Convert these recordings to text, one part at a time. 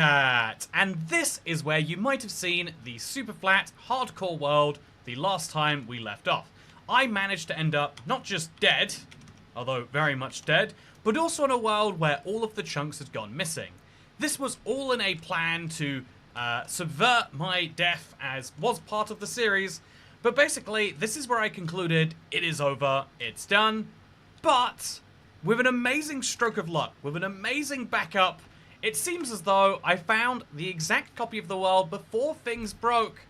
And this is where you might have seen the super flat, hardcore world the last time we left off. I managed to end up not just dead, although very much dead, but also in a world where all of the chunks had gone missing. This was all in a plan to subvert my death, as was part of the series, but basically this is where I concluded it is over, it's done, but with an amazing stroke of luck, with an amazing backup, it seems as though I found the exact copy of the world before things broke.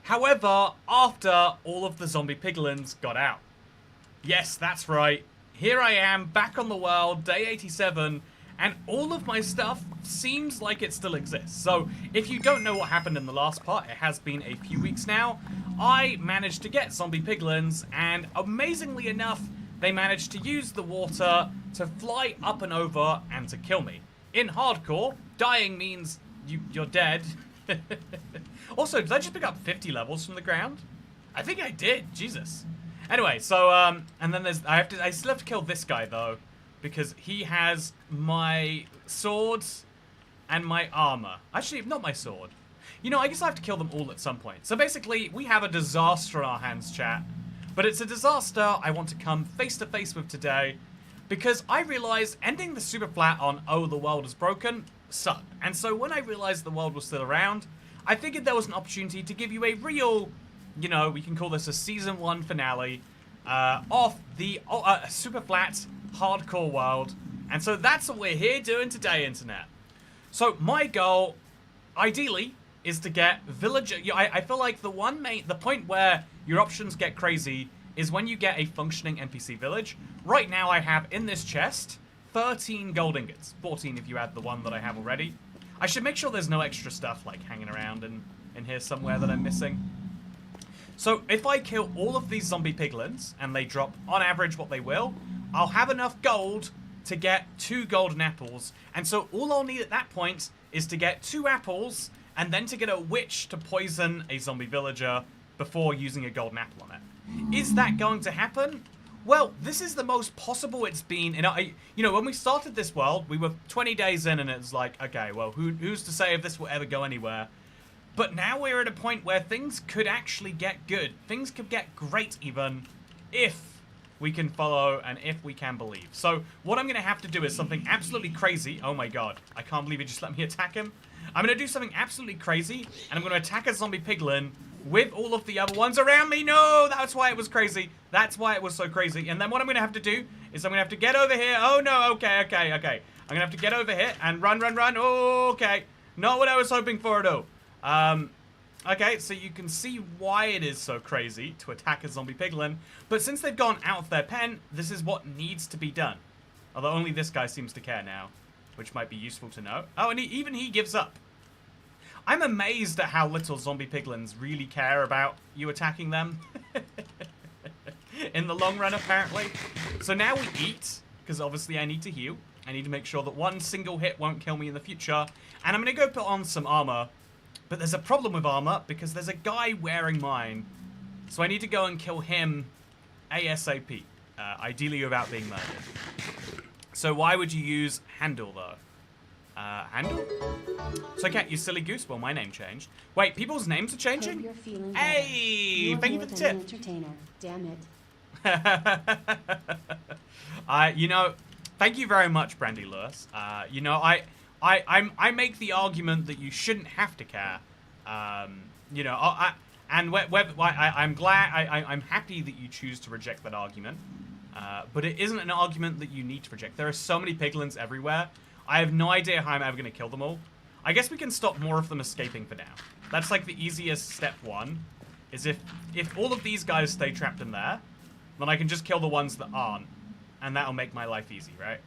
However, after all of the zombie piglins got out. Yes, that's right. Here I am, back on the world, day 87, and all of my stuff seems like it still exists. So, if you don't know what happened in the last part, it has been a few weeks now, I managed to get zombie piglins, and amazingly enough, they managed to use the water to fly up and over and to kill me. In hardcore, dying means you're dead. Also, did I just pick up 50 levels from the ground? I think I did. Jesus. Anyway, so and then I still have to kill this guy though, because he has my sword and my armor. Actually, not my sword. You know, I guess I have to kill them all at some point. So basically, we have a disaster on our hands, chat. But it's a disaster I want to come face to face with today, because I realized ending the super flat on, oh, the world is broken, sucked. And so when I realized the world was still around, I figured there was an opportunity to give you a real, you know, we can call this a season 1 finale of the super flat hardcore world. And so that's what we're here doing today, internet. So my goal, ideally, is to get villager. I feel like the point where your options get crazy is when you get a functioning NPC village. Right now I have in this chest 13 gold ingots, 14 if you add the one that I have already. I should make sure there's no extra stuff like hanging around in here somewhere that I'm missing. So if I kill all of these zombie piglins and they drop on average what they will, I'll have enough gold to get 2 golden apples. And so all I'll need at that point is to get 2 apples and then to get a witch to poison a zombie villager before using a golden apple on it. Is that going to happen? Well, this is the most possible it's been. You know, when we started this world, we were 20 days in and it was like, okay, well, who's to say if this will ever go anywhere? But now we're at a point where things could actually get good. Things could get great even if we can follow and if we can believe. So what I'm going to have to do is something absolutely crazy. Oh my god, I can't believe it just let me attack him. I'm going to do something absolutely crazy and I'm going to attack a zombie piglin with all of the other ones around me. No, that's why it was crazy. That's why it was so crazy. And then what I'm going to have to do is I'm going to have to get over here. Oh no, okay. I'm going to have to get over here and run. Oh, okay. Not what I was hoping for at all. Okay, so you can see why it is so crazy to attack a zombie piglin. But since they've gone out of their pen, this is what needs to be done. Although only this guy seems to care now, which might be useful to know. Oh, and even he gives up. I'm amazed at how little zombie piglins really care about you attacking them. In the long run, apparently. So now we eat, because obviously I need to heal. I need to make sure that one single hit won't kill me in the future. And I'm going to go put on some armor. But there's a problem with armor, because there's a guy wearing mine. So I need to go and kill him ASAP. Ideally without being murdered. So why would you use handle, though? Handle? So I can't use silly goose. Well, my name changed. Wait, people's names are changing? Hey, thank you for the tip. Entertainer. Damn it. You know, thank you very much, Brandy Lewis. You know, I make the argument that you shouldn't have to care. You know, I'm glad, I'm happy that you choose to reject that argument. But it isn't an argument that you need to reject. There are so many piglins everywhere. I have no idea how I'm ever going to kill them all. I guess we can stop more of them escaping for now. That's like the easiest step 1. Is if all of these guys stay trapped in there, then I can just kill the ones that aren't. And that'll make my life easy, right?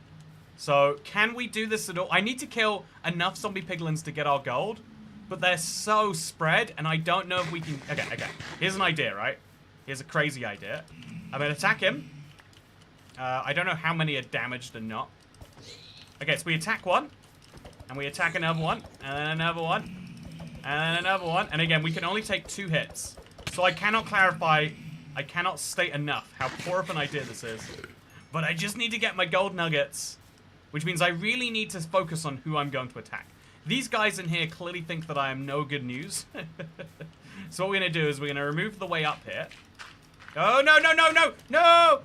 So, can we do this at all? I need to kill enough zombie piglins to get our gold. But they're so spread, and I don't know if we can... Okay. Here's an idea, right? Here's a crazy idea. I'm going to attack him. I don't know how many are damaged and not. Okay, so we attack one, and we attack another one, and then another one, and then another one. And again, we can only take 2 hits. So I cannot state enough how poor of an idea this is. But I just need to get my gold nuggets, which means I really need to focus on who I'm going to attack. These guys in here clearly think that I am no good news. So what we're going to do is we're going to remove the way up here. Oh, no, no, no, no, no!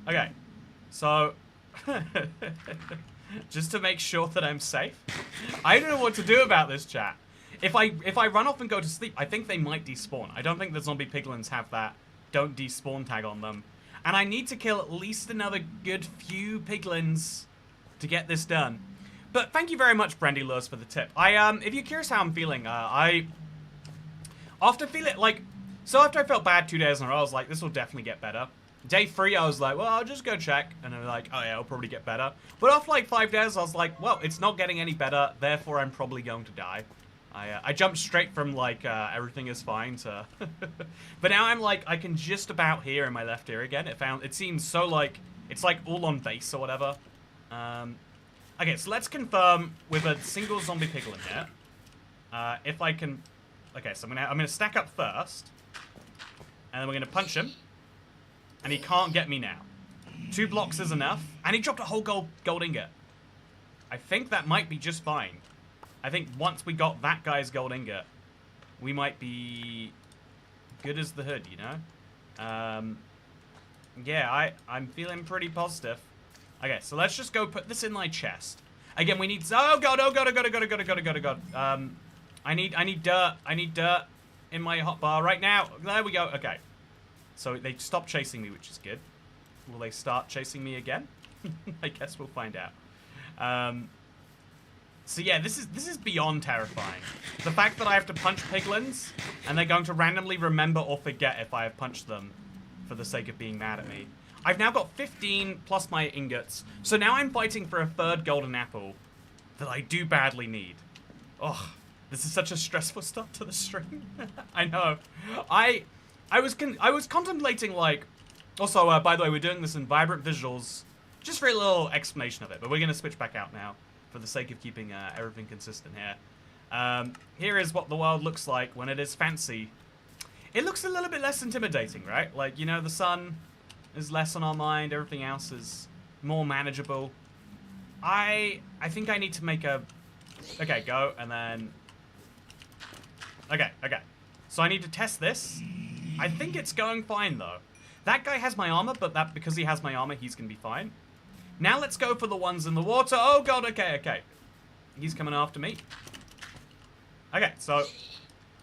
Okay, so... just to make sure that I'm safe. I don't know what to do about this, chat. If I run off and go to sleep, I think they might despawn. I don't think the zombie piglins have that don't despawn tag on them. And I need to kill at least another good few piglins to get this done. But thank you very much, Brandy Lewis, for the tip. If you're curious how I'm feeling, after I felt bad 2 days in a row, I was like, this will definitely get better. Day 3, I was like, well, I'll just go check. And I'm like, oh yeah, it'll probably get better. But after like 5 days, I was like, well, it's not getting any better, therefore I'm probably going to die. I jumped straight from like, everything is fine to... But now I'm like, I can just about hear in my left ear again. It seems so like, it's like all on base or whatever. Okay, so let's confirm with a single zombie piglin here. If I can... Okay, so I'm gonna stack up first. And then we're gonna punch him. And he can't get me now. 2 blocks is enough. And he dropped a whole gold ingot. I think that might be just fine. I think once we got that guy's gold ingot, we might be good as the hood, you know? Yeah, I'm feeling pretty positive. Okay, so let's just go put this in my chest. Again, we need... Oh, God, oh, God, oh, God, oh, God, oh, God, oh, God, oh, God, oh, God. I need dirt. I need dirt in my hotbar right now. There we go. Okay. So they stopped chasing me, which is good. Will they start chasing me again? I guess we'll find out. So yeah, this is beyond terrifying. The fact that I have to punch piglins, and they're going to randomly remember or forget if I have punched them for the sake of being mad at me. I've now got 15 plus my ingots, so now I'm fighting for a 3rd golden apple that I do badly need. Oh, this is such a stressful start to the stream. I know. I was contemplating, like... Also, by the way, we're doing this in vibrant visuals, just for a little explanation of it, but we're going to switch back out now for the sake of keeping everything consistent here. Here is what the world looks like when it is fancy. It looks a little bit less intimidating, right? Like, you know, the sun is less on our mind, everything else is more manageable. I think I need to make a... Okay, go, and then... Okay. So I need to test this. I think it's going fine, though. That guy has my armor, but because he has my armor, he's going to be fine. Now let's go for the ones in the water. Oh, God, okay. He's coming after me. Okay, so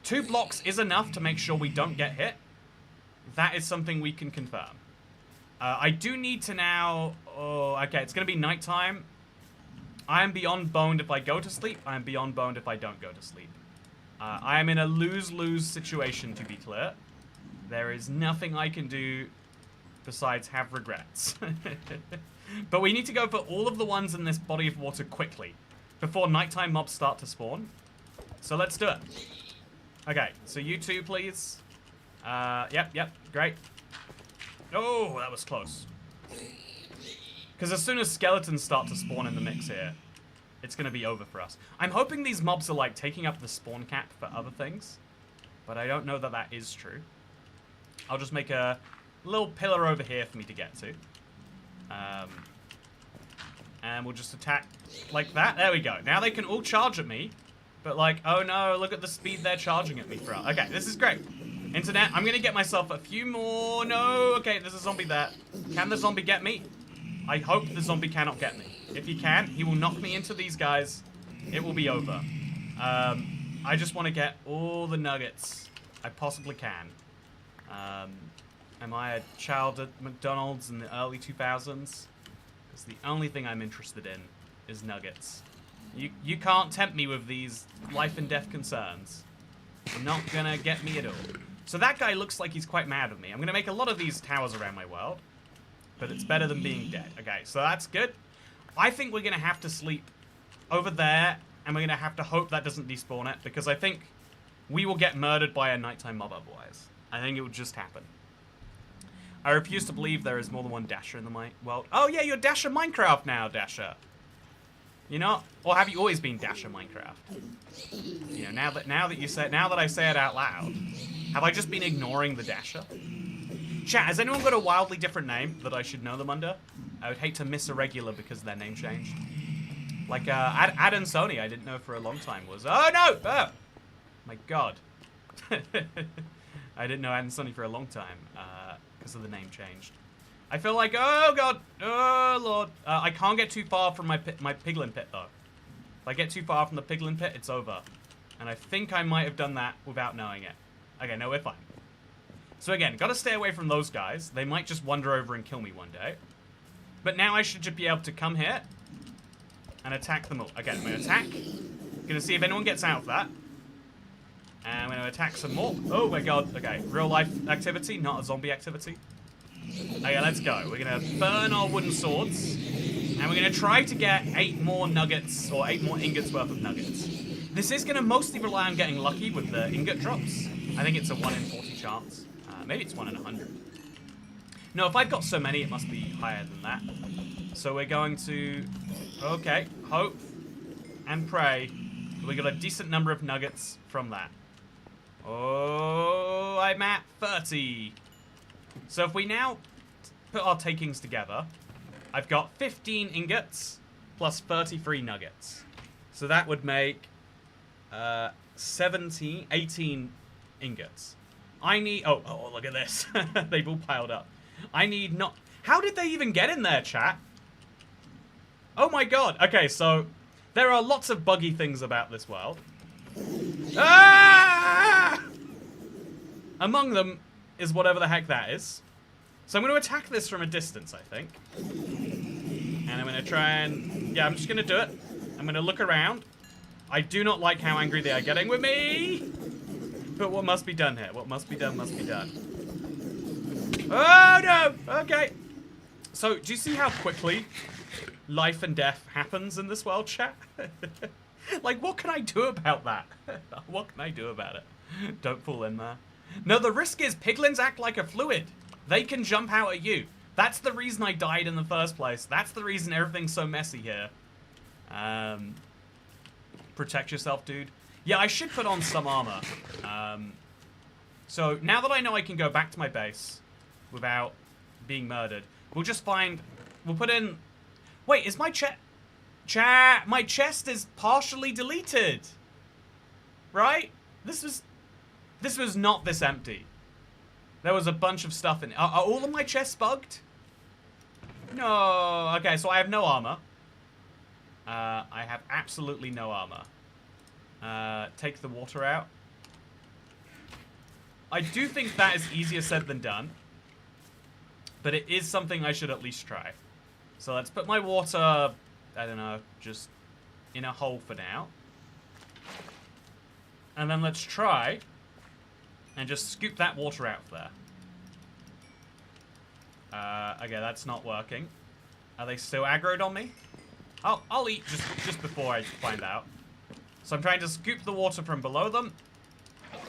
2 blocks is enough to make sure we don't get hit. That is something we can confirm. I do need to now... Oh, okay, it's going to be nighttime. I am beyond boned if I go to sleep. I am beyond boned if I don't go to sleep. I am in a lose-lose situation, to be clear. There is nothing I can do besides have regrets. But we need to go for all of the ones in this body of water quickly before nighttime mobs start to spawn. So let's do it. Okay, so you two, please. Yep, great. Oh, that was close. Because as soon as skeletons start to spawn in the mix here, it's going to be over for us. I'm hoping these mobs are, like, taking up the spawn cap for other things. But I don't know that that is true. I'll just make a little pillar over here for me to get to. And we'll just attack like that. There we go. Now they can all charge at me. But, like, oh no, look at the speed they're charging at me from. Okay, this is great. Internet, I'm going to get myself a few more. No, okay, there's a zombie there. Can the zombie get me? I hope the zombie cannot get me. If he can, he will knock me into these guys. It will be over. I just want to get all the nuggets I possibly can. Am I a child at McDonald's in the early 2000s? Because the only thing I'm interested in is nuggets. You can't tempt me with these life and death concerns. You're not gonna get me at all. So that guy looks like he's quite mad at me. I'm gonna make a lot of these towers around my world. But it's better than being dead. Okay, so that's good. I think we're gonna have to sleep over there. And we're gonna have to hope that doesn't despawn it. Because I think we will get murdered by a nighttime mob otherwise. I think it will just happen. I refuse to believe there is more than one Dasher in the world. Oh yeah, you're Dasher Minecraft now, Dasher. You know, or have you always been Dasher Minecraft? You know, now that I say it out loud, have I just been ignoring the Dasher? Chat, has anyone got a wildly different name that I should know them under? I would hate to miss a regular because their name changed. Like, Ad and Sony, I didn't know for a long time was... Oh, no! Oh! My God. I didn't know Ad and Sony for a long time, because of the name changed. I feel like, oh, God! Oh, Lord. I can't get too far from my piglin pit, though. If I get too far from the piglin pit, it's over. And I think I might have done that without knowing it. Okay, no, we're fine. So again, gotta stay away from those guys. They might just wander over and kill me one day. But now I should just be able to come here and attack them all. Okay, I'm gonna attack. Gonna see if anyone gets out of that. And I'm gonna attack some more. Oh my God, okay. Real life activity, not a zombie activity. Okay, let's go. We're gonna burn our wooden swords. And we're gonna try to get 8 more nuggets, or 8 more ingots worth of nuggets. This is gonna mostly rely on getting lucky with the ingot drops. I think it's a 1 in 40 chance. Maybe it's 1 in 100. No, if I've got so many, it must be higher than that. So we're going to, okay, hope and pray that we got a decent number of nuggets from that. Oh, I'm at 30. So if we now put our takings together, I've got 15 ingots plus 33 nuggets. So that would make 18 ingots. I need... Oh, look at this. They've all piled up. I need not... How did they even get in there, chat? Oh my God. Okay, so there are lots of buggy things about this world. Ah! Among them is whatever the heck that is. So I'm going to attack this from a distance, I think. And I'm going to try and... Yeah, I'm just going to do it. I'm going to look around. I do not like how angry they are getting with me. But what must be done here? What must be done must be done. Oh, no! Okay. So, do you see how quickly life and death happens in this world, chat? Like, what can I do about that? What can I do about it? Don't fall in there. No, the risk is piglins act like a fluid. They can jump out at you. That's the reason I died in the first place. That's the reason everything's so messy here. Protect yourself, dude. Yeah, I should put on some armor. So now that I know I can go back to my base without being murdered, we'll just find... We'll put in... Wait, is my chest... My chest is partially deleted. Right? This was not this empty. There was a bunch of stuff in it. Are all of my chests bugged? No. Okay, so I have no armor. I have absolutely no armor. Take the water out. I do think that is easier said than done. But it is something I should at least try. So let's put my water, I don't know, just in a hole for now. And then let's try and just scoop that water out of there. Okay, that's not working. Are they still aggroed on me? I'll eat just before I find out. So I'm trying to scoop the water from below them.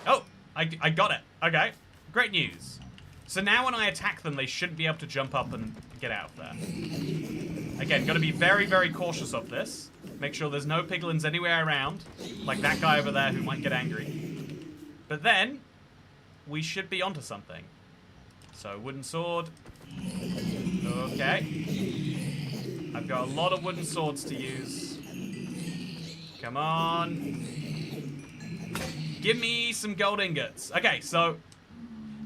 Oh, I got it. Okay, great news. So now when I attack them, they shouldn't be able to jump up and get out of there. Again, got to be very, very cautious of this. Make sure there's no piglins anywhere around, like that guy over there who might get angry. But then, we should be onto something. So, wooden sword. Okay. I've got a lot of wooden swords to use. Come on. Give me some gold ingots. Okay, so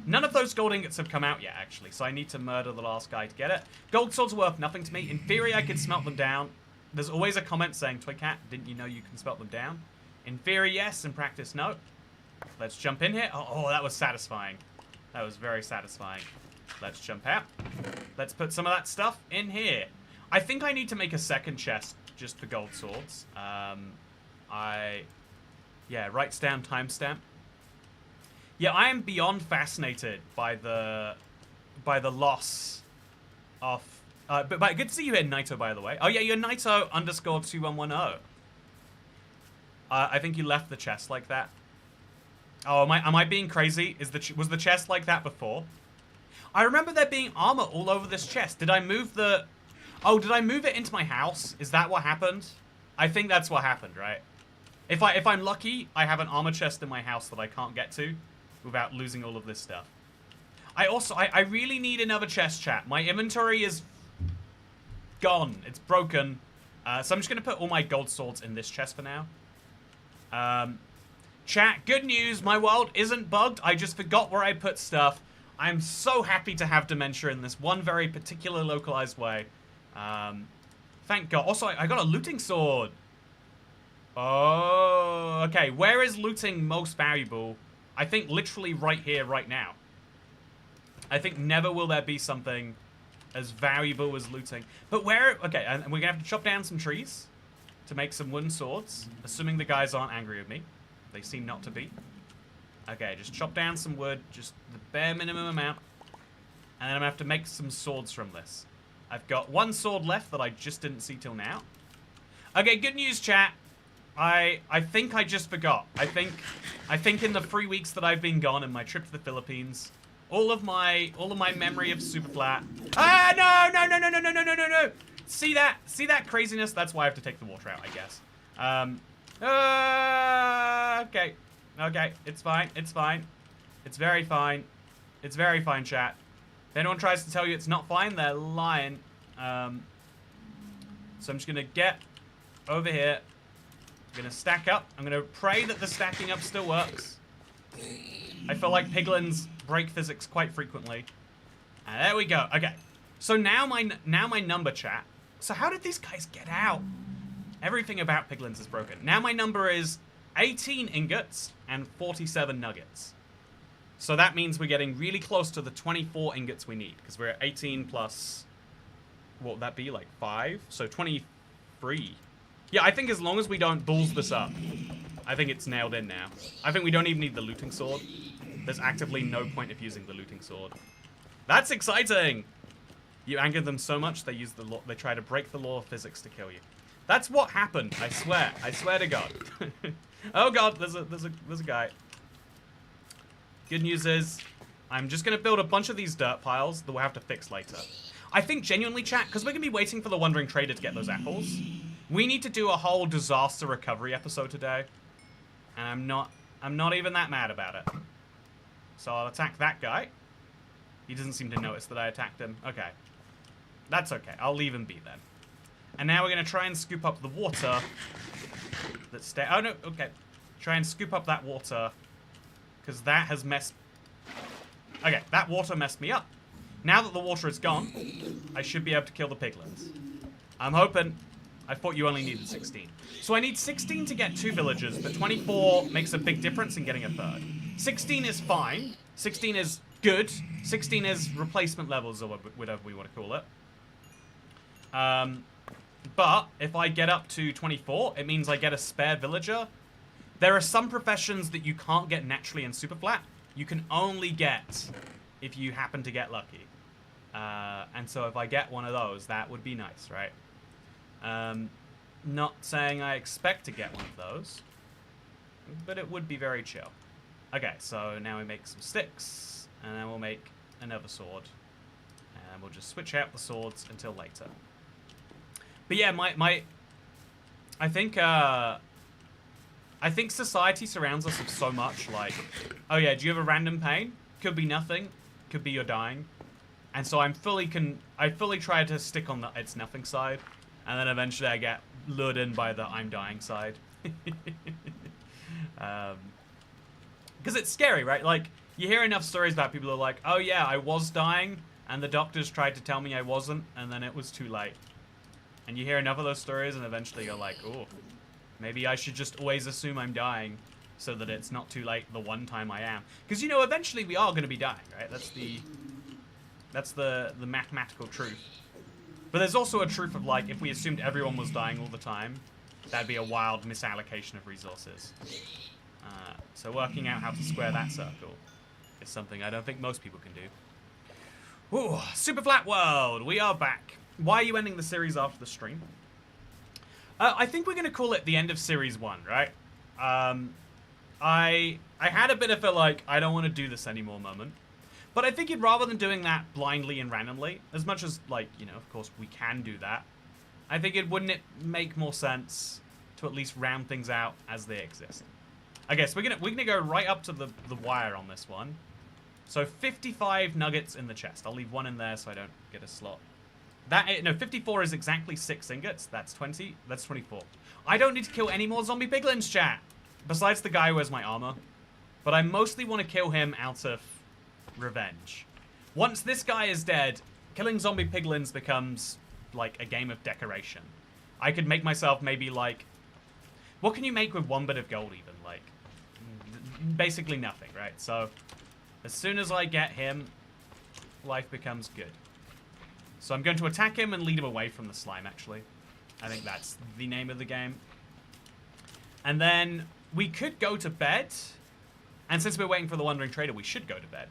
none of those gold ingots have come out yet, actually, so I need to murder the last guy to get it. Gold swords are worth nothing to me. In theory, I could smelt them down. There's always a comment saying, Twigcat, didn't you know you can smelt them down? In theory, yes. In practice, no. Let's jump in here. Oh, that was satisfying. That was very satisfying. Let's jump out. Let's put some of that stuff in here. I think I need to make a second chest just for gold swords. Yeah, writes down timestamp. Yeah, I am beyond fascinated by the loss of... but good to see you here, Naito, by the way. Oh, yeah, you're Naito _2110. I think you left the chest like that. Oh, am I being crazy? Was the chest like that before? I remember there being armor all over this chest. Did I move the... Oh, did I move it into my house? Is that what happened? I think that's what happened, right? If I'm lucky, I have an armor chest in my house that I can't get to without losing all of this stuff. I really need another chest, chat. My inventory is gone. It's broken. So I'm just going to put all my gold swords in this chest for now. Chat, good news. My world isn't bugged. I just forgot where I put stuff. I'm so happy to have dementia in this one very particular localized way. Thank God. Also, I got a looting sword. Oh, okay. Where is looting most valuable? I think literally right here, right now. I think never will there be something as valuable as looting. But where... Okay, and we're going to have to chop down some trees to make some wooden swords. Assuming the guys aren't angry with me. They seem not to be. Okay, just chop down some wood. Just the bare minimum amount. And then I'm going to have to make some swords from this. I've got one sword left that I just didn't see till now. Okay, good news, chat. I think I just forgot. I think in the 3 weeks that I've been gone in my trip to the Philippines, all of my memory of Super Flat. Ah, no. See that craziness? That's why I have to take the water out, I guess. Okay, it's fine. It's very fine. It's very fine, chat. If anyone tries to tell you it's not fine, they're lying. So I'm just gonna get over here. I'm gonna stack up. I'm gonna pray that the stacking up still works. I feel like piglins break physics quite frequently. And there we go. Okay. So now my number, chat. So how did these guys get out? Everything about piglins is broken. Now my number is 18 ingots and 47 nuggets. So that means we're getting really close to the 24 ingots we need. Because we're at 18 plus... What would that be? Like 5? So 23. Yeah, I think as long as we don't balls this up, I think it's nailed in now. I think we don't even need the looting sword. There's actively no point of using the looting sword. That's exciting! You angered them so much they use the law. They try to break the law of physics to kill you. That's what happened. I swear. I swear to God. Oh God, there's a guy. Good news is, I'm just gonna build a bunch of these dirt piles that we'll have to fix later. I think genuinely, chat, because we're gonna be waiting for the Wandering Trader to get those apples. We need to do a whole disaster recovery episode today, and I'm not even that mad about it. So I'll attack that guy. He doesn't seem to notice that I attacked him. Okay. That's okay. I'll leave him be then. And now we're going to try and scoop up the water. Oh, no. Okay. Try and scoop up that water. Because that has messed... Okay. That water messed me up. Now that the water is gone, I should be able to kill the piglins. I'm hoping... I thought you only needed 16. So I need 16 to get 2 villagers, but 24 makes a big difference in getting a third. 16 is fine. 16 is good. 16 is replacement levels, or whatever we want to call it. But if I get up to 24, it means I get a spare villager. There are some professions that you can't get naturally in Super Flat. You can only get if you happen to get lucky. And so if I get one of those, that would be nice, right? Not saying I expect to get one of those, but it would be very chill. Okay, so now we make some sticks, and then we'll make another sword. And we'll just switch out the swords until later. But yeah, I think society surrounds us with so much, like, oh yeah, do you have a random pain? Could be nothing, could be you're dying. And so I fully try to stick on the it's nothing side, and then eventually I get lured in by the I'm dying side. Because it's scary, right? Like, you hear enough stories about people who are like, oh yeah, I was dying, and the doctors tried to tell me I wasn't, and then it was too late. And you hear enough of those stories, and eventually you're like, oh, maybe I should just always assume I'm dying, so that it's not too late the one time I am. Because, you know, eventually we are going to be dying, right? That's the mathematical truth. But there's also a truth of, like, if we assumed everyone was dying all the time, that'd be a wild misallocation of resources. So working out how to square that circle is something I don't think most people can do. Ooh, Super Flat World, we are back. Why are you ending the series after the stream? I think we're going to call it the end of Series 1, right? I had a bit of a, like, I don't want to do this anymore moment. But I figured rather than doing that blindly and randomly, as much as, like, you know, of course we can do that, I figured wouldn't it make more sense to at least round things out as they exist? Okay, so we're gonna go right up to the wire on this one. So 55 nuggets in the chest. I'll leave one in there so I don't get a slot No, 54 is exactly 6 ingots. That's 20. That's 24. I don't need to kill any more zombie piglins, chat. Besides the guy who has my armor. But I mostly want to kill him out of revenge. Once this guy is dead, killing zombie piglins becomes like a game of decoration. I could make myself maybe like... What can you make with 1 bit of gold even? Like, basically nothing, right? So, as soon as I get him, life becomes good. So I'm going to attack him and lead him away from the slime, actually. I think that's the name of the game. And then we could go to bed. And since we're waiting for the Wandering Trader, we should go to bed.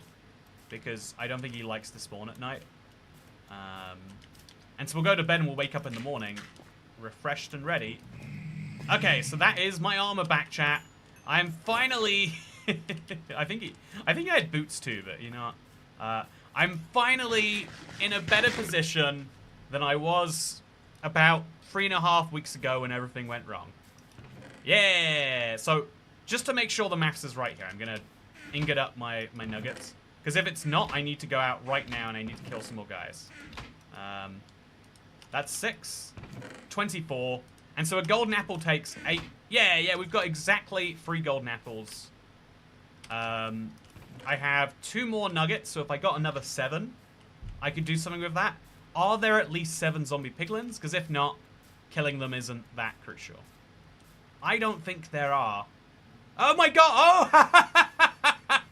Because I don't think he likes to spawn at night. And so we'll go to bed and we'll wake up in the morning, refreshed and ready. Okay, so that is my armor back, chat. I'm finally... I think I had boots too, but you know what? I'm finally in a better position than I was about 3.5 weeks ago when everything went wrong. Yeah! So, just to make sure the maths is right here, I'm going to ingot up my nuggets. Because if it's not, I need to go out right now and I need to kill some more guys. That's 6. 24. And so a golden apple takes 8. Yeah, we've got exactly 3 golden apples. I have 2 more nuggets, so if I got another 7, I could do something with that. Are there at least 7 zombie piglins? Because if not, killing them isn't that crucial. I don't think there are. Oh my god! Oh!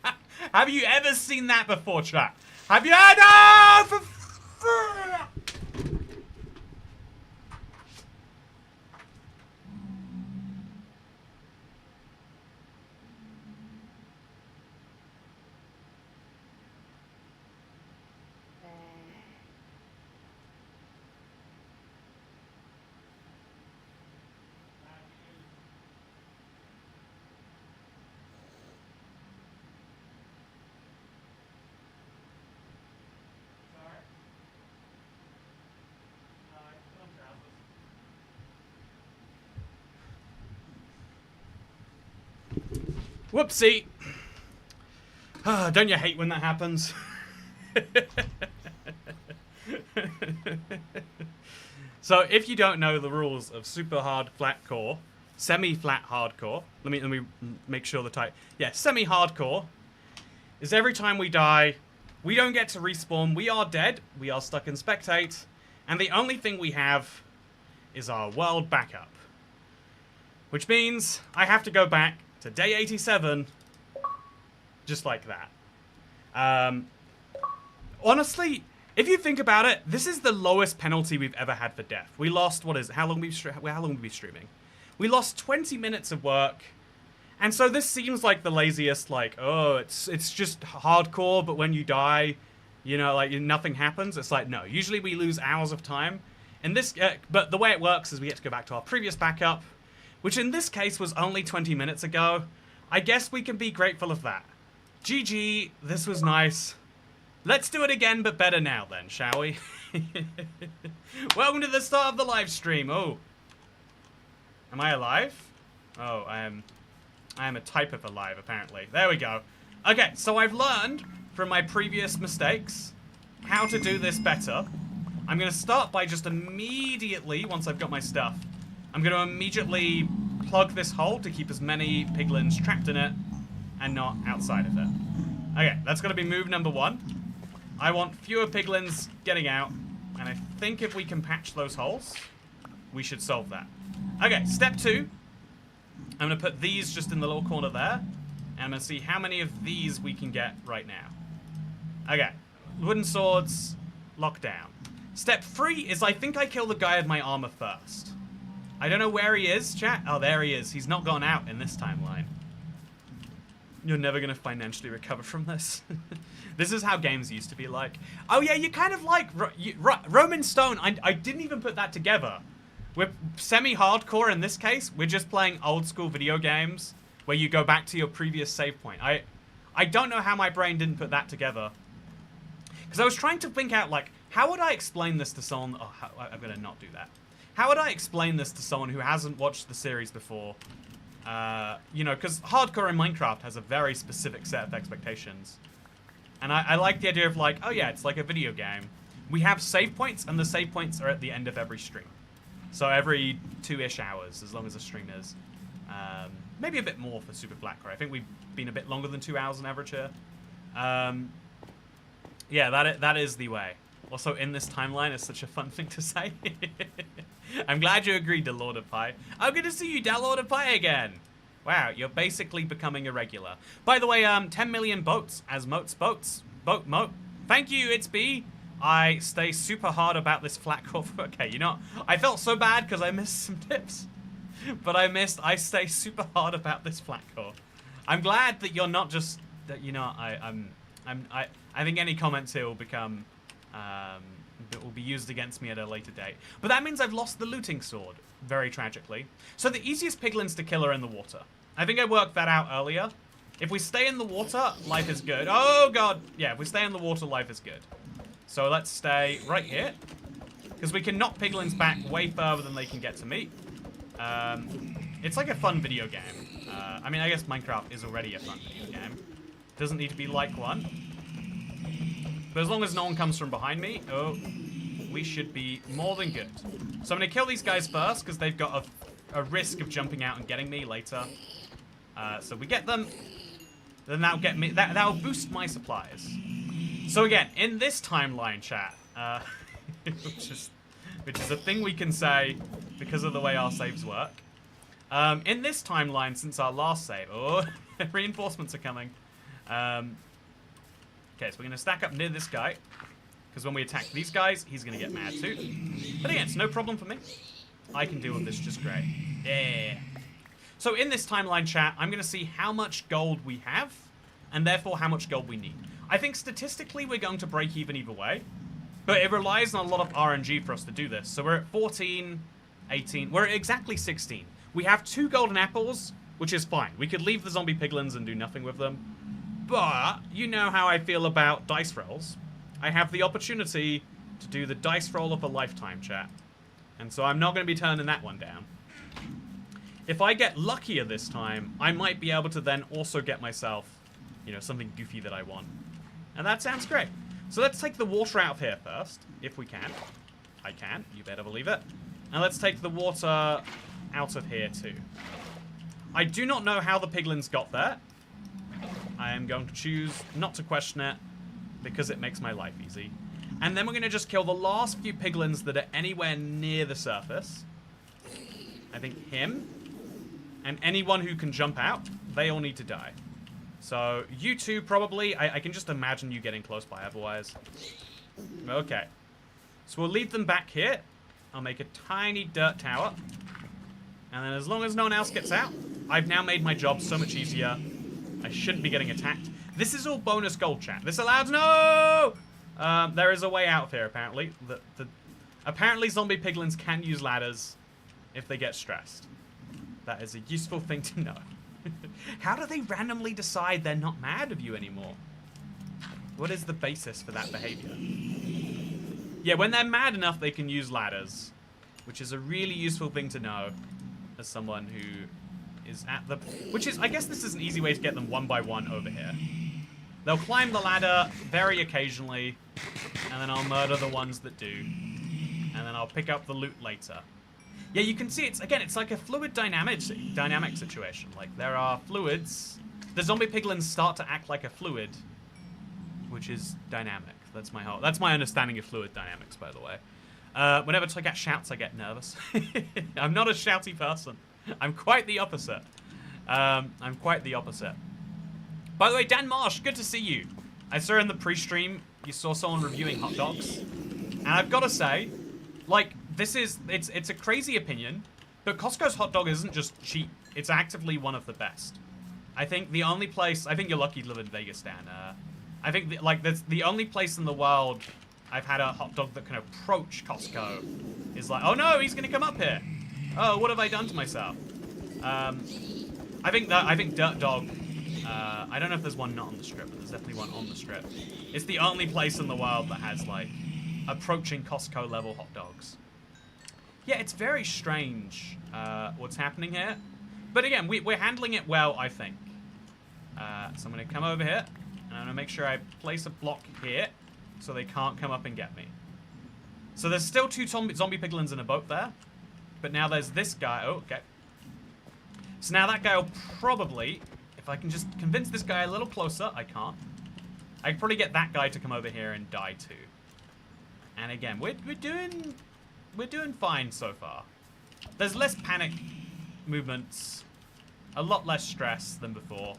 Have you ever seen that before, chat? Have you? No! Whoopsie. Don't you hate when that happens? So, if you don't know the rules of super hard flat core, semi-flat hardcore, let me make sure the type. Yeah, semi-hardcore is every time we die, we don't get to respawn. We are dead. We are stuck in spectate. And the only thing we have is our world backup. Which means I have to go back to day 87, just like that. Honestly, if you think about it, this is the lowest penalty we've ever had for death. We lost, how long have we been streaming? We lost 20 minutes of work, and so this seems like the laziest, like, oh, it's just hardcore, but when you die, you know, like, nothing happens. It's like, no, usually we lose hours of time. And this, but the way it works is we get to go back to our previous backup, which in this case was only 20 minutes ago. I guess we can be grateful of that. GG, this was nice. Let's do it again, but better now then, shall we? Welcome to the start of the live stream. Oh. Am I alive? Oh, I am a type of alive, apparently. There we go. Okay, so I've learned from my previous mistakes how to do this better. I'm going to start by just immediately, once I've got my stuff, I'm going to immediately plug this hole to keep as many piglins trapped in it and not outside of it. Okay, that's going to be move number 1. I want fewer piglins getting out, and I think if we can patch those holes, we should solve that. Okay, step 2. I'm going to put these just in the little corner there, and I'm going to see how many of these we can get right now. Okay, wooden swords, locked down. Step 3 is I think I kill the guy with my armor first. I don't know where he is, chat. Oh, there he is. He's not gone out in this timeline. You're never going to financially recover from this. This is how games used to be like. Oh, yeah, you kind of like Roman Stone. I didn't even put that together. We're semi-hardcore in this case. We're just playing old-school video games where you go back to your previous save point. I don't know how my brain didn't put that together. Because I was trying to think out, like, how would I explain this to someone... Oh, I'm going to not do that. How would I explain this to someone who hasn't watched the series before? You know, because hardcore in Minecraft has a very specific set of expectations. And I like the idea of like, oh yeah, it's like a video game. We have save points, and the save points are at the end of every stream. So every 2-ish hours, as long as the stream is. Maybe a bit more for Super Flat Core. I think we've been a bit longer than 2 hours on average here. Yeah, that is the way. Also, in this timeline is such a fun thing to say. I'm glad you agreed to Lord of Pie. I'm good to see you, Lord of Pie, again. Wow, you're basically becoming a regular. By the way, 10 million boats as moat. Thank you, it's B. I stay super hard about this flat core. Okay, you know, I felt so bad because I missed some tips. But I stay super hard about this flat core. I'm glad that you're not just, that, you know, I think any comments here will become, that will be used against me at a later date. But that means I've lost the looting sword, very tragically. So the easiest piglins to kill are in the water. I think I worked that out earlier. If we stay in the water, life is good. Oh god, yeah, if we stay in the water, life is good. So let's stay right here, because we can knock piglins back way further than they can get to me. It's like a fun video game. I mean, I guess Minecraft is already a fun video game. Doesn't need to be like one. But as long as no one comes from behind me, oh, we should be more than good. So I'm going to kill these guys first, because they've got a risk of jumping out and getting me later. So we get them, then that'll get me, that'll boost my supplies. So again, in this timeline, chat, which is a thing we can say because of the way our saves work. In this timeline, since our last save, oh, reinforcements are coming. Okay, so we're going to stack up near this guy, because when we attack these guys, he's going to get mad too. But again, it's no problem for me. I can deal with this just great. Yeah. So in this timeline, chat, I'm going to see how much gold we have, and therefore how much gold we need. I think statistically we're going to break even either way, but it relies on a lot of RNG for us to do this. So we're at 14, 18, we're at exactly 16. We have 2 golden apples, which is fine. We could leave the zombie piglins and do nothing with them. But you know how I feel about dice rolls. I have the opportunity to do the dice roll of a lifetime, chat. And so I'm not going to be turning that one down. If I get luckier this time, I might be able to then also get myself, you know, something goofy that I want. And that sounds great. So let's take the water out of here first, if we can. I can, you better believe it. And let's take the water out of here too. I do not know how the piglins got there. I am going to choose not to question it, because it makes my life easy. And then we're going to just kill the last few piglins that are anywhere near the surface. I think him, and anyone who can jump out, they all need to die. So, you two probably, I can just imagine you getting close by otherwise. Okay. So we'll leave them back here. I'll make a tiny dirt tower. And then as long as no one else gets out, I've now made my job so much easier. I shouldn't be getting attacked. This is all bonus gold, chat. This allows, no! There is a way out of here, apparently. Apparently zombie piglins can use ladders if they get stressed. That is a useful thing to know. How do they randomly decide they're not mad of you anymore? What is the basis for that behavior? Yeah, when they're mad enough, they can use ladders, which is a really useful thing to know as someone who is at the... Which is, I guess this is an easy way to get them one by one over here. They'll climb the ladder very occasionally, and then I'll murder the ones that do. And then I'll pick up the loot later. Yeah, you can see it's, again, it's like a fluid dynamic situation. Like, there are fluids. The zombie piglins start to act like a fluid, which is dynamic. That's my understanding of fluid dynamics, by the way. Whenever Toycat shouts, I get nervous. I'm not a shouty person. I'm quite the opposite. I'm quite the opposite. By the way, Dan Marsh, good to see you. I saw in the pre-stream, you saw someone reviewing hot dogs. And I've got to say, like, it's a crazy opinion, but Costco's hot dog isn't just cheap. It's actively one of the best. I think the only place, I think you're lucky to live in Vegas, Dan. I think, that's the only place in the world I've had a hot dog that can approach Costco is like, oh no, he's gonna come up here. Oh, what have I done to myself? I think Dirt Dog, I don't know if there's one not on the strip, but there's definitely one on the strip. It's the only place in the world that has, like, approaching Costco level hot dogs. Yeah, it's very strange what's happening here. But again, we're handling it well, I think. So I'm going to come over here, and I'm going to make sure I place a block here so they can't come up and get me. So there's still 2 zombie piglins in a boat there. But now there's this guy. Oh, okay. So now that guy will probably... If I can just convince this guy a little closer. I can't. I can probably get that guy to come over here and die too. And again, we're doing fine so far. There's less panic movements. A lot less stress than before.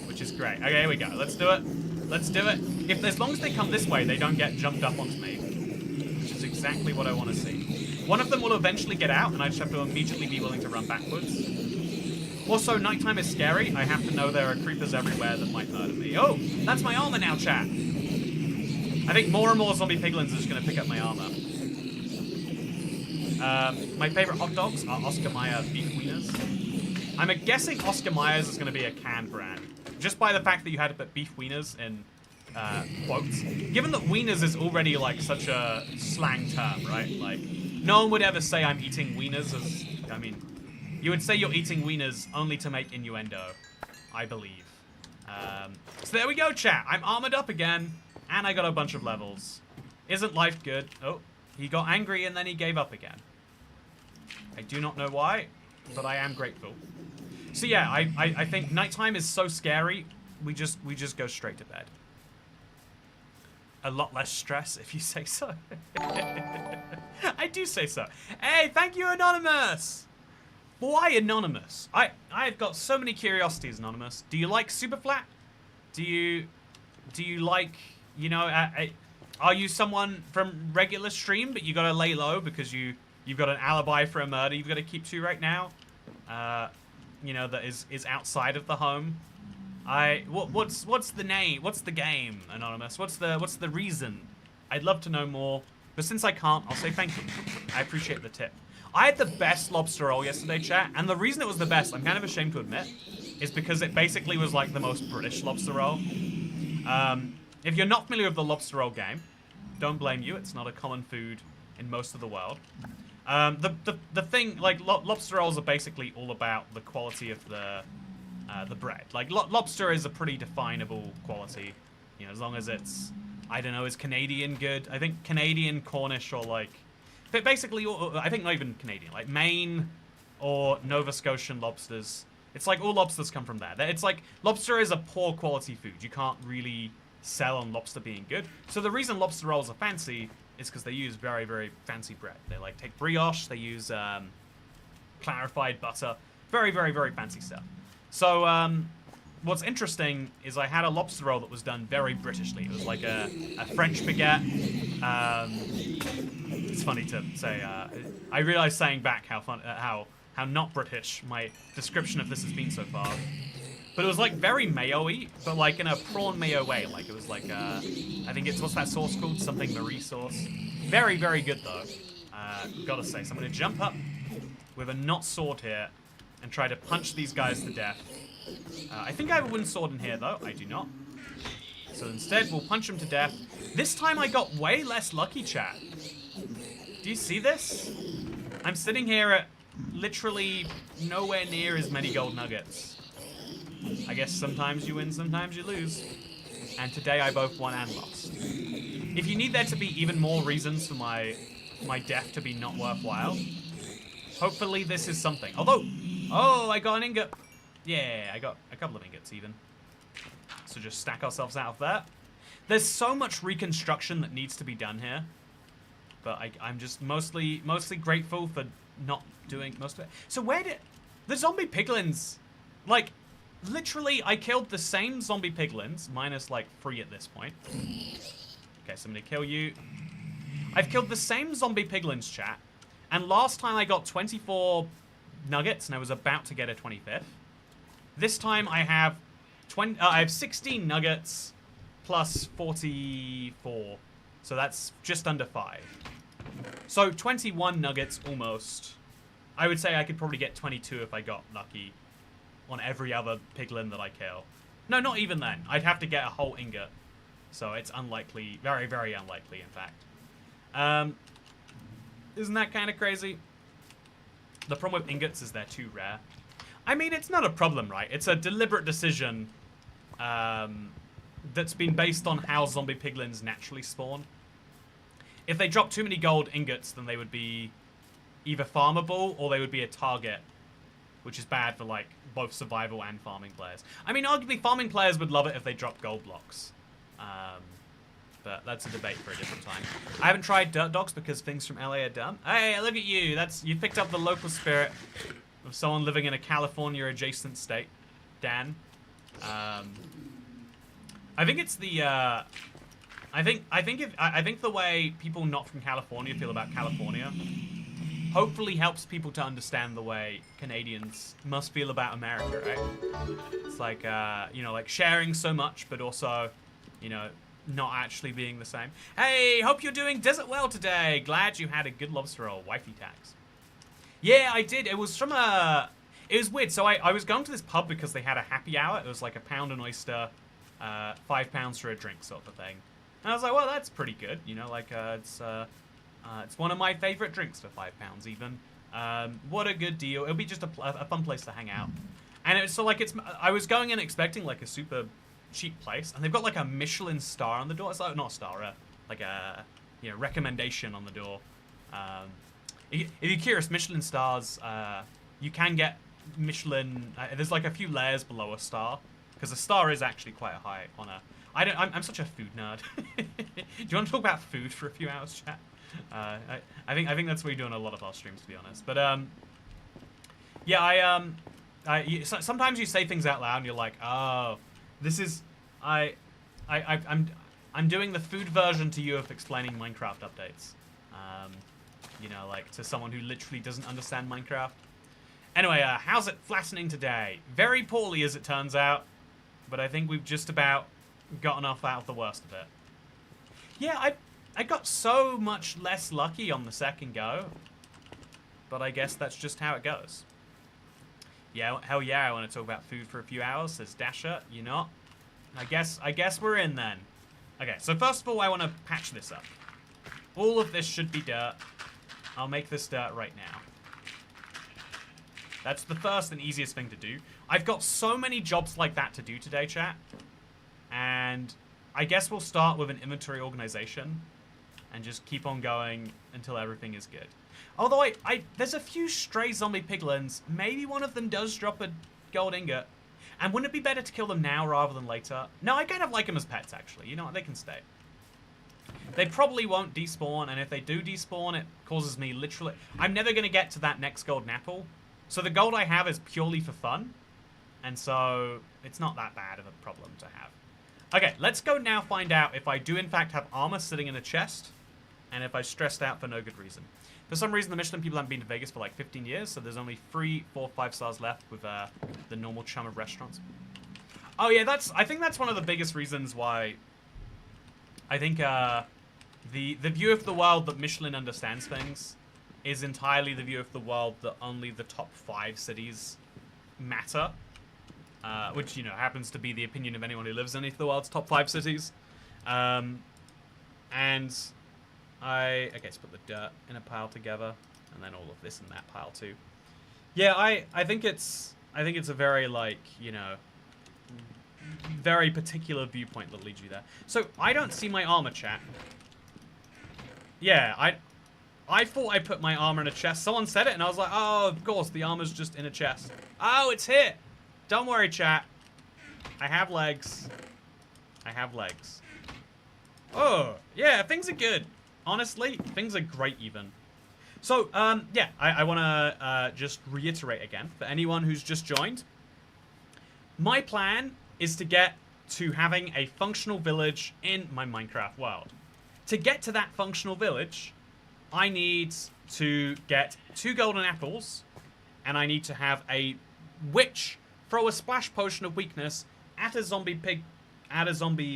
Which is great. Okay, here we go. Let's do it. Let's do it. As long as they come this way, they don't get jumped up onto me. Which is exactly what I want to see. One of them will eventually get out, and I just have to immediately be willing to run backwards. Also, nighttime is scary. I have to know there are creepers everywhere that might murder me. Oh, that's my armor now, chat. I think more and more zombie piglins are just going to pick up my armor. My favorite hot dogs are Oscar Mayer beef wieners. I'm guessing Oscar Mayer's is going to be a canned brand. Just by the fact that you had to put beef wieners in quotes. Given that wieners is already like such a slang term, right? Like, no one would ever say I'm eating wieners as, I mean, you would say you're eating wieners only to make innuendo, I believe. So there we go, chat. I'm armored up again, and I got a bunch of levels. Isn't life good? Oh, he got angry and then he gave up again. I do not know why, but I am grateful. So yeah, I think nighttime is so scary, we just go straight to bed. A lot less stress, if you say so. I do say so. Hey, thank you, Anonymous! Why Anonymous? I've got so many curiosities, Anonymous. Do you like Superflat? Do you like, you know, are you someone from regular stream, but you gotta lay low because you've got an alibi for a murder you've got to keep to right now? You know, that is outside of the home. What's the name? What's the game, Anonymous? What's the reason? I'd love to know more, but since I can't, I'll say thank you. I appreciate the tip. I had the best lobster roll yesterday, chat, and the reason it was the best, I'm kind of ashamed to admit, is because it basically was like the most British lobster roll. If you're not familiar with the lobster roll game, don't blame you. It's not a common food in most of the world. The thing, like, lobster rolls are basically all about the quality of the bread. Like, lobster is a pretty definable quality, you know, as long as it's, I don't know, is Canadian good? I think Canadian, Cornish, or like, but basically, I think not even Canadian, like Maine or Nova Scotian lobsters. It's like all lobsters come from there. It's like, lobster is a poor quality food. You can't really sell on lobster being good. So the reason lobster rolls are fancy is because they use very, very fancy bread. They like take brioche, they use clarified butter. Very, very, very fancy stuff. So what's interesting is I had a lobster roll that was done very Britishly. It was like a French baguette. It's funny to say. I realize saying back how not British my description of this has been so far. But it was like very mayo-y, but like in a prawn mayo way. Like it was like, I think it's, what's that sauce called? Something Marie sauce. Very, very good though. Gotta say. So I'm gonna jump up with a not sword here and try to punch these guys to death. I think I have a wooden sword in here though. I do not. So instead we'll punch them to death. This time I got way less lucky, chat. Do you see this? I'm sitting here at literally nowhere near as many gold nuggets. I guess sometimes you win, sometimes you lose. And today I both won and lost. If you need there to be even more reasons for my death to be not worthwhile, hopefully this is something. Although, oh, I got an ingot. Yeah, I got a couple of ingots even. So just stack ourselves out of that. There's so much reconstruction that needs to be done here. But I'm just mostly grateful for not doing most of it. So where did the zombie piglins, like, literally I killed the same zombie piglins, minus like 3 at this point. Okay, so I'm gonna kill you. I've killed the same zombie piglins, chat, and last time I got 24 nuggets and I was about to get a 25th. This time I have 16 nuggets plus 44. So that's just under 5. So 21 nuggets almost. I would say I could probably get 22 if I got lucky on every other piglin that I kill. No, not even then. I'd have to get a whole ingot. So it's unlikely. Very, very unlikely, in fact. Isn't that kind of crazy? The problem with ingots is they're too rare. I mean, it's not a problem, right? It's a deliberate decision that's been based on how zombie piglins naturally spawn. if they drop too many gold ingots, then they would be either farmable or they would be a target, which is bad for like both survival and farming players. I mean, arguably farming players would love it if they dropped gold blocks. But that's a debate for a different time. I haven't tried dirt dogs because things from LA are dumb. Hey, look at you. You picked up the local spirit of someone living in a California adjacent state. Dan. I think it's the I think the way people not from California feel about California hopefully helps people to understand the way Canadians must feel about America, right? It's like you know, like sharing so much but also, you know, not actually being the same. Hey, hope you're doing desert well today. Glad you had a good lobster roll. Wifey tax. Yeah, I did. It was from a... It was weird. So I was going to this pub because they had a happy hour. It was like £1 an oyster, £5 for a drink sort of thing. And I was like, well, that's pretty good. You know, like it's one of my favorite drinks for £5 even. What a good deal. It'll be just a fun place to hang out. And it was so like I was going in expecting like a super cheap place, and they've got like a Michelin star on the door. It's like not a star, like a recommendation on the door. If you're curious, Michelin stars, you can get Michelin. There's like a few layers below a star, because a star is actually quite a high honor. I'm such a food nerd. Do you want to talk about food for a few hours, chat? I think that's what we do on a lot of our streams, to be honest. But yeah, sometimes you say things out loud and you're like, oh, this is I'm doing the food version to you of explaining Minecraft updates. You know, like to someone who literally doesn't understand Minecraft. Anyway, how's it flattening today? Very poorly, as it turns out. But I think we've just about gotten off out of the worst of it. Yeah, I got so much less lucky on the second go. But I guess that's just how it goes. Yeah, hell yeah, I want to talk about food for a few hours, says Dasher. You're not? I guess we're in then. Okay, so first of all, I want to patch this up. All of this should be dirt. I'll make this dirt right now. That's the first and easiest thing to do. I've got so many jobs like that to do today, chat. And I guess we'll start with an inventory organization and just keep on going until everything is good. Although there's a few stray zombie piglins. Maybe one of them does drop a gold ingot. And wouldn't it be better to kill them now rather than later? No, I kind of like them as pets, actually. You know what? They can stay. They probably won't despawn, and if they do despawn, it causes me literally... I'm never going to get to that next golden apple. So the gold I have is purely for fun. And so it's not that bad of a problem to have. Okay, let's go now find out if I do in fact have armor sitting in a chest. And if I stressed out for no good reason. For some reason, the Michelin people haven't been to Vegas for like 15 years, so there's only 3, 4, 5 stars left with the normal chum of restaurants. Oh yeah, I think that's one of the biggest reasons why I think the view of the world that Michelin understands things is entirely the view of the world that only the top 5 cities matter. Which, you know, happens to be the opinion of anyone who lives in any of the world's top 5 cities. Okay, let's put the dirt in a pile together, and then all of this in that pile too. Yeah, I think it's a very, like, you know, very particular viewpoint that leads you there. So I don't see my armor, chat. Yeah, I thought I put my armor in a chest. Someone said it, and I was like, oh, of course, the armor's just in a chest. Oh, it's here. Don't worry, chat. I have legs. I have legs. Oh, yeah, things are good. Honestly, things are great even. So, yeah, I want to just reiterate again, for anyone who's just joined, my plan is to get to having a functional village in my Minecraft world. To get to that functional village, I need to get 2 golden apples, and I need to have a witch throw a splash potion of weakness at a zombie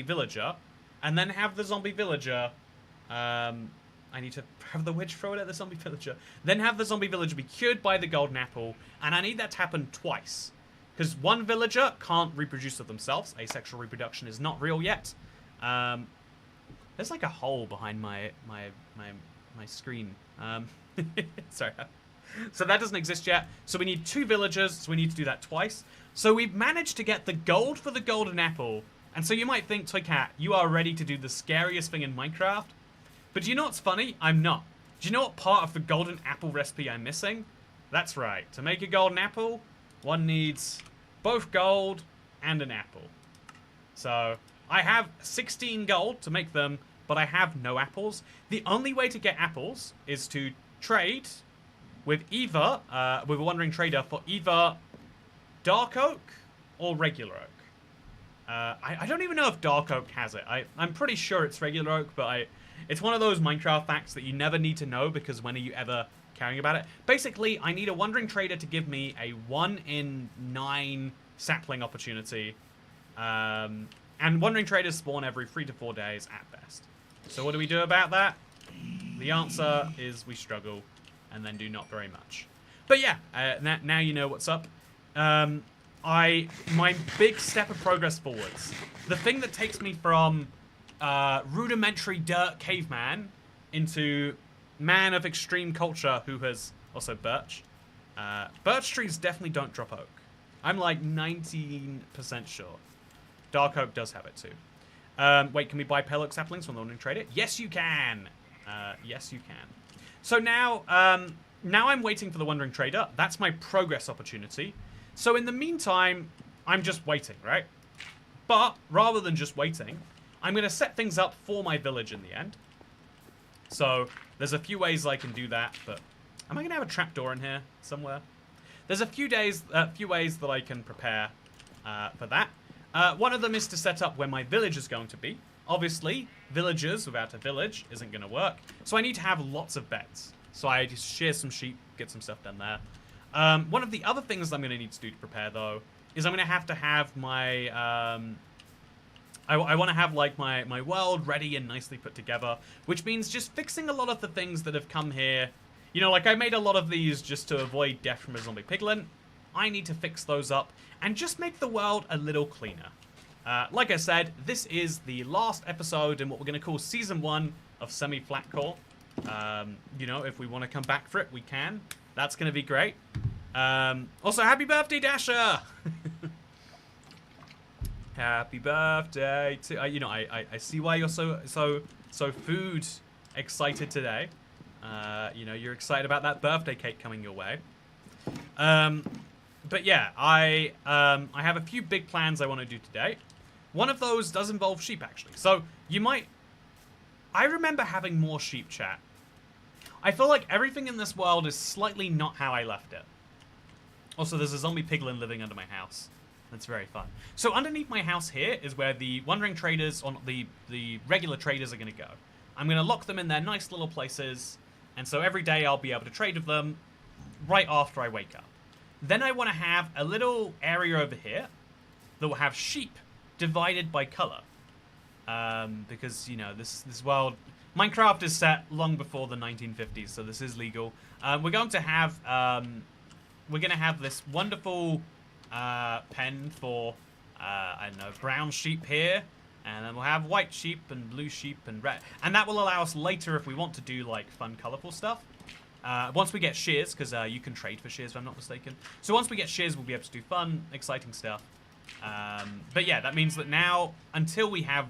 villager, and then have the zombie villager... I need to have the witch throw it at the zombie villager. Then have the zombie villager be cured by the golden apple. And I need that to happen twice. Because one villager can't reproduce of themselves. Asexual reproduction is not real yet. There's like a hole behind my screen. Sorry. So that doesn't exist yet. So we need 2 villagers. So we need to do that twice. So we've managed to get the gold for the golden apple. And so you might think, Toy Cat, you are ready to do the scariest thing in Minecraft. But do you know what's funny? I'm not. Do you know what part of the golden apple recipe I'm missing? That's right. To make a golden apple, one needs both gold and an apple. So I have 16 gold to make them, but I have no apples. The only way to get apples is to trade with either, with a wandering trader for either dark oak or regular oak. I don't even know if dark oak has it. I'm pretty sure it's regular oak, but it's one of those Minecraft facts that you never need to know because when are you ever caring about it? Basically, I need a wandering trader to give me a 1 in 9 sapling opportunity. And wandering traders spawn every 3 to 4 days at best. So what do we do about that? The answer is we struggle and then do not very much. But yeah, now you know what's up. My big step of progress forwards. The thing that takes me from rudimentary dirt caveman into man of extreme culture who has also birch. Birch trees definitely don't drop oak. I'm like 19% sure. Dark oak does have it too. Wait, can we buy pale oak saplings from the wandering trader? Yes, you can. Yes, you can. So now I'm waiting for the wandering trader. That's my progress opportunity. So in the meantime, I'm just waiting, right? But rather than just waiting, I'm going to set things up for my village in the end. So there's a few ways I can do that, but am I going to have a trapdoor in here somewhere? There's a few ways that I can prepare for that. One of them is to set up where my village is going to be. Obviously, villagers without a village isn't going to work. So I need to have lots of beds. So I just shear some sheep, get some stuff done there. One of the other things I'm going to need to do to prepare, though, is I'm going to have my... I want to have, like, my world ready and nicely put together, which means just fixing a lot of the things that have come here. You know, like, I made a lot of these just to avoid death from a zombie piglin. I need to fix those up and just make the world a little cleaner. Like I said, this is the last episode in what we're going to call Season 1 of Semi-Flat Core. You know, if we want to come back for it, we can. That's going to be great. Also, happy birthday, Dasher! Happy birthday to... you know, I see why you're so food excited today. You know, you're excited about that birthday cake coming your way. But yeah, I have a few big plans I want to do today. One of those does involve sheep, actually. So, you might... I remember having more sheep chat. I feel like everything in this world is slightly not how I left it. Also, there's a zombie piglin living under my house. That's very fun. So, underneath my house here is where the wandering traders, or the regular traders are going to go. I'm going to lock them in their nice little places, and so every day I'll be able to trade with them right after I wake up. Then I want to have a little area over here that will have sheep divided by color. Because, you know, this world... Minecraft is set long before the 1950s, so this is legal. We're going to have this wonderful pen for, I don't know, brown sheep here. And then we'll have white sheep and blue sheep and red. And that will allow us later if we want to do, like, fun, colorful stuff. Once we get shears, because you can trade for shears if I'm not mistaken. So once we get shears, we'll be able to do fun, exciting stuff. But yeah, that means that now, until we have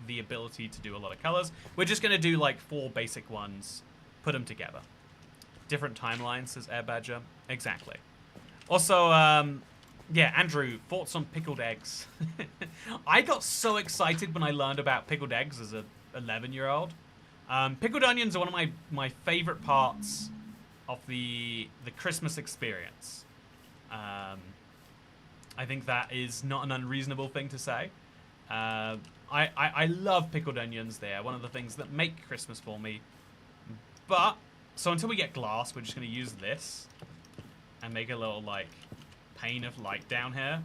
the ability to do a lot of colors, we're just going to do like 4 basic ones, put them together. Different timelines, says Air Badger. Exactly. Also, yeah, Andrew, thoughts on pickled eggs? I got so excited when I learned about pickled eggs as a 11-year-old. Pickled onions are one of my favorite parts of the Christmas experience. I think that is not an unreasonable thing to say. I love pickled onions. They're one of the things that make Christmas for me. But, so until we get glass, we're just going to use this and make a little, like, pane of light down here.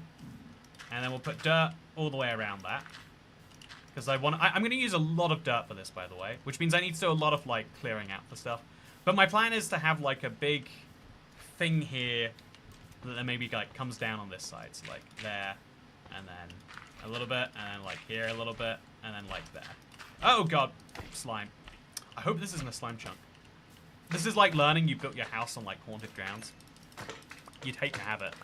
And then we'll put dirt all the way around that. Because I'm going to use a lot of dirt for this, by the way. Which means I need to do a lot of, like, clearing out for stuff. But my plan is to have, like, a big thing here that then maybe, like, comes down on this side. So, like, there, and then a little bit, and then, like, here a little bit, and then, like, there. Oh, God. Slime. I hope this isn't a slime chunk. This is like learning you built your house on, like, haunted grounds. You'd hate to have it.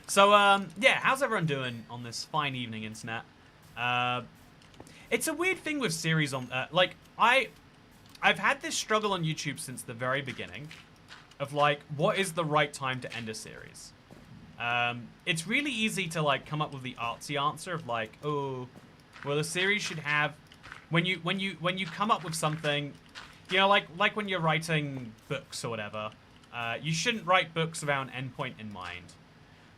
So, yeah, how's everyone doing on this fine evening, internet? It's a weird thing with series on... like, I've had this struggle on YouTube since the very beginning of like, what is the right time to end a series? It's really easy to like come up with the artsy answer of like, oh, well, a series should have when you come up with something, you know, like when you're writing books or whatever, you shouldn't write books without an endpoint in mind.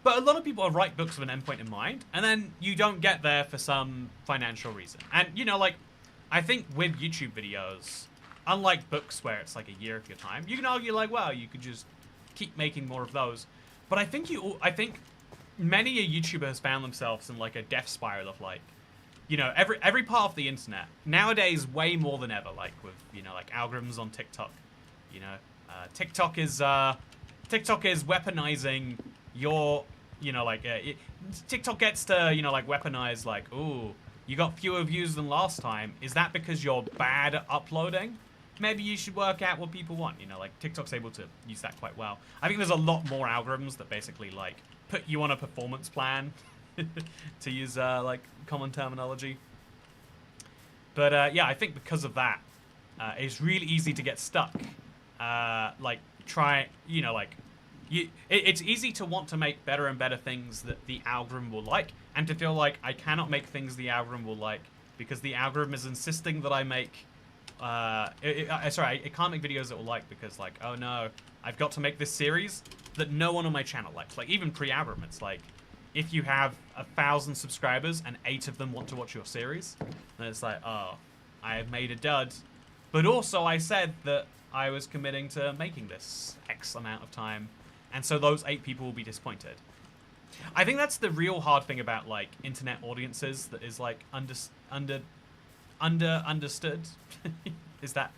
But a lot of people write books with an endpoint in mind, and then you don't get there for some financial reason. And you know, like, I think with YouTube videos, unlike books where it's like a year of your time, you can argue like, well, you could just keep making more of those. But I think many a YouTuber has found themselves in like a death spiral of like, you know, every part of the internet nowadays way more than ever. Like with, you know, like algorithms on TikTok, you know, TikTok is weaponizing your, you know, like TikTok gets to, you know, like weaponize like, ooh, you got fewer views than last time. Is that because you're bad at uploading? Maybe you should work out what people want. You know, like TikTok's able to use that quite well. I think there's a lot more algorithms that basically like put you on a performance plan, to use like common terminology. But yeah, I think because of that, it's really easy to get stuck. Like you know, like it's easy to want to make better and better things that the algorithm will like, and to feel like I cannot make things the algorithm will like because the algorithm is insisting that I make. Sorry, I can't make videos that will like because like, oh no, I've got to make this series that no one on my channel likes. Like even pre-algorithm, it's like if you have 1,000 subscribers and 8 of them want to watch your series, then it's like, oh, I have made a dud. But also I said that I was committing to making this X amount of time, and so those 8 people will be disappointed. I think that's the real hard thing about like internet audiences that is like understood. Is that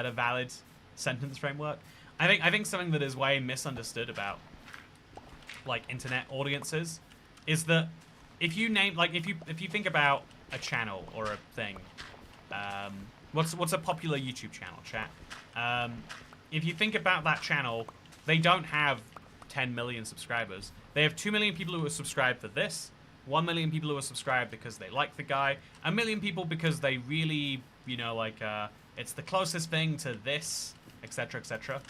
a valid sentence framework? I think something that is way misunderstood about like internet audiences is that if you name like if you think about a channel or a thing, what's a popular YouTube channel, chat? If you think about that channel, they don't have 10 million subscribers. They have 2 million people who are subscribed for this, 1 million people who are subscribed because they like the guy, 1 million people because they really, you know, like, it's the closest thing to this, etc., etc.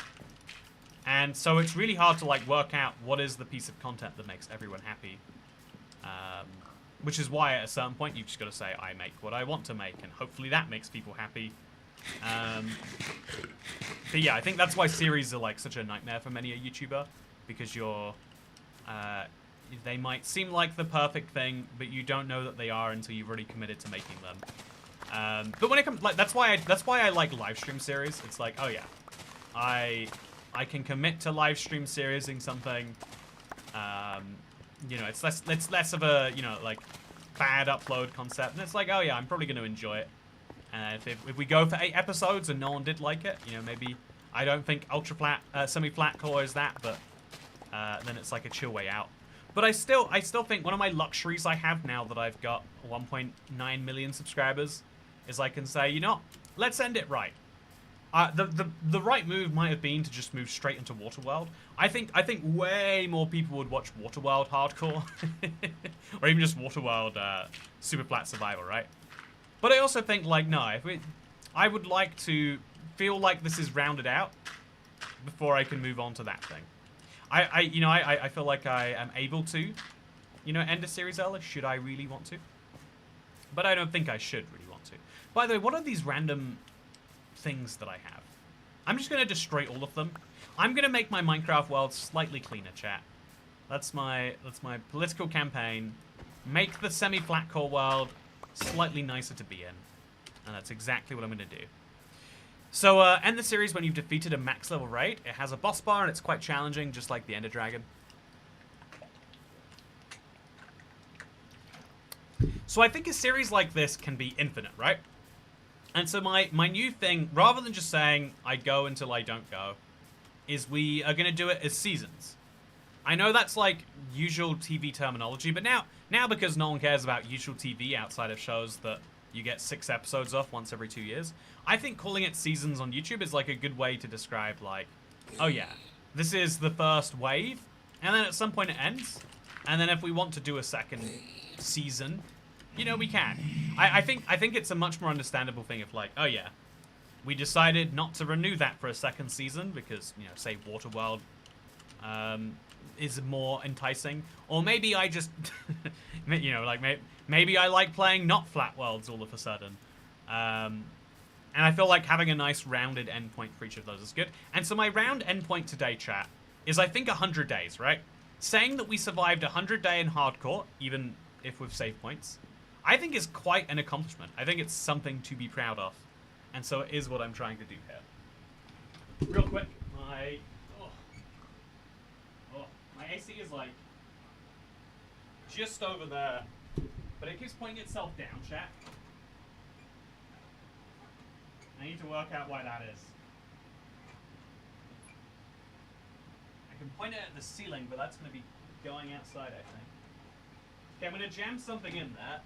And so it's really hard to, like, work out what is the piece of content that makes everyone happy. Which is why at a certain point you've just got to say, I make what I want to make, and hopefully that makes people happy. But yeah, I think that's why series are, like, such a nightmare for many a YouTuber, because you're... they might seem like the perfect thing, but you don't know that they are until you've already committed to making them. But when it comes, like, that's why I like live stream series. It's like, oh yeah, I can commit to live stream seriesing something. You know, it's less of a, you know, like bad upload concept, and it's like, oh yeah, I'm probably going to enjoy it. And if we go for 8 episodes and no one did like it, you know, maybe I don't think ultra flat, semi-flat core is that, but then it's like a chill way out. But I still think one of my luxuries I have now that I've got 1.9 million subscribers is I can say, you know, let's end it right. The right move might have been to just move straight into Waterworld. I think way more people would watch Waterworld hardcore, or even just Waterworld super flat survival, right? But I also think like no, I would like to feel like this is rounded out before I can move on to that thing. I feel like I am able to, you know, end a series early, should I really want to. But I don't think I should really want to. By the way, what are these random things that I have? I'm just going to destroy all of them. I'm going to make my Minecraft world slightly cleaner, chat. That's my political campaign. Make the semi-flat core world slightly nicer to be in. And that's exactly what I'm going to do. So, end the series when you've defeated a max level raid. It has a boss bar and it's quite challenging, just like the Ender Dragon. So I think a series like this can be infinite, right? And so my new thing, rather than just saying, I go until I don't go, is we are going to do it as seasons. I know that's like usual TV terminology, but now because no one cares about usual TV outside of shows that you get 6 episodes off once every 2 years, I think calling it seasons on YouTube is like a good way to describe like, oh yeah, this is the first wave, and then at some point it ends, and then if we want to do a second season, you know, we can. I think it's a much more understandable thing of like, oh yeah, we decided not to renew that for a second season because, you know, say Waterworld is more enticing. Or maybe I just, you know, like maybe I like playing not flat worlds all of a sudden. And I feel like having a nice rounded endpoint for each of those is good. And so my round endpoint today, chat, is I think 100 days, right? Saying that we survived 100 day in hardcore, even if with save points, I think is quite an accomplishment. I think it's something to be proud of. And so it is what I'm trying to do here. Real quick, my AC is like just over there, but it keeps pointing itself down, chat. I need to work out why that is. I can point it at the ceiling, but that's going to be going outside, I think. Okay, I'm going to jam something in there.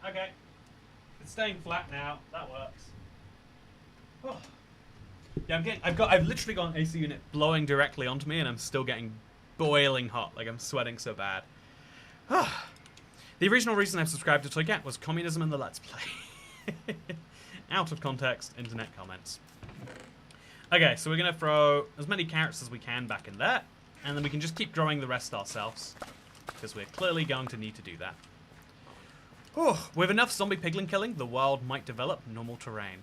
Okay. It's staying flat now. That works. Oh. Yeah, I've literally got an AC unit blowing directly onto me, and I'm still getting boiling hot. Like, I'm sweating so bad. The original reason I subscribed to Toycat was communism and the Let's Play. Out of context, internet comments. Okay, so we're going to throw as many carrots as we can back in there, and then we can just keep growing the rest ourselves, because we're clearly going to need to do that. With enough zombie piglin killing, the world might develop normal terrain.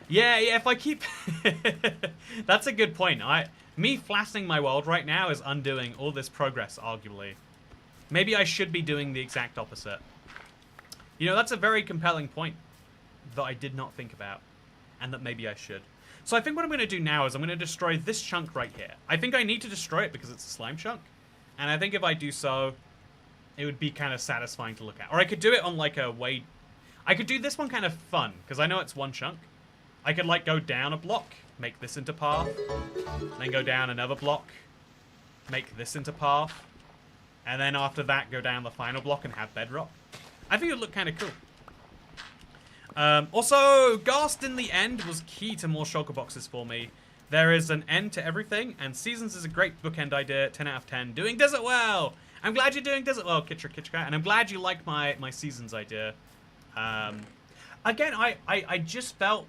Yeah, if I keep... That's a good point. Me flattening my world right now is undoing all this progress, arguably. Maybe I should be doing the exact opposite. You know, that's a very compelling point that I did not think about, and that maybe I should. So I think what I'm going to do now is I'm going to destroy this chunk right here. I think I need to destroy it because it's a slime chunk, and I think if I do so, it would be kind of satisfying to look at. Or I could do it on like a way... I could do this one kind of fun, because I know it's one chunk. I could like go down a block, make this into path, then go down another block, make this into path, and then after that go down the final block and have bedrock. I think it would look kind of cool. Also, Ghast in the end was key to more shulker boxes for me. There is an end to everything, and Seasons is a great bookend idea, 10 out of 10. Doing Desert well! I'm glad you're doing Desert well, Kitchka, and I'm glad you like my Seasons idea. Again, I just felt...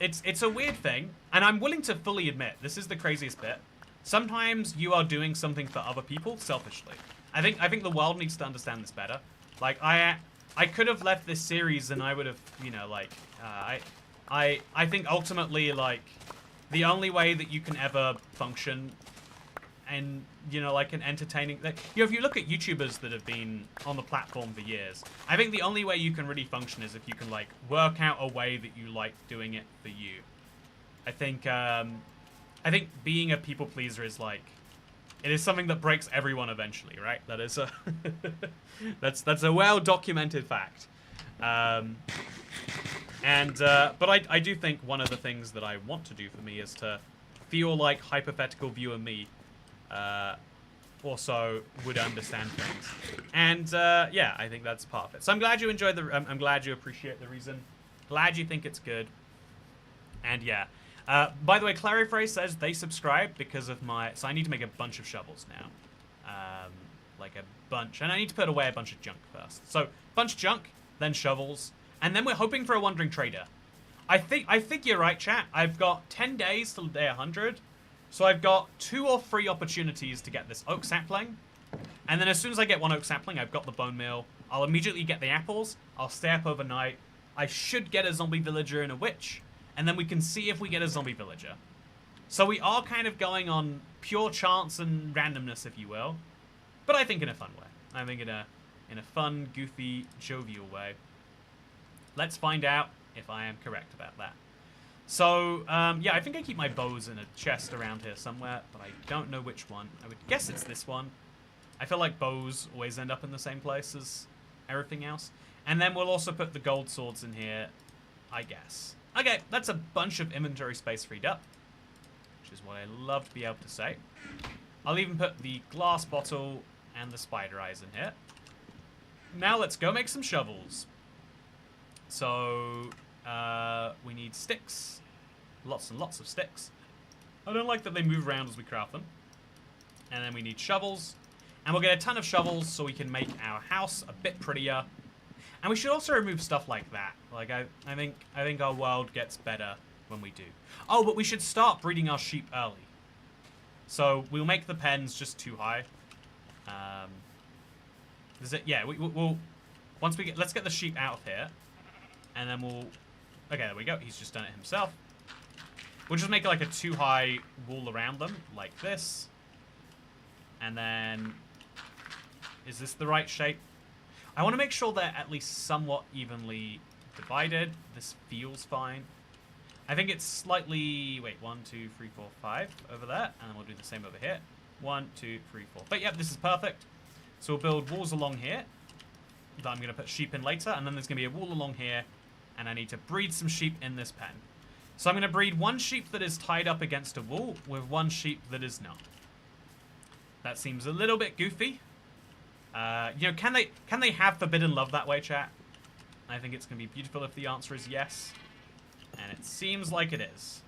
It's a weird thing, and I'm willing to fully admit, this is the craziest bit. Sometimes you are doing something for other people selfishly. I think the world needs to understand this better. Like, I could have left this series and I would have, you know, like, I think ultimately, like, the only way that you can ever function and, you know, like an entertaining... Like, you know, if you look at YouTubers that have been on the platform for years, I think the only way you can really function is if you can, like, work out a way that you like doing it for you. I think being a people pleaser is, like... It is something that breaks everyone eventually, right? That is a... that's a well-documented fact. But I do think one of the things that I want to do for me is to feel like hypothetical viewer me also would understand things. And, yeah, I think that's part of it. So I'm glad you enjoyed the... I'm glad you appreciate the reason. Glad you think it's good. And, yeah. By the way, Clarifray says they subscribed because of my... So I need to make a bunch of shovels now. Like a bunch. And I need to put away a bunch of junk first. So, bunch of junk, then shovels. And then we're hoping for a Wandering Trader. I think you're right, chat. I've got 10 days till day 100. So I've got 2 or 3 opportunities to get this oak sapling. And then as soon as I get 1 oak sapling, I've got the bone meal. I'll immediately get the apples. I'll stay up overnight. I should get a zombie villager and a witch. And then we can see if we get a zombie villager. So we are kind of going on pure chance and randomness, if you will. But I think in a fun way. I think in a fun, goofy, jovial way. Let's find out if I am correct about that. So, yeah, I think I keep my bows in a chest around here somewhere, but I don't know which one. I would guess it's this one. I feel like bows always end up in the same place as everything else. And then we'll also put the gold swords in here, I guess. Okay, that's a bunch of inventory space freed up, which is what I love to be able to say. I'll even put the glass bottle and the spider eyes in here. Now let's go make some shovels. So, we need sticks. Lots and lots of sticks. I don't like that they move around as we craft them. And then we need shovels. And we'll get a ton of shovels so we can make our house a bit prettier. And we should also remove stuff like that. Like, I think our world gets better when we do. Oh, but we should start breeding our sheep early. So we'll make the pens just too high. Is it? Yeah, we'll once we get, let's get the sheep out of here, and then we'll. Okay, there we go. He's just done it himself. We'll just make like a too high wall around them, like this. And then, is this the right shape? I want to make sure they're at least somewhat evenly divided. This feels fine. I think it's slightly, wait, 1, 2, 3, 4, 5 over there, and then we'll do the same over here. 1, 2, 3, 4. But yep, this is perfect. So we'll build walls along here that I'm going to put sheep in later, and then there's going to be a wall along here, and I need to breed some sheep in this pen. So I'm going to breed one sheep that is tied up against a wall with one sheep that is not. That seems a little bit goofy. You know, can they have forbidden love that way, chat? I think it's going to be beautiful if the answer is yes. And it seems like it is.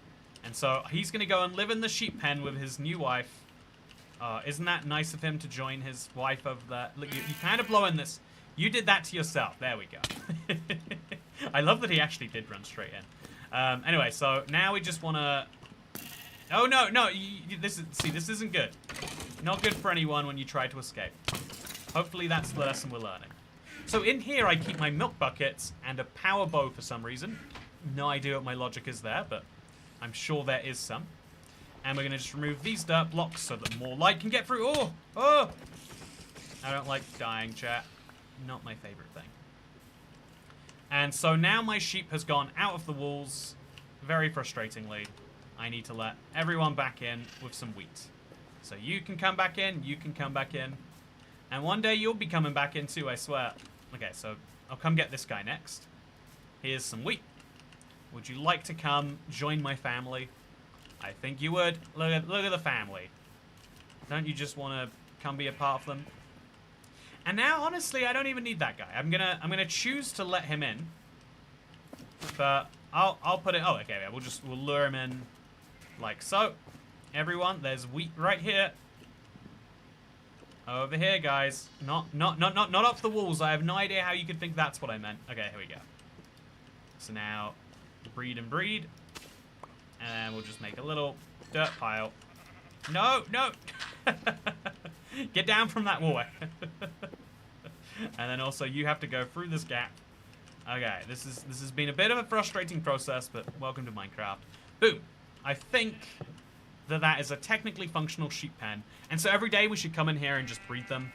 And so he's going to go and live in the sheep pen with his new wife. Isn't that nice of him to join his wife over there? Look, you kind of blowing this. You did that to yourself. There we go. I love that he actually did run straight in. Anyway, so now we just want to... Oh, no, no. This isn't good. Not good for anyone when you try to escape. Hopefully that's the lesson we're learning. So in here, I keep my milk buckets and a power bow for some reason. No idea what my logic is there, but I'm sure there is some. And we're going to just remove these dirt blocks so that more light can get through. Oh! Oh! I don't like dying, chat. Not my favorite thing. And so now my sheep has gone out of the walls. Very frustratingly. I need to let everyone back in with some wheat. So you can come back in, you can come back in. And one day you'll be coming back in too, I swear. Okay, so I'll come get this guy next. Here's some wheat. Would you like to come join my family? I think you would. Look at the family. Don't you just want to come be a part of them? And now, honestly, I don't even need that guy. I'm gonna choose to let him in. But I'll put it. Oh, okay. Yeah, we'll lure him in, like so. Everyone, there's wheat right here. Over here, guys. Not off the walls. I have no idea how you could think that's what I meant. Okay, here we go. So now, breed and breed. And we'll just make a little dirt pile. No, no! Get down from that wall. And then also you have to go through this gap. Okay, this has been a bit of a frustrating process, but welcome to Minecraft. Boom! I think that is a technically functional sheep pen. And so every day we should come in here and just breed them.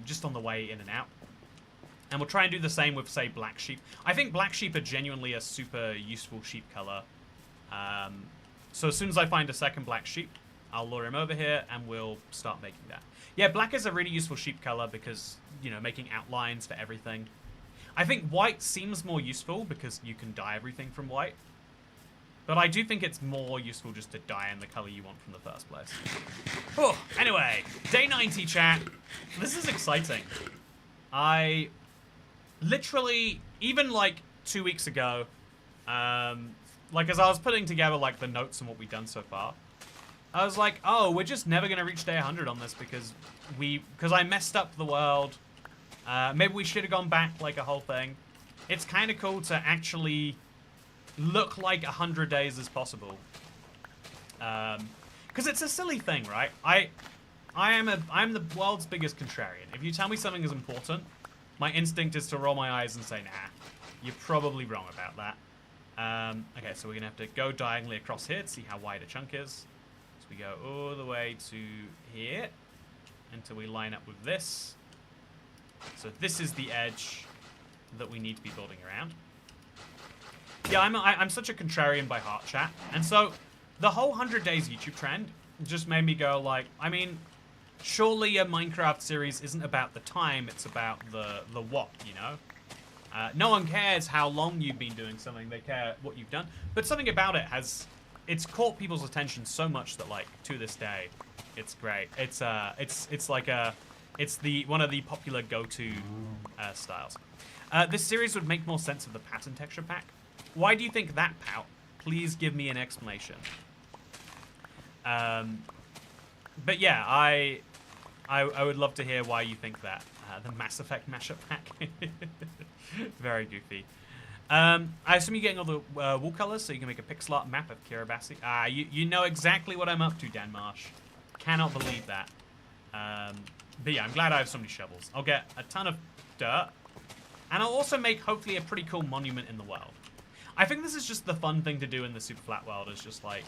Just on the way in and out. And we'll try and do the same with, say, black sheep. I think black sheep are genuinely a super useful sheep color. So as soon as I find a second black sheep, I'll lure him over here and we'll start making that. Yeah, black is a really useful sheep color because, you know, making outlines for everything. I think white seems more useful because you can dye everything from white. But I do think it's more useful just to dye in the color you want from the first place. Oh, anyway, day 90, chat. This is exciting. I literally, even like 2 weeks ago, like as I was putting together like the notes on what we've done so far, I was like, oh, we're just never going to reach day 100 on this because I messed up the world. Maybe we should have gone back like a whole thing. It's kind of cool to actually look like 100 days as possible. Because it's a silly thing, right? I'm the world's biggest contrarian. If you tell me something is important, my instinct is to roll my eyes and say, nah, you're probably wrong about that. Okay, so we're going to have to go diagonally across here to see how wide a chunk is. So we go all the way to here until we line up with this. So this is the edge that we need to be building around. Yeah, I'm such a contrarian by heart, chat. And so the whole 100 days YouTube trend just made me go like, I mean, surely a Minecraft series isn't about the time, it's about the what, you know? No one cares how long you've been doing something, they care what you've done. But something about it it's caught people's attention so much that like, to this day, it's great. It's one of the popular go-to styles. This series would make more sense with the pattern texture pack. Why do you think that, Pout? Please give me an explanation. But yeah, I would love to hear why you think that. The Mass Effect mashup pack. Very goofy. I assume you're getting all the wall colors so you can make a pixel art map of Kiribati. You know exactly what I'm up to, Dan Marsh. Cannot believe that. But yeah, I'm glad I have so many shovels. I'll get a ton of dirt. And I'll also make, hopefully, a pretty cool monument in the world. I think this is just the fun thing to do in the super flat world, is just, like,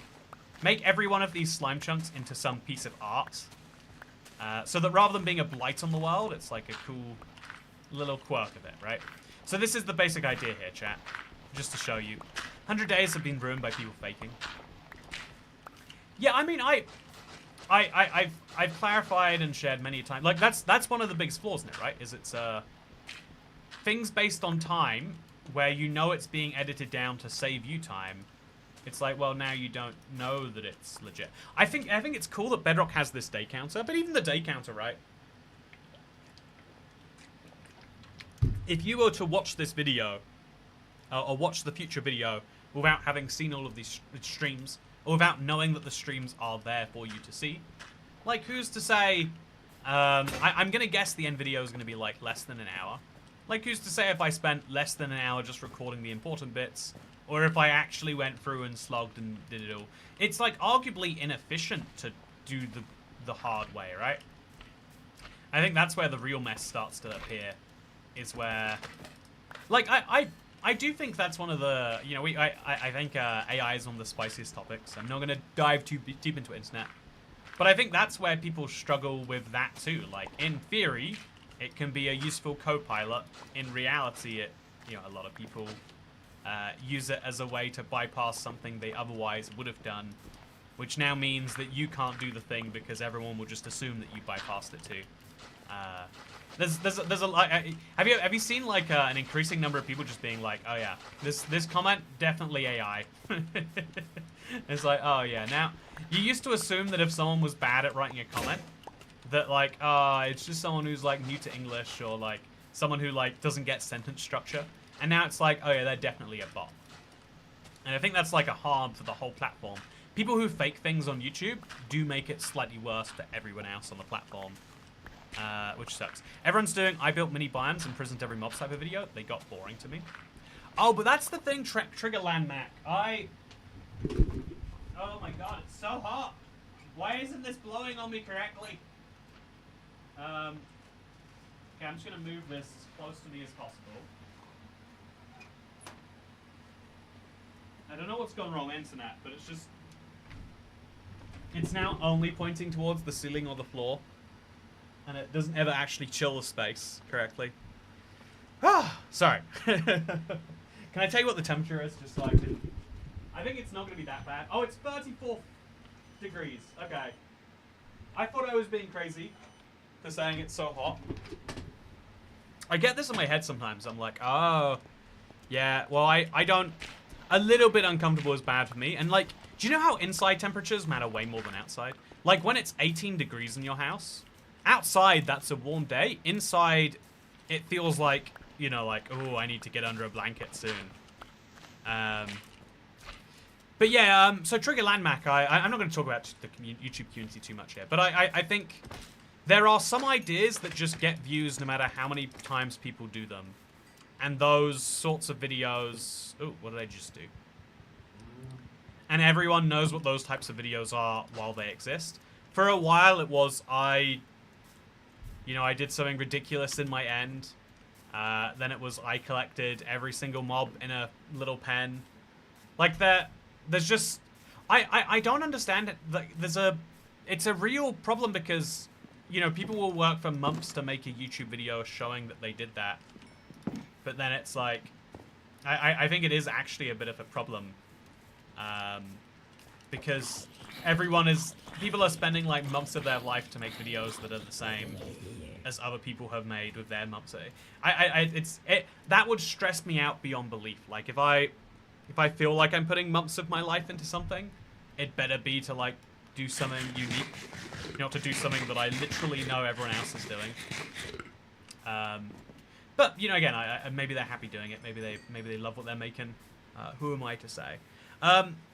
make every one of these slime chunks into some piece of art. So that rather than being a blight on the world, it's like a cool little quirk of it, right? So this is the basic idea here, chat. Just to show you. 100 days have been ruined by people faking. Yeah, I mean, I've clarified and shared many times. Like, that's one of the biggest flaws in it, right? Is it's things based on time where you know it's being edited down to save you time. It's like, well, now you don't know that it's legit. I think it's cool that Bedrock has this day counter, but even the day counter, right? If you were to watch this video, or watch the future video, without having seen all of these streams, or without knowing that the streams are there for you to see, like, who's to say, I'm going to guess the end video is going to be, like, less than an hour. Like, who's to say if I spent less than an hour just recording the important bits, or if I actually went through and slogged and did it all. It's, like, arguably inefficient to do the hard way, right? I think that's where the real mess starts to appear, is where... Like, I do think that's one of the... You know, I think AI is one of the spiciest topics. I'm not going to dive too deep into internet. But I think that's where people struggle with that too. Like, in theory, it can be a useful co-pilot. In reality, a lot of people use it as a way to bypass something they otherwise would have done, which now means that you can't do the thing because everyone will just assume that you bypassed it too. There's a lot. Have you seen like an increasing number of people just being like, oh yeah, this comment definitely AI. It's like, oh yeah. Now you used to assume that if someone was bad at writing a comment, that like, it's just someone who's like new to English, or like someone who like doesn't get sentence structure. And now it's like, oh yeah, they're definitely a bot. And I think that's like a harm for the whole platform. People who fake things on YouTube do make it slightly worse for everyone else on the platform. Which sucks. Everyone's doing I built mini biomes and prisoned every mob type of video. They got boring to me. Oh, but that's the thing, Triggerland Mac. Oh my god, it's so hot. Why isn't this blowing on me correctly? Okay, I'm just gonna move this as close to me as possible. I don't know what's gone wrong, internet, but it's just... It's now only pointing towards the ceiling or the floor. And it doesn't ever actually chill the space correctly. Ah, sorry. Can I tell you what the temperature is? Just so I can... I think it's not going to be that bad. Oh, it's 34 degrees. Okay. I thought I was being crazy for saying it's so hot. I get this in my head sometimes. I'm like, oh, yeah, well, I don't... A little bit uncomfortable is bad for me. And, like, do you know how inside temperatures matter way more than outside? Like, when it's 18 degrees in your house, outside, that's a warm day. Inside, it feels like, you know, like, oh, I need to get under a blanket soon. But yeah, so Trigger Landmac, I'm not going to talk about the YouTube community too much here, but I think there are some ideas that just get views no matter how many times people do them. And those sorts of videos... Oh, what did I just do? And everyone knows what those types of videos are while they exist. For a while, it was I did something ridiculous in my end. Then it was I collected every single mob in a little pen. Like, there's just... I don't understand it. Like, it's a real problem because, you know, people will work for months to make a YouTube video showing that they did that. But then it's like... I think it is actually a bit of a problem. Because people are spending like months of their life to make videos that are the same as other people have made with their months. That would stress me out beyond belief. Like if I feel like I'm putting months of my life into something, it better be to like do something unique, not to do something that I literally know everyone else is doing. But you know, again, maybe they're happy doing it. Maybe they love what they're making. Who am I to say?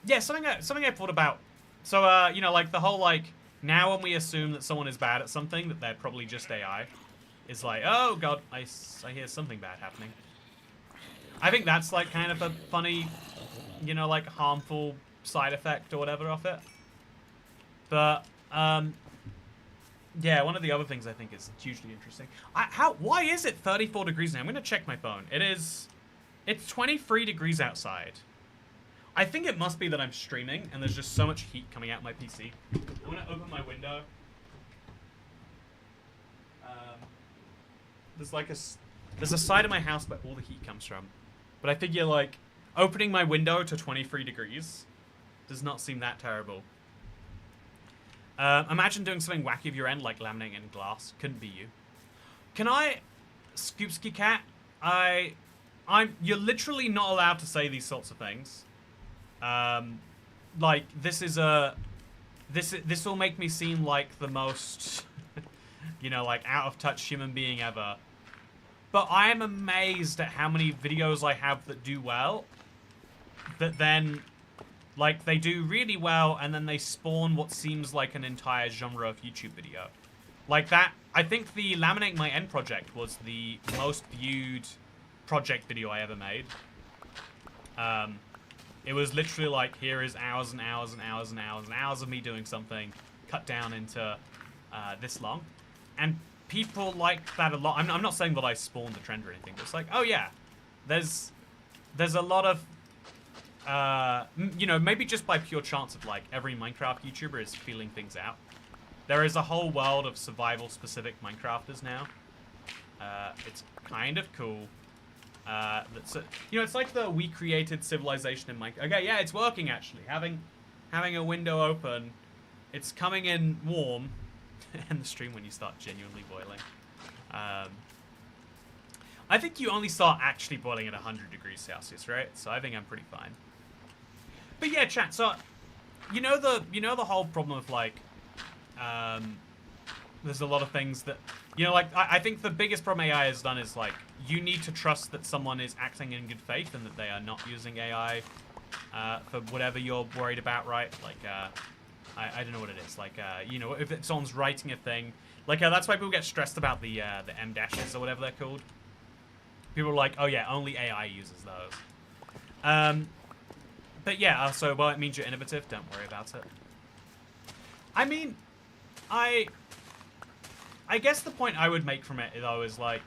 Yeah, something I thought about. So you know, like the whole like Now when we assume that someone is bad at something, that they're probably just AI, it's like, oh god, I hear something bad happening. I think that's like kind of a funny, you know, like harmful side effect or whatever of it. But, yeah, one of the other things I think is hugely interesting. Why is it 34 degrees now? I'm going to check my phone. It's 23 degrees outside. I think it must be that I'm streaming and there's just so much heat coming out my PC. I'm going to open my window. There's a side of my house where all the heat comes from. But I figure, like, opening my window to 23 degrees does not seem that terrible. Imagine doing something wacky of your end, like laminating in glass. Couldn't be you. Can I, Scoopsky Cat? You're literally not allowed to say these sorts of things. Like, this will make me seem like the most, you know, like, out-of-touch human being ever. But I am amazed at how many videos I have that do well, that then, like, they do really well, and then they spawn what seems like an entire genre of YouTube video. Like that, I think the Laminating My End project was the most viewed project video I ever made. It was literally like, here is hours and hours and hours and hours and hours of me doing something, cut down into this long. And people like that a lot. I'm not saying that I spawned the trend or anything, but it's like, oh yeah, there's a lot of, you know, maybe just by pure chance of like every Minecraft YouTuber is feeling things out. There is a whole world of survival-specific Minecrafters now. It's kind of cool. You know, it's like the we created civilization in Minecraft. Okay, yeah, it's working actually. Having a window open, it's coming in warm, and the stream when you start genuinely boiling. I think you only start actually boiling at 100 degrees Celsius, right? So I think I'm pretty fine. But yeah, chat. So you know the whole problem of like, there's a lot of things that, you know, like I think the biggest problem AI has done is like you need to trust that someone is acting in good faith and that they are not using AI for whatever you're worried about, right? Like I don't know what it is. Like you know, if someone's writing a thing, like that's why people get stressed about the M dashes or whatever they're called. People are like, oh yeah, only AI uses those. But yeah, so well, it means you're innovative. Don't worry about it. I mean, I guess the point I would make from it though is like,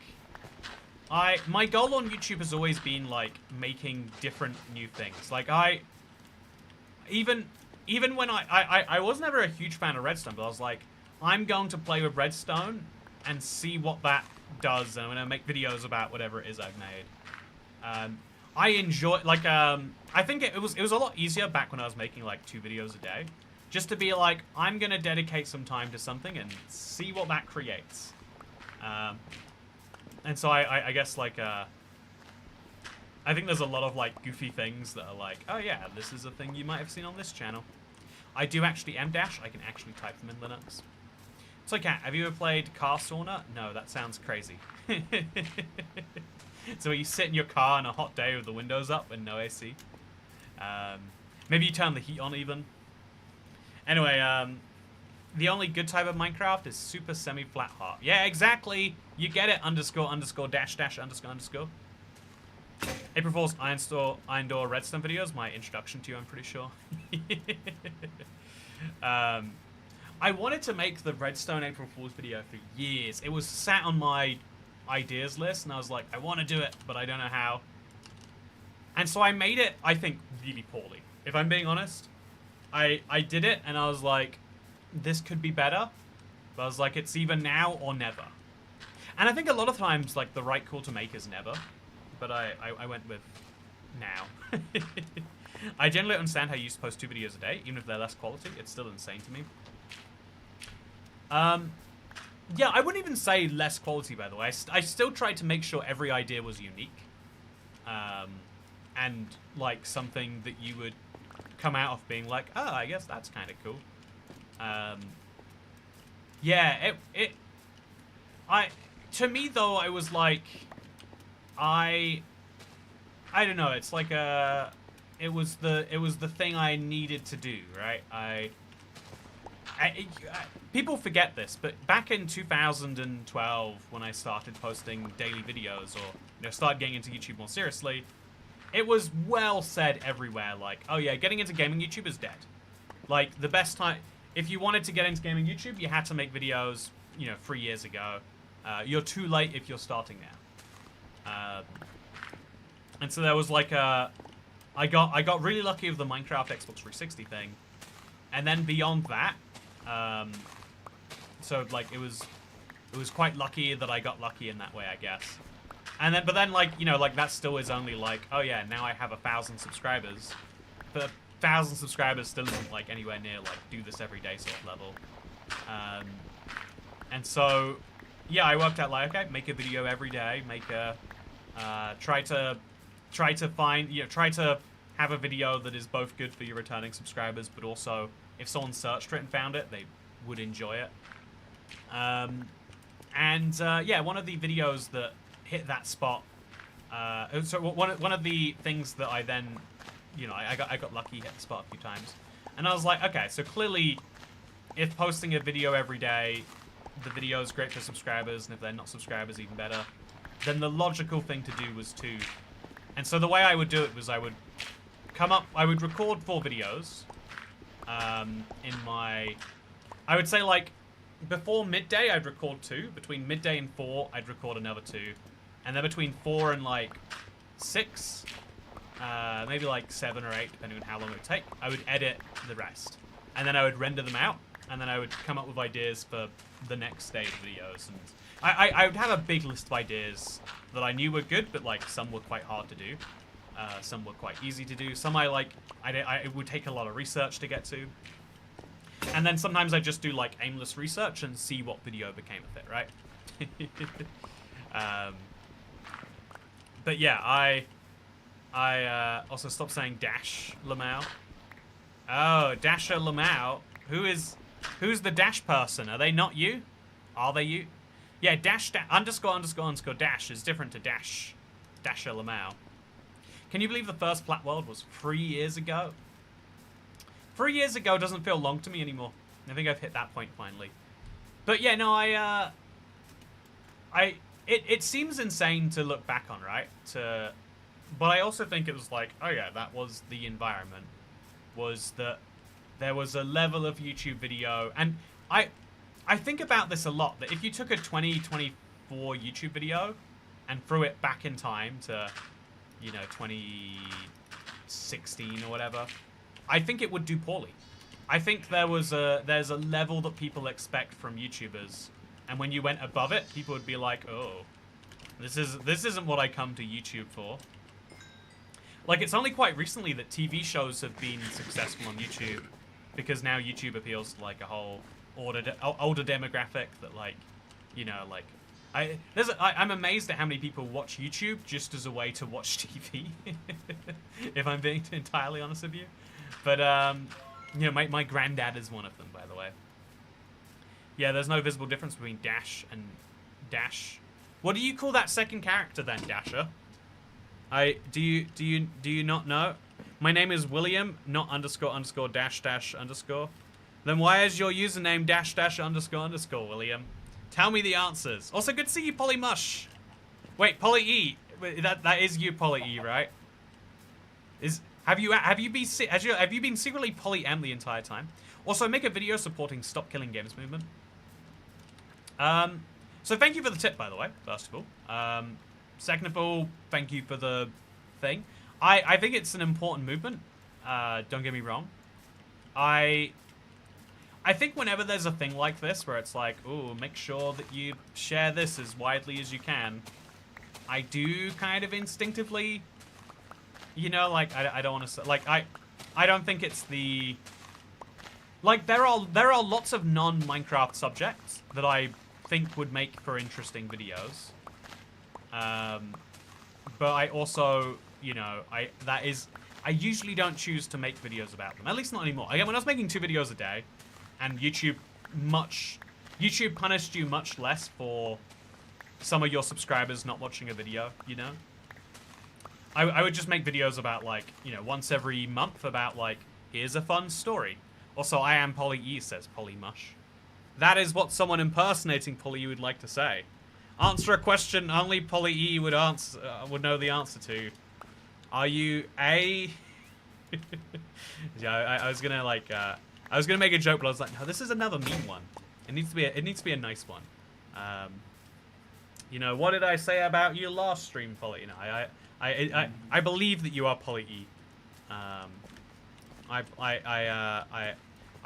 my goal on YouTube has always been like making different new things. Like even when I was never a huge fan of Redstone, but I was like, I'm going to play with Redstone and see what that does, and I'm gonna make videos about whatever it is I've made. I enjoy, like, I think it was a lot easier back when I was making like 2 videos a day, just to be like, I'm gonna dedicate some time to something and see what that creates. And so I guess like I think there's a lot of like goofy things that are like, oh yeah, this is a thing you might have seen on this channel. I do actually M-dash. I can actually type them in Linux. So, Kat, have you ever played Car Sauna? No, that sounds crazy. So you sit in your car on a hot day with the windows up and no AC. Maybe you turn the heat on even. Anyway, the only good type of Minecraft is super semi-flat heart. Yeah, exactly. You get it. Underscore, underscore, dash, dash, underscore, underscore. April Fool's Iron Door Redstone videos. My introduction to you, I'm pretty sure. I wanted to make the Redstone April Fool's video for years. It was sat on my ideas list, and I was like, I want to do it, but I don't know how. And so I made it, I think, really poorly. If I'm being honest, I did it, and I was like, this could be better. But I was like, it's either now or never. And I think a lot of times, like, the right call to make is never. But I went with now. I generally understand how you used to post 2 videos a day, even if they're less quality. It's still insane to me. Yeah, I wouldn't even say less quality, by the way. I still tried to make sure every idea was unique. And, like, something that you would come out of being like, oh, I guess that's kind of cool. Yeah, to me, though, I was like, I don't know, it's like it was the thing I needed to do, right? people forget this, but back in 2012, when I started posting daily videos, or started getting into YouTube more seriously, it was well said everywhere, like, oh yeah, getting into gaming YouTube is dead. Like, the best time, if you wanted to get into gaming YouTube, you had to make videos, 3 years ago. You're too late if you're starting now. And so there was like I got really lucky with the Minecraft Xbox 360 thing, and then beyond that, so like it was quite lucky that I got lucky in that way, I guess. And then, but then like like that still is only like, oh yeah, now I have 1,000 subscribers, but 1,000 subscribers still isn't like anywhere near like do this every day sort of level. And so yeah, I worked out like, okay, make a video every day, make a try to find, try to have a video that is both good for your returning subscribers, but also if someone searched for it and found it, they would enjoy it. Yeah, one of the videos that hit that spot, so one of the things that I then, I got lucky, hit the spot a few times, and I was like, okay, so clearly, if posting a video every day, the video is great for subscribers, and if they're not subscribers, even better, then the logical thing to do was to, and so the way I would do it was I would record 4 videos, I would say like, before midday I'd record 2, between midday and 4 I'd record another 2, and then between 4 and like 6, maybe like 7 or 8, depending on how long it would take, I would edit the rest, and then I would render them out, and then I would come up with ideas for the next day of videos, and I would have a big list of ideas that I knew were good, but like some were quite hard to do, some were quite easy to do, some it would take a lot of research to get to, and then sometimes I just do like aimless research and see what video became of it, right? But yeah, I also stopped saying Dash Lamau. Oh, Dasher Lamau. Who's the Dash person? Are they not you? Are they you? Yeah, underscore dash is different to Dasher Lamau. Can you believe the first Flat World was 3 years ago? 3 years ago doesn't feel long to me anymore. I think I've hit that point finally. But yeah, no, it seems insane to look back on, right? But I also think it was like, oh yeah, that was the environment. Was that there was a level of YouTube video, and I think about this a lot, that if you took a 2024 YouTube video and threw it back in time to, 2016 or whatever, I think it would do poorly. I think there's a level that people expect from YouTubers, and when you went above it, people would be like, oh, this isn't what I come to YouTube for. Like, it's only quite recently that TV shows have been successful on YouTube, because now YouTube appeals to like a whole older demographic that like, like, I'm amazed at how many people watch YouTube just as a way to watch TV. If I'm being entirely honest with you, but my granddad is one of them, by the way. Yeah, there's no visible difference between Dash and Dash. What do you call that second character then, Dasher? Do you not know? My name is William, not _ dash _ Then why is your username dash _ William? Tell me the answers. Also, good to see you, Polymush. Wait, Poly E. Wait, that is you, Poly E, right? Have you been secretly Poly M the entire time? Also, make a video supporting Stop Killing Games movement. So thank you for the tip, by the way, first of all. Second of all, thank you for the thing. I think it's an important movement. Don't get me wrong. I think whenever there's a thing like this where it's like, ooh, make sure that you share this as widely as you can, I do kind of instinctively, like, I don't want to say, like, I don't think it's the, like, there are lots of non-Minecraft subjects that I think would make for interesting videos. But I also, I usually don't choose to make videos about them. At least not anymore. Again, when I was making 2 videos a day, and YouTube punished you much less for some of your subscribers not watching a video, I would just make videos about, like, once every month about, like, here's a fun story. Also, I am Polly E, says Polly Mush. That is what someone impersonating Polly E would like to say. Answer a question only Polly E would know the answer to. Are you A? Yeah, I was gonna like, I was gonna make a joke, but I was like, no, this is another mean one. It needs to be a nice one. You know, what did I say about you last stream, Polly? You know, I believe that you are Polly E.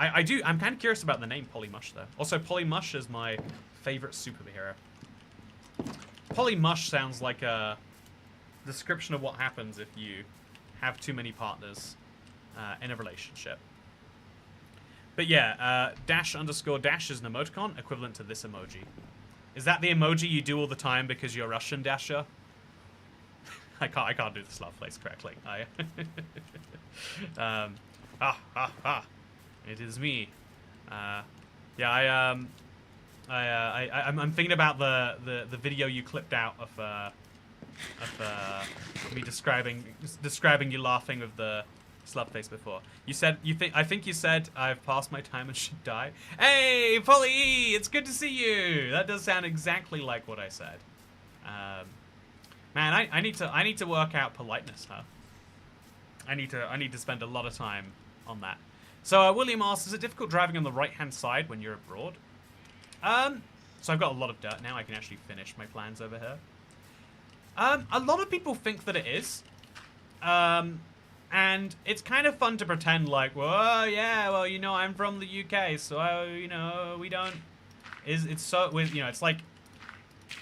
I do. I'm kind of curious about the name Polymush, though. Also, Polymush is my favorite superhero. Polymush sounds like a description of what happens if you have too many partners in a relationship. But yeah, dash underscore dash is an emoticon equivalent to this emoji. Is that the emoji you do all the time because you're Russian, Dasher? I can't do the Slav place correctly. It is me. Yeah, I'm thinking about the video you clipped out of me describing you laughing with the Slav face before. You said I think you said I've passed my time and should die. Hey, Polly E, it's good to see you. That does sound exactly like what I said. Man, I need to work out politeness, huh? I need to spend a lot of time on that. So William asks, is it difficult driving on the right-hand side when you're abroad? So I've got a lot of dirt now. I can actually finish my plans over here. A lot of people think that it is. And it's kind of fun to pretend like, well, yeah, well, you know, I'm from the UK, so, you know, we don't... It's so... You know, it's like...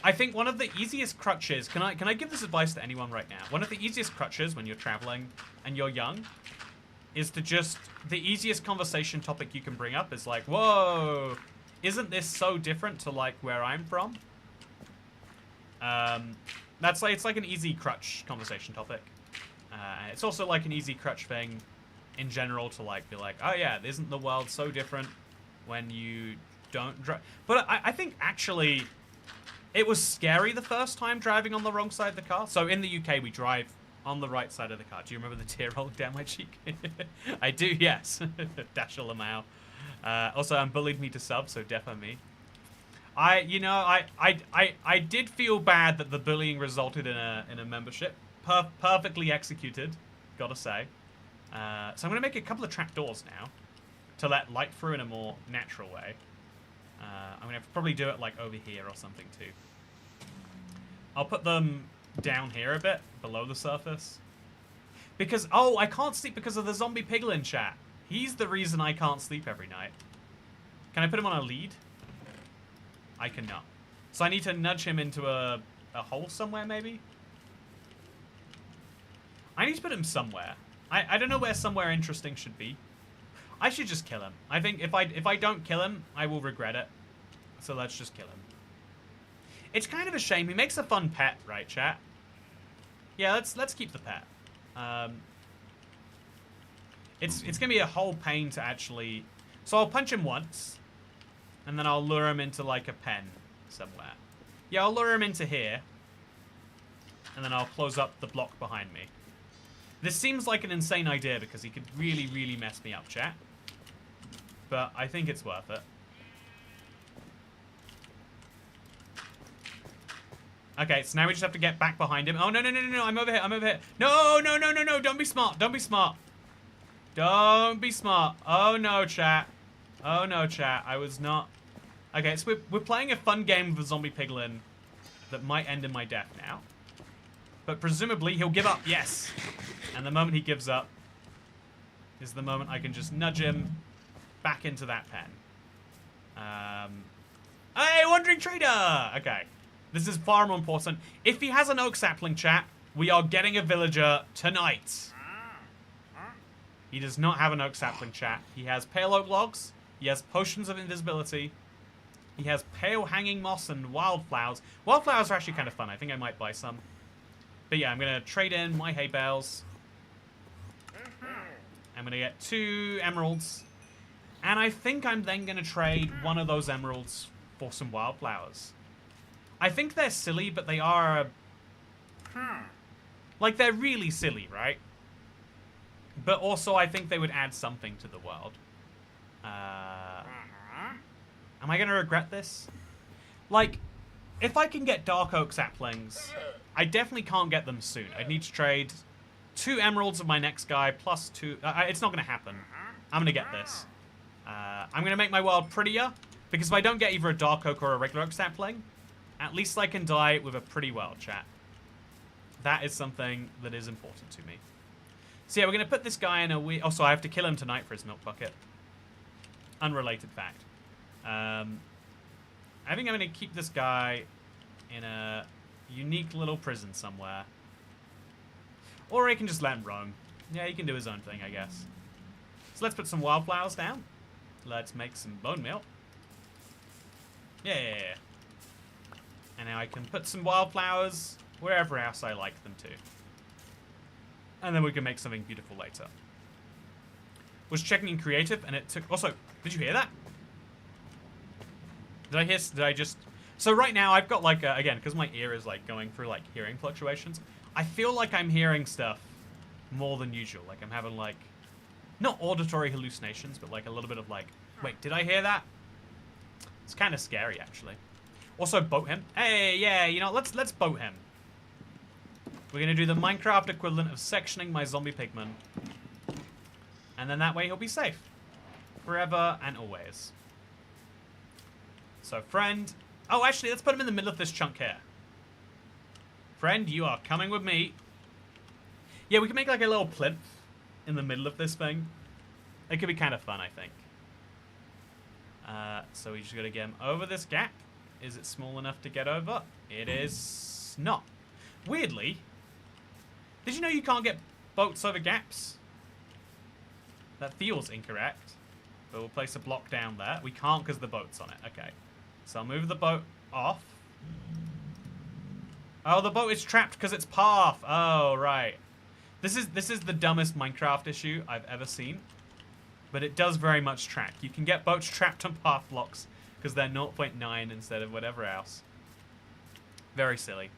I think one of the easiest crutches... Can I give this advice to anyone right now? One of the easiest crutches when you're traveling and you're young is to just... The easiest conversation topic you can bring up is like, whoa, isn't this so different to, like, where I'm from? That's like... It's like an easy crutch conversation topic. It's also like an easy crutch thing in general to like be like, oh yeah, isn't the world so different when you don't drive? But I think actually it was scary the first time driving on the wrong side of the car. So in the UK we drive on the right side of the car. Do you remember the tear rolling down my cheek? I do, yes. Dasha Lamau. Also, bullied me to sub, so defo me. I did feel bad that the bullying resulted in a membership. Perfectly executed, gotta say. So I'm going to make a couple of trapdoors now to let light through in a more natural way. I'm going to probably do it like over here or something too. I'll put them down here a bit, below the surface. Because, oh, I can't sleep because of the zombie piglin chat. He's the reason I can't sleep every night. Can I put him on a lead? I cannot. So I need to nudge him into a hole somewhere, maybe? I need to put him somewhere. I don't know where somewhere interesting should be. I should just kill him. I think if I don't kill him, I will regret it. So let's just kill him. It's kind of a shame. He makes a fun pet, right, chat? Yeah, let's keep the pet. It's gonna be a whole pain to actually... So I'll punch him once, and then I'll lure him into like a pen somewhere. Yeah, I'll lure him into here, and then I'll close up the block behind me. This seems like an insane idea because he could really, really mess me up, chat. But I think it's worth it. Okay, so now we just have to get back behind him. Oh, no, I'm over here, No, don't be smart, don't be smart. Don't be smart. Oh, no, chat. Oh, no, chat, I was not... Okay, so we're playing a fun game with a zombie piglin that might end in my death now. But presumably he'll give up, yes. And the moment he gives up is the moment I can just nudge him back into that pen. Hey, Wandering Trader! Okay. This is far more important. If he has an oak sapling, chat, we are getting a villager tonight. He does not have an oak sapling, chat. He has pale oak logs. He has potions of invisibility. He has pale hanging moss and wildflowers. Wildflowers are actually kind of fun. I think I might buy some. But yeah, I'm going to trade in my hay bales. I'm going to get 2 emeralds. And I think I'm then going to trade one of those emeralds for some wildflowers. I think they're silly, but they are... Like, they're really silly, right? But also, I think they would add something to the world. Am I going to regret this? Like, if I can get Dark Oak saplings, I definitely can't get them soon. I'd need to trade 2 emeralds of my next guy, plus 2... it's not going to happen. I'm going to get this. I'm going to make my world prettier, because if I don't get either a Dark Oak or a regular Oak sapling, at least I can die with a pretty world, chat. That is something that is important to me. So yeah, we're going to put this guy in a weird... Oh, so I have to kill him tonight for his milk bucket. Unrelated fact. I think I'm going to keep this guy in a unique little prison somewhere. Or I can just let him roam. Yeah, he can do his own thing, I guess. So let's put some wildflowers down. Let's make some bone meal. Yeah. And now I can put some wildflowers wherever else I like them to. And then we can make something beautiful later. Was checking in creative and it took... Also, did you hear that? Did I just... So right now I've got like, again, because my ear is like going through like hearing fluctuations, I feel like I'm hearing stuff more than usual. Like I'm having like, not auditory hallucinations, but like a little bit of like, wait, did I hear that? It's kind of scary actually. Also boat him. Hey, yeah, you know, let's boat him. We're going to do the Minecraft equivalent of sectioning my zombie pigman. And then that way he'll be safe. Forever and always. So, friend... Oh, actually, let's put him in the middle of this chunk here. Friend, you are coming with me. Yeah, we can make like a little plinth in the middle of this thing. It could be kind of fun, I think. So we just got to get him over this gap. Is it small enough to get over? It is not. Weirdly, did you know you can't get boats over gaps? That feels incorrect. But we'll place a block down there. We can't because the boat's on it. Okay. So I'll move the boat off. Oh, the boat is trapped because it's path. Oh, right. This is the dumbest Minecraft issue I've ever seen. But it does very much track. You can get boats trapped on path blocks because they're 0.9 instead of whatever else. Very silly.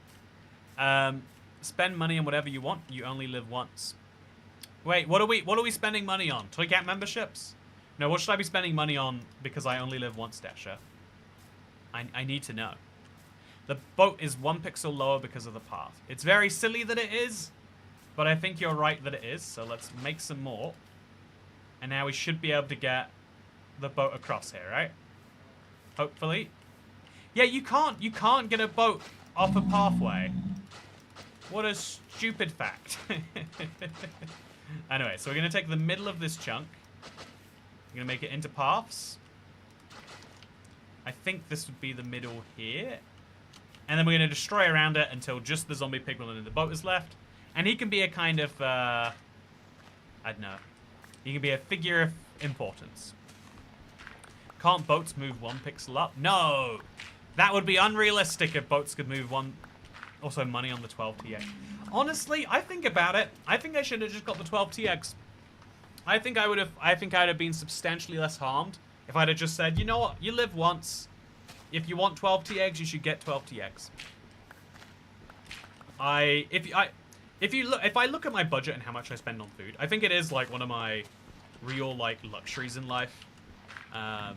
Spend money on whatever you want. You only live once. Wait, what are we spending money on? Toy Cat memberships? No, what should I be spending money on because I only live once, Dasher? I need to know. The boat is 1 pixel lower because of the path. It's very silly that it is, but I think you're right that it is, so let's make some more. And now we should be able to get the boat across here, right? Hopefully. Yeah, you can't get a boat off a pathway. What a stupid fact. Anyway, so we're going to take the middle of this chunk. We're going to make it into paths. I think this would be the middle here. And then we're going to destroy around it until just the zombie pigman in the boat is left. And he can be a kind of, I don't know. He can be a figure of importance. Can't boats move 1 pixel up? No! That would be unrealistic if boats could move one... Also, money on the 12TX. Honestly, I think about it. I think I should have just got the 12TX. I think I'd have been substantially less harmed if I'd have just said, you know what, you live once. If you want 12TX, you should get 12TX. If I look at my budget and how much I spend on food, I think it is like one of my real like luxuries in life. I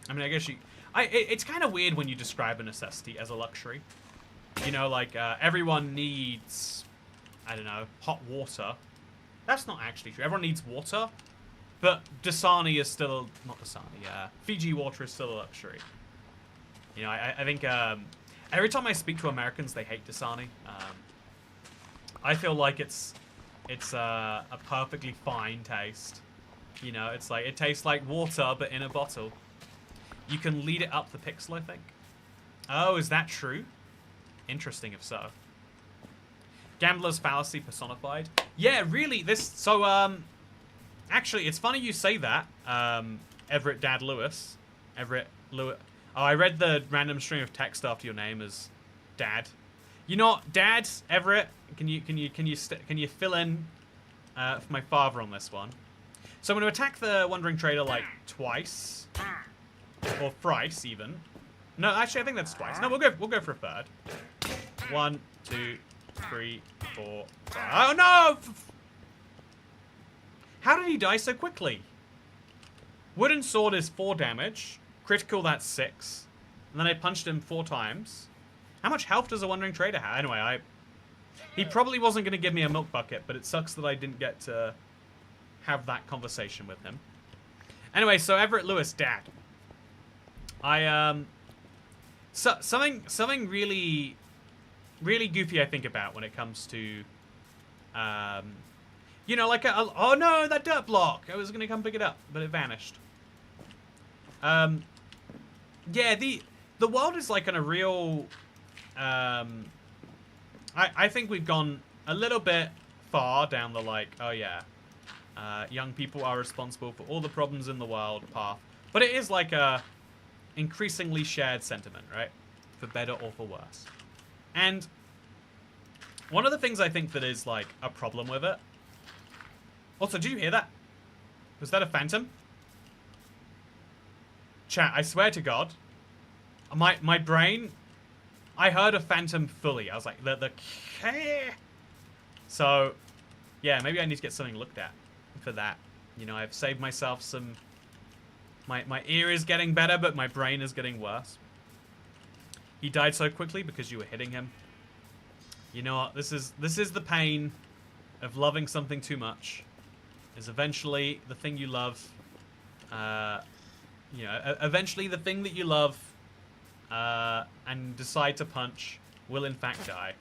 mean, I guess it's kind of weird when you describe a necessity as a luxury. You know, like everyone needs, I don't know, hot water. That's not actually true. Everyone needs water, but Dasani is still not Dasani. Fiji water is still a luxury. You know, I think every time I speak to Americans, they hate Dasani. I feel like it's a perfectly fine taste. You know, it's like it tastes like water but in a bottle. You can lead it up the pixel, I think. Oh, is that true? Interesting if so. Gambler's fallacy personified. Yeah, really. Actually, it's funny you say that. Everett Dad Lewis. Everett Lewis. Oh, I read the random stream of text after your name as Dad. You know what, Dad, Everett? Can you fill in for my father on this one? So I'm going to attack the Wandering Trader like twice, or thrice even. No, actually, I think that's twice. No, we'll go for a third. 1, 2, 3, 4, 5. Oh no! How did he die so quickly? Wooden sword is 4 damage. Critical, that's 6. And then I punched him 4 times. How much health does a Wandering Trader have? Anyway, he probably wasn't going to give me a milk bucket, but it sucks that I didn't get to have that conversation with him. Anyway, so Everett Lewis, Dad. Something really, really goofy I think about when it comes to, you know, like oh no, that dirt block. I was gonna come pick it up, but it vanished. Yeah, the world is like on a real. I think we've gone a little bit far down the like, oh yeah, young people are responsible for all the problems in the world path, but it is like a increasingly shared sentiment, right? For better or for worse. And one of the things I think that is like a problem with it. Also, did you hear that? Was that a phantom? Chat, I swear to God, my brain, I heard a phantom fully. I was like, the so, yeah, maybe I need to get something looked at for that. You know, I've saved myself some. My ear is getting better, but my brain is getting worse. He died so quickly because you were hitting him. You know what? This is the pain of loving something too much. Is eventually the thing you love. You know, eventually the thing that you love and decide to punch will in fact die.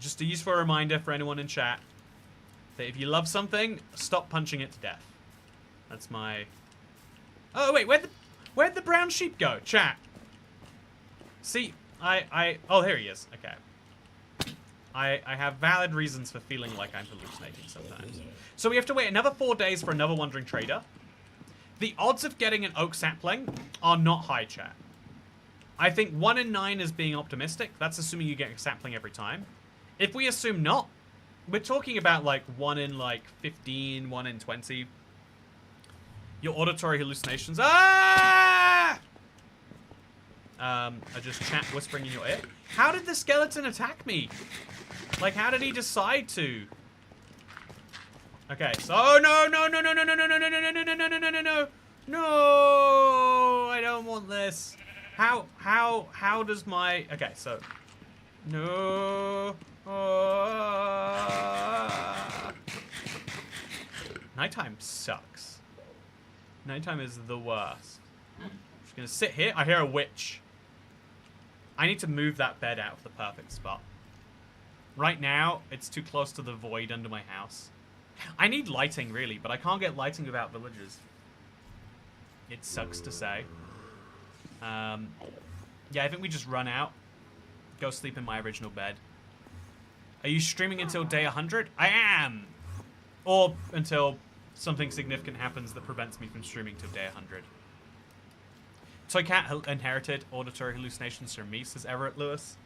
Just a useful reminder for anyone in chat that if you love something, stop punching it to death. That's my. Oh wait, where'd the brown sheep go? Chat. See, oh, here he is. Okay. I have valid reasons for feeling like I'm hallucinating sometimes. So we have to wait another 4 days for another Wandering Trader. The odds of getting an oak sapling are not high, chat. I think 1 in 9 is being optimistic. That's assuming you get a sapling every time. If we assume not, we're talking about like 1 in like 15, 1 in 20. Your auditory hallucinations. Ah! I just chat whispering in your ear. How did the skeleton attack me? Like, how did he decide to? Okay, so no, I don't want this. How does my okay, so no. Nighttime sucks. Nighttime is the worst. I'm just gonna sit here. I hear a witch. I need to move that bed out of the perfect spot. Right now, it's too close to the void under my house. I need lighting, really, but I can't get lighting without villagers. It sucks to say. Yeah, I think we just run out. Go sleep in my original bed. Are you streaming until day 100? I am! Or until something significant happens that prevents me from streaming till day 100. Toy Cat inherited auditory hallucinations from me, says Everett Lewis.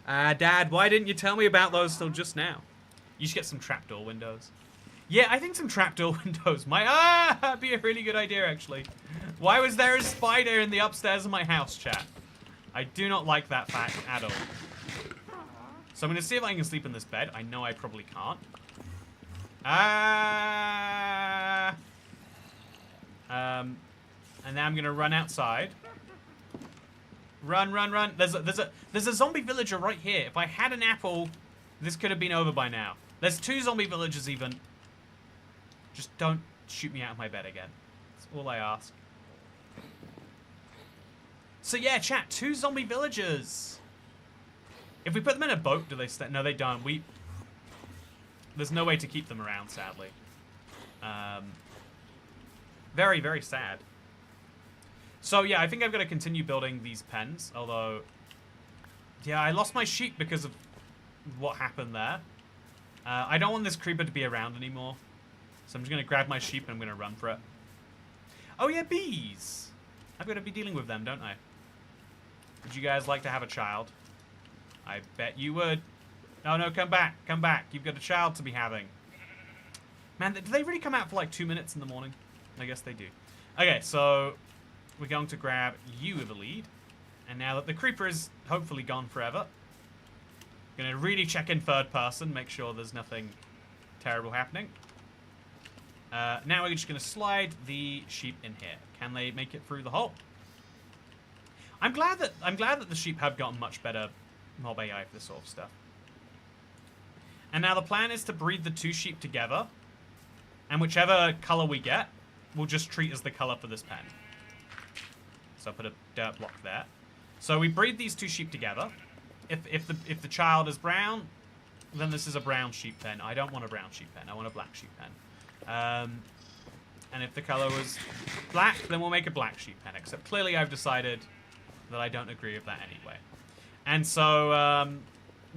Dad, why didn't you tell me about those till just now? You should get some trapdoor windows. Yeah, I think some trapdoor windows might be a really good idea, actually. Why was there a spider in the upstairs of my house, chat? I do not like that fact at all. So I'm going to see if I can sleep in this bed. I know I probably can't. And now I'm going to run outside. Run, run, run. There's a zombie villager right here. If I had an apple, this could have been over by now. There's 2 zombie villagers even. Just don't shoot me out of my bed again. That's all I ask. So yeah, chat, 2 zombie villagers. If we put them in a boat, do they stay? No, they don't. There's no way to keep them around, sadly. Very, very sad. So yeah, I think I've got to continue building these pens, although... Yeah, I lost my sheep because of what happened there. I don't want this creeper to be around anymore. So I'm just going to grab my sheep and I'm going to run for it. Oh yeah, bees! I've got to be dealing with them, don't I? Would you guys like to have a child? I bet you would. Oh no, come back, come back. You've got a child to be having. Man, do they really come out for like 2 minutes in the morning? I guess they do. Okay, so we're going to grab you with a lead. And now that the creeper is hopefully gone forever, gonna really check in third person, make sure there's nothing terrible happening. Now we're just going to slide the sheep in here. Can they make it through the hole? I'm glad that the sheep have gotten much better mob AI for this sort of stuff. And now the plan is to breed the 2 sheep together, and whichever color we get, we'll just treat as the color for this pen. So I'll put a dirt block there. So we breed these 2 sheep together. If the child is brown, then this is a brown sheep pen. I don't want a brown sheep pen. I want a black sheep pen. And if the color was black, then we'll make a black sheep pen. Except clearly I've decided that I don't agree with that anyway. And so,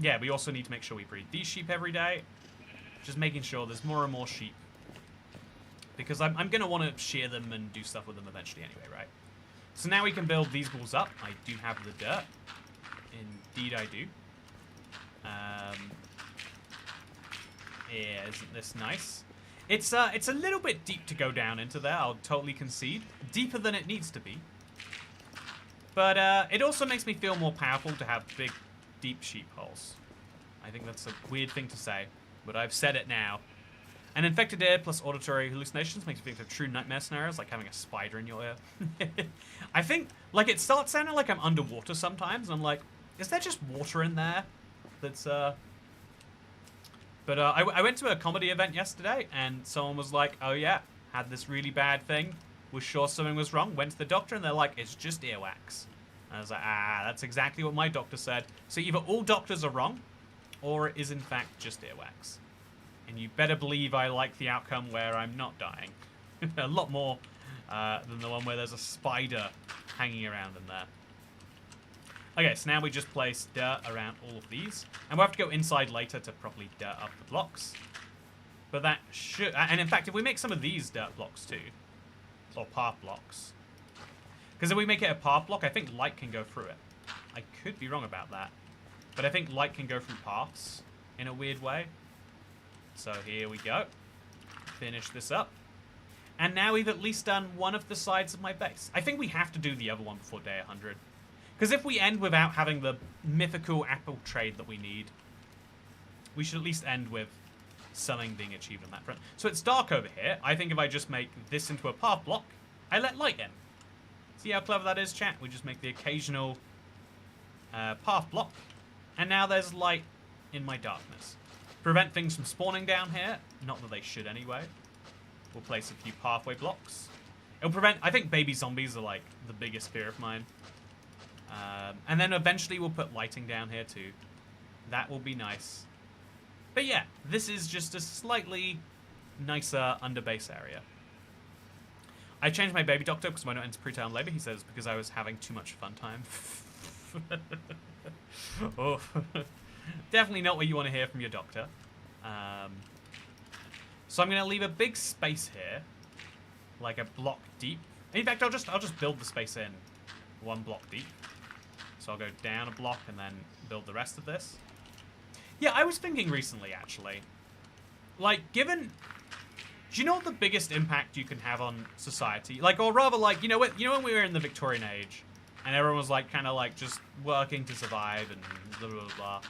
yeah, we also need to make sure we breed these sheep every day. Just making sure there's more and more sheep. Because I'm going to want to shear them and do stuff with them eventually anyway, right? So now we can build these walls up. I do have the dirt. Indeed I do. Yeah, isn't this nice? It's a little bit deep to go down into there, I'll totally concede. Deeper than it needs to be. But it also makes me feel more powerful to have big, deep sheep holes. I think that's a weird thing to say, but I've said it now. An infected ear plus auditory hallucinations makes me think of true nightmare scenarios, like having a spider in your ear. I think, like, it starts sounding like I'm underwater sometimes, and I'm like, is there just water in there? That's, But I went to a comedy event yesterday, and someone was like, oh yeah, had this really bad thing, was sure something was wrong, went to the doctor, and they're like, it's just earwax. And I was like, that's exactly what my doctor said. So either all doctors are wrong, or it is in fact just earwax. And you better believe I like the outcome where I'm not dying. A lot more than the one where there's a spider hanging around in there. Okay, so now we just place dirt around all of these. And we'll have to go inside later to properly dirt up the blocks. But that should... And in fact, if we make some of these dirt blocks too, or path blocks. Because if we make it a path block, I think light can go through it. I could be wrong about that. But I think light can go through paths in a weird way. So here we go. Finish this up. And now we've at least done one of the sides of my base. I think we have to do the other one before day 100. Because if we end without having the mythical apple trade that we need, we should at least end with something being achieved on that front. So it's dark over here. I think if I just make this into a path block, I let light in. See how clever that is, chat? We just make the occasional path block. And now there's light in my darkness. Prevent things from spawning down here. Not that they should anyway. We'll place a few pathway blocks. It'll prevent... I think baby zombies are like the biggest fear of mine. And then eventually we'll put lighting down here too. That will be nice. But yeah, this is just a slightly nicer underbase area. I changed my baby doctor because when I went into preterm labor, he says because I was having too much fun time. Oh, definitely not what you want to hear from your doctor. So I'm going to leave a big space here, like a block deep. In fact, I'll just build the space in one block deep. So I'll go down a block and then build the rest of this. Yeah, I was thinking recently, actually. Like, given... Do you know what the biggest impact you can have on society? Like, or rather, like, you know when we were in the Victorian age, and everyone was, like, kind of, like, just working to survive and blah, blah,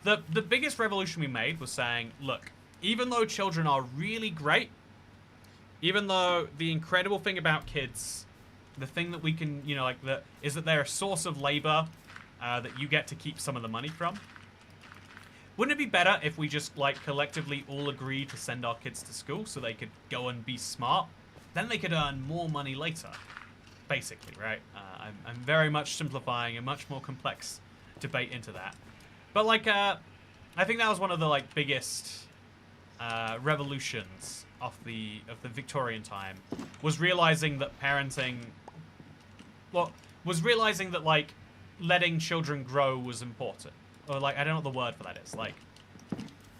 blah. The biggest revolution we made was saying, look, even though children are really great, even though the incredible thing about kids... The thing that we can, you know, like, is that they're a source of labor that you get to keep some of the money from. Wouldn't it be better if we just, like, collectively all agree to send our kids to school so they could go and be smart? Then they could earn more money later, basically, right? I'm very much simplifying a much more complex debate into that. But, like, I think that was one of the, like, biggest revolutions of the Victorian time, was realizing that parenting... Well, was realizing that, like, letting children grow was important. Or, like, I don't know what the word for that is. Like,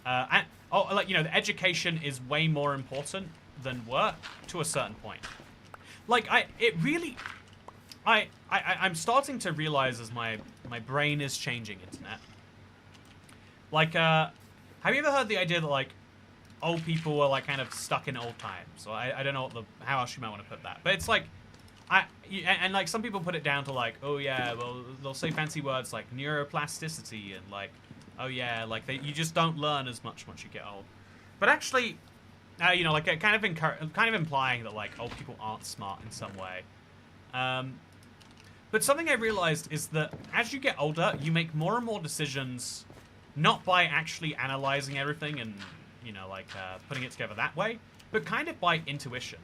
like, you know, the education is way more important than work to a certain point. Like, I'm starting to realize as my brain is changing, internet. Like, have you ever heard the idea that, like, old people are, like, kind of stuck in old times? Or I don't know how else you might want to put that. But it's like, and like some people put it down to like, oh yeah, well they'll say fancy words like neuroplasticity and like, oh yeah, like you just don't learn as much once you get old. But actually, you know, like kind of implying that like, oh, people aren't smart in some way. But something I realized is that as you get older, you make more and more decisions, not by actually analyzing everything and, you know, like putting it together that way, but kind of by intuition.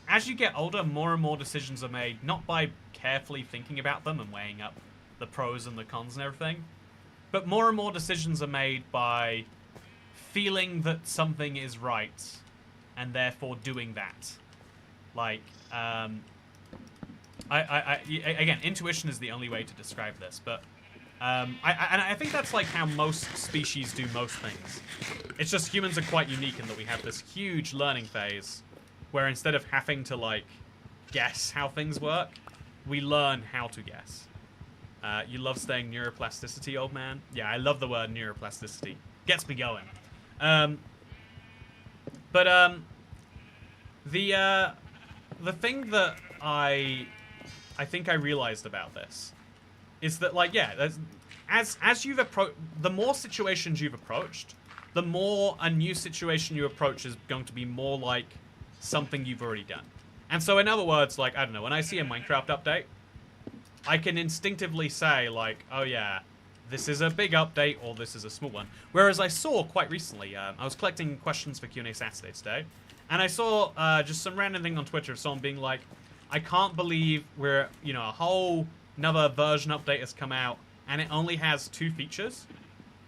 As you get older, more and more decisions are made, not by carefully thinking about them and weighing up the pros and the cons and everything, but more and more decisions are made by feeling that something is right and therefore doing that. Like, again, intuition is the only way to describe this, but I think that's like how most species do most things. It's just humans are quite unique in that we have this huge learning phase where instead of having to like guess how things work, we learn how to guess. You love saying neuroplasticity, old man? Yeah, I love the word neuroplasticity. Gets me going. The thing that I think I realized about this is that, like, yeah, as you've approached, the more situations you've approached, the more a new situation you approach is going to be more like something you've already done. And so, in other words, like, I don't know, when I see a Minecraft update, I can instinctively say, like, oh yeah, this is a big update or this is a small one. Whereas I saw quite recently, I was collecting questions for Q&A Saturday today, and I saw just some random thing on Twitter of someone being like, I can't believe we're, you know, a whole another version update has come out and it only has 2 features.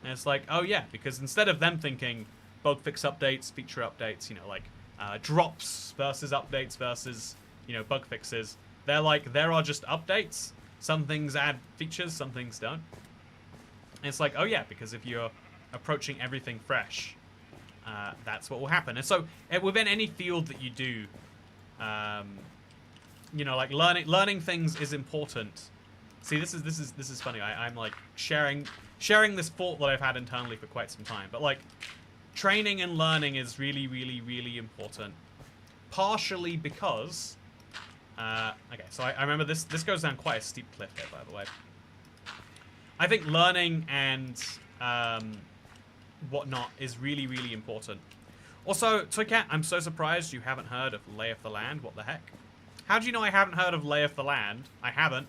And it's like, oh yeah, because instead of them thinking bug fix updates, feature updates, you know, like drops versus updates versus, you know, bug fixes, they're like, there are just updates. Some things add features, some things don't. And it's like, oh yeah, because if you're approaching everything fresh, that's what will happen. And so within any field that you do, you know, like learning things is important. See, this is funny. I'm like sharing this thought that I've had internally for quite some time. But like, training and learning is really, really, really important. Partially because, okay, so I remember this goes down quite a steep cliff here, by the way. I think learning and whatnot is really, really important. Also, Toycat, I'm so surprised you haven't heard of Lay of the Land. What the heck? How do you know I haven't heard of Lay of the Land? I haven't,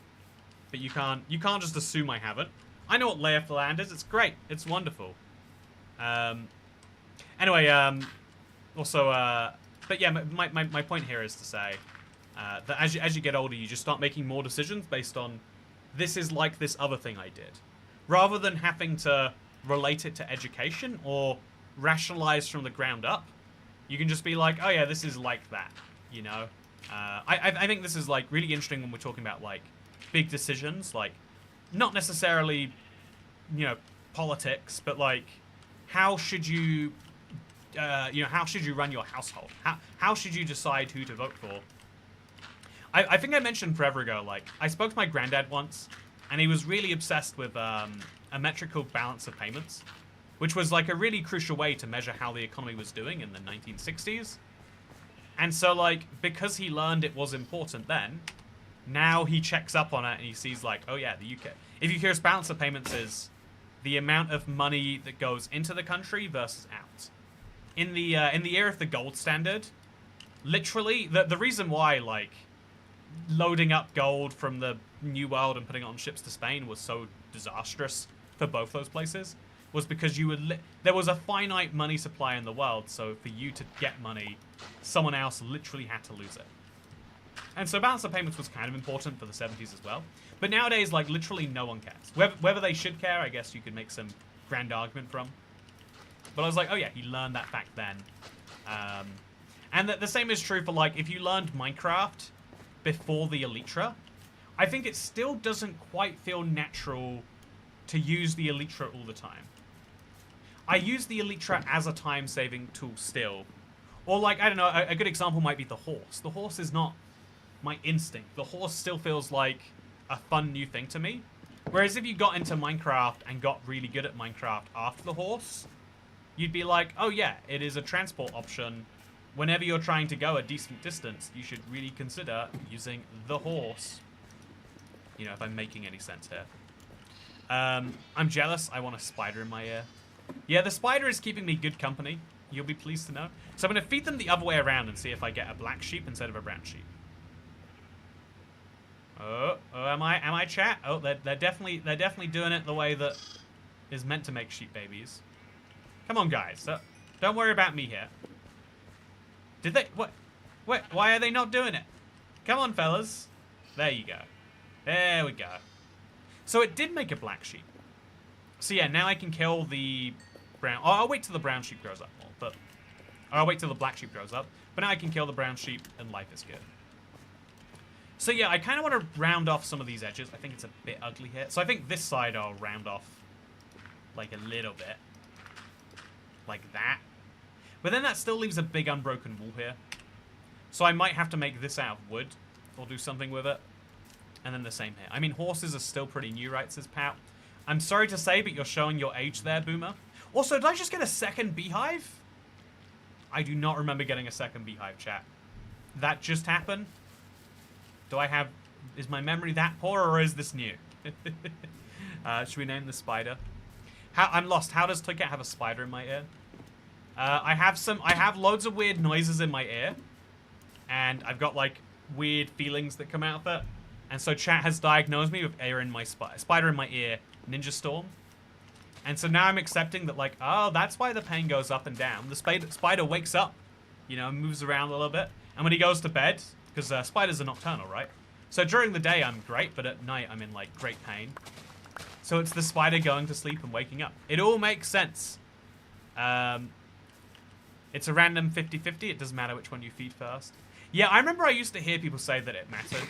but you can't just assume I haven't. I know what Lay of the Land is. It's great. It's wonderful. Anyway, also, but yeah, my point here is to say that as you get older, you just start making more decisions based on this is like this other thing I did, rather than having to relate it to education or rationalize from the ground up. You can just be like, oh yeah, this is like that, you know. I think this is like really interesting when we're talking about like big decisions, like not necessarily, you know, politics, but like how should you, you know, how should you run your household? How should you decide who to vote for? I think I mentioned forever ago, like I spoke to my granddad once, and he was really obsessed with a metrical balance of payments, which was like a really crucial way to measure how the economy was doing in the 1960s. And so, like, because he learned it was important then, now he checks up on it and he sees, like, oh yeah, the UK. If you hear balance of payments is the amount of money that goes into the country versus out. In the era of the gold standard, literally, the reason why, like, loading up gold from the New World and putting it on ships to Spain was so disastrous for both those places was because you would there was a finite money supply in the world, so for you to get money, someone else literally had to lose it. And so balance of payments was kind of important for the 70s as well. But nowadays, like, literally no one cares. Whether they should care, I guess you could make some grand argument from. But I was like, oh yeah, he learned that back then. And the same is true for, like, if you learned Minecraft before the Elytra, I think it still doesn't quite feel natural to use the Elytra all the time. I use the Elytra as a time-saving tool still. Or, like, I don't know, a good example might be the horse. The horse is not my instinct. The horse still feels like a fun new thing to me. Whereas if you got into Minecraft and got really good at Minecraft after the horse, you'd be like, oh yeah, it is a transport option. Whenever you're trying to go a decent distance, you should really consider using the horse. You know, if I'm making any sense here. I'm jealous. I want a spider in my ear. Yeah, the spider is keeping me good company. You'll be pleased to know. So I'm going to feed them the other way around and see if I get a black sheep instead of a brown sheep. Oh, am I chat? Oh, they're definitely doing it the way that is meant to make sheep babies. Come on, guys. Don't worry about me here. Did they? What? Why are they not doing it? Come on, fellas. There you go. There we go. So it did make a black sheep. So yeah, now I can kill the brown. Oh, I'll wait till the brown sheep grows up more, but I'll wait till the black sheep grows up. But now I can kill the brown sheep, and life is good. So yeah, I kind of want to round off some of these edges. I think it's a bit ugly here. So I think this side I'll round off like a little bit. Like that. But then that still leaves a big unbroken wall here. So I might have to make this out of wood or do something with it. And then the same here. I mean, horses are still pretty new, right, says Pout. I'm sorry to say, but you're showing your age there, Boomer. Also, did I just get a second beehive? I do not remember getting a second beehive, chat. That just happened? Do I have... Is my memory that poor, or is this new? Should we name the spider? I'm lost. How does Toycat have a spider in my ear? I have loads of weird noises in my ear. And I've got, like, weird feelings that come out of it. And so chat has diagnosed me with spider in my ear, Ninja Storm. And so now I'm accepting that, like, oh, that's why the pain goes up and down. The spider wakes up, you know, moves around a little bit. And when he goes to bed, because spiders are nocturnal, right? So during the day, I'm great, but at night, I'm in, like, great pain. So it's the spider going to sleep and waking up. It all makes sense. It's a random 50-50. It doesn't matter which one you feed first. Yeah, I remember I used to hear people say that it mattered.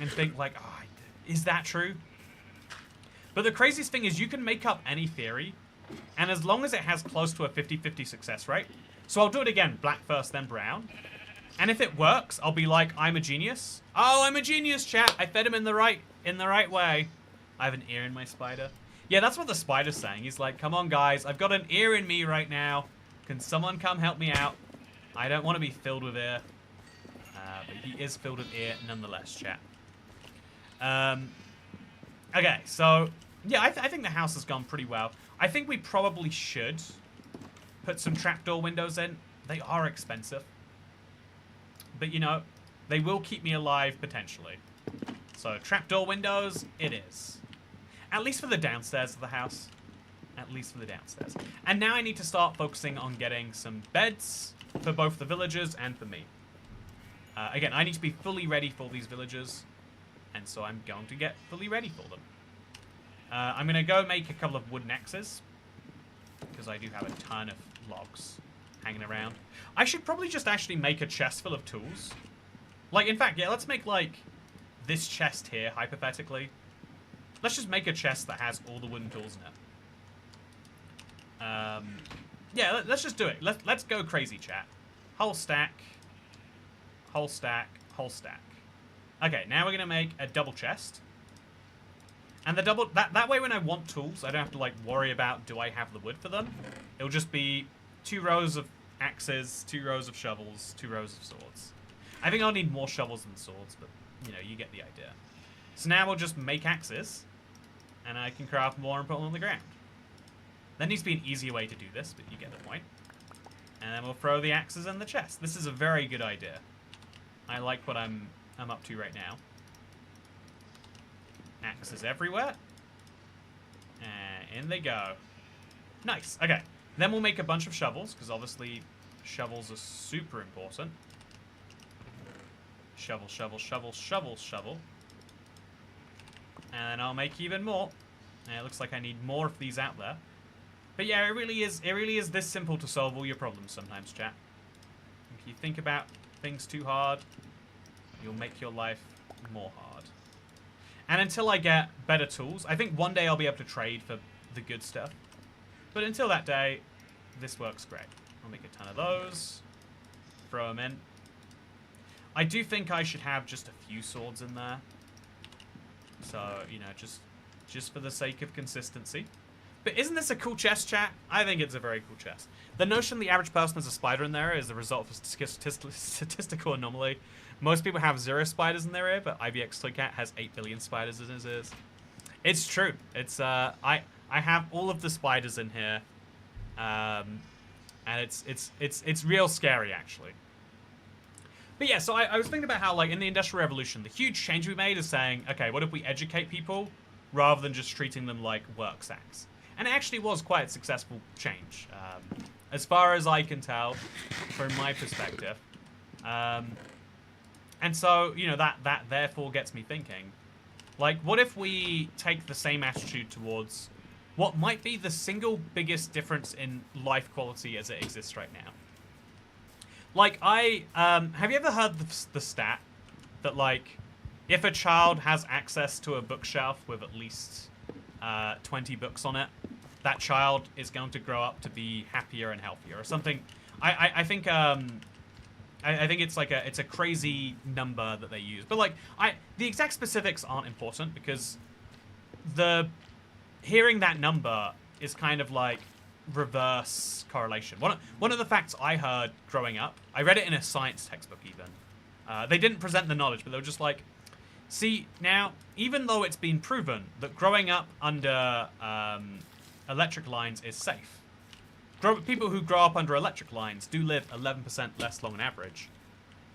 And think, like, oh, is that true? But the craziest thing is you can make up any theory. And as long as it has close to a 50-50 success rate. So I'll do it again. Black first, then brown. And if it works, I'll be like, I'm a genius. Oh, I'm a genius, chat. I fed him in the right way. I have an ear in my spider. Yeah, that's what the spider's saying. He's like, come on, guys. I've got an ear in me right now. Can someone come help me out? I don't want to be filled with ear. But he is filled with ear nonetheless, chat. Okay, so... Yeah, I think the house has gone pretty well. I think we probably should put some trapdoor windows in. They are expensive. But, you know, they will keep me alive, potentially. So, trapdoor windows, it is. At least for the downstairs of the house. At least for the downstairs. And now I need to start focusing on getting some beds for both the villagers and for me. Again, I need to be fully ready for these villagers. And so I'm going to get fully ready for them. I'm going to go make a couple of wooden axes. Because I do have a ton of logs hanging around. I should probably just actually make a chest full of tools. Like, in fact, yeah, let's make, like, this chest here, hypothetically. Let's just make a chest that has all the wooden tools in it. Yeah, let's just do it. Let's go crazy, chat. Whole stack. Whole stack. Whole stack. Okay, now we're going to make a double chest. And the double... That way when I want tools, I don't have to, like, worry about do I have the wood for them. It'll just be 2 rows of axes, 2 rows of shovels, 2 rows of swords. I think I'll need more shovels than swords, but, you know, you get the idea. So now we'll just make axes, and I can craft more and put them on the ground. There needs to be an easier way to do this, but you get the point. And then we'll throw the axes in the chest. This is a very good idea. I like what I'm up to right now. Axes everywhere. And in they go. Nice. Okay. Then we'll make a bunch of shovels, because obviously shovels are super important. Shovel, shovel, shovel, shovel, shovel. And then I'll make even more. And it looks like I need more of these out there. But yeah, it really is this simple to solve all your problems sometimes, chat. If you think about things too hard, you'll make your life more hard. And until I get better tools, I think one day I'll be able to trade for the good stuff. But until that day, this works great. I'll make a ton of those. Throw them in. I do think I should have just a few swords in there. So, you know, just for the sake of consistency. But isn't this a cool chest, chat? I think it's a very cool chest. The notion the average person has a spider in their ear is the result of a statistical anomaly. Most people have 0 spiders in their ear, but IBX Toycat has 8 billion spiders in his ears. It's true. It's I have all of the spiders in here. And it's real scary, actually. But yeah, so I was thinking about how, like, in the Industrial Revolution, the huge change we made is saying, okay, what if we educate people rather than just treating them like work sacks? And it actually was quite a successful change, as far as I can tell, from my perspective. And so, you know, that therefore gets me thinking, like, what if we take the same attitude towards what might be the single biggest difference in life quality as it exists right now? Like, have you ever heard the stat that, like, if a child has access to a bookshelf with at least 20 books on it, that child is going to grow up to be happier and healthier or something? I think it's like it's a crazy number that they use, but like the exact specifics aren't important because hearing that number is kind of like reverse correlation. One of the facts I heard growing up, I read it in a science textbook even. They didn't present the knowledge, but they were just like, see, now, even though it's been proven that growing up under electric lines is safe, people who grow up under electric lines do live 11% less long on average.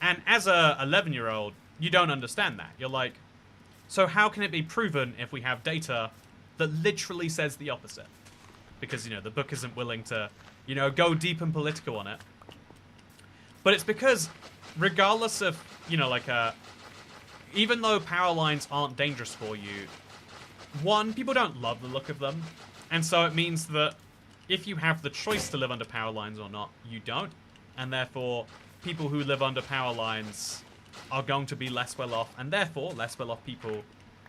And as a 11-year-old, you don't understand that. You're like, so how can it be proven if we have data that literally says the opposite? Because, you know, the book isn't willing to, you know, go deep and political on it. But it's because, regardless of, you know, like, even though power lines aren't dangerous for you, one, people don't love the look of them. And so it means that if you have the choice to live under power lines or not, you don't. And therefore, people who live under power lines are going to be less well off, and therefore, less well off people,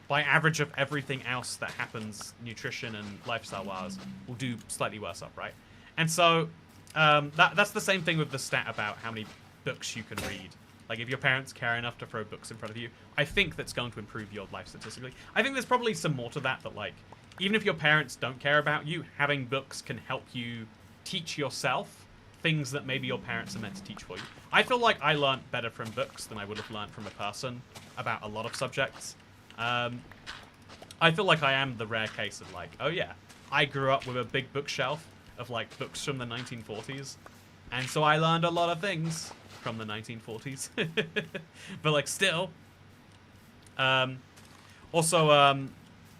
by average of everything else that happens, nutrition and lifestyle-wise, will do slightly worse off, right? And so, that's the same thing with the stat about how many books you can read. Like, if your parents care enough to throw books in front of you, I think that's going to improve your life statistically. I think there's probably some more to that, like, even if your parents don't care about you, having books can help you teach yourself things that maybe your parents are meant to teach for you. I feel like I learned better from books than I would have learned from a person about a lot of subjects. I feel like I am the rare case of, like, oh yeah, I grew up with a big bookshelf of, like, books from the 1940s, and so I learned a lot of things from the 1940s. But, like, still. Also,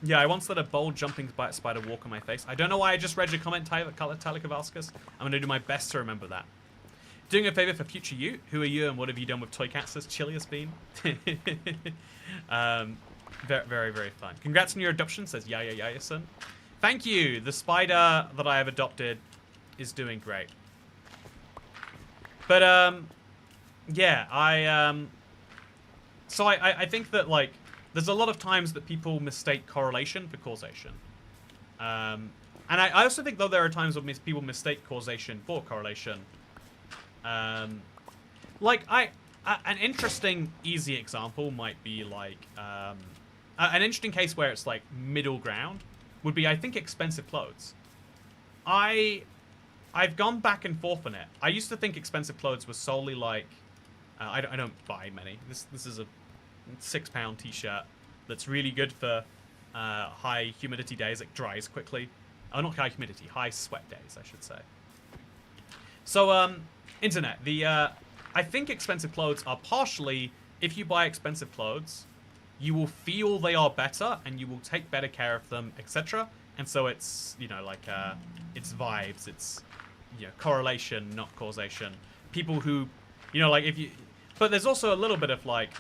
yeah, I once let a bold jumping spider walk on my face. I don't know why I just read your comment, Tyler Kowalskis. I'm going to do my best to remember that. Doing a favor for future you. Who are you and what have you done with Toy Cats? Says Chilius Bean. Very, very, very fun. Congrats on your adoption, says Yaya-Yaya-son. Thank you. The spider that I have adopted is doing great. But, yeah, so I think that, like, there's a lot of times that people mistake correlation for causation. And I also think, though, there are times when people mistake causation for correlation. Like, an interesting, easy example might be, like, an interesting case where it's, like, middle ground would be, I think, expensive clothes. I've gone back and forth on it. I used to think expensive clothes were solely, like, I don't buy many. This is a £6 t-shirt that's really good for high humidity days. It dries quickly. Oh, not high humidity, high sweat days, I should say. So, internet. I think expensive clothes are partially, if you buy expensive clothes, you will feel they are better and you will take better care of them, etc. And so it's, you know, like, it's vibes, it's, you know, correlation, not causation. People who, you know, like, if you, but there's also a little bit of, like,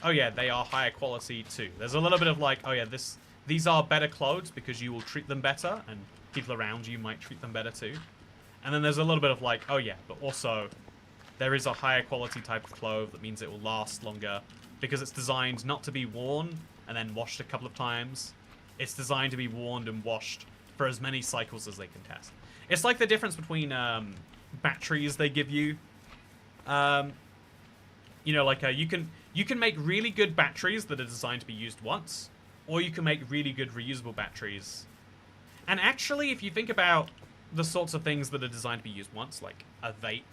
oh yeah, they are higher quality too. There's a little bit of, like, oh yeah, these are better clothes because you will treat them better and people around you might treat them better too. And then there's a little bit of, like, oh yeah, but also there is a higher quality type of clothes that means it will last longer because it's designed not to be worn and then washed a couple of times. It's designed to be worn and washed for as many cycles as they can test. It's like the difference between batteries they give you. You know, like, you can make really good batteries that are designed to be used once, or you can make really good reusable batteries. And actually, if you think about the sorts of things that are designed to be used once, like a vape,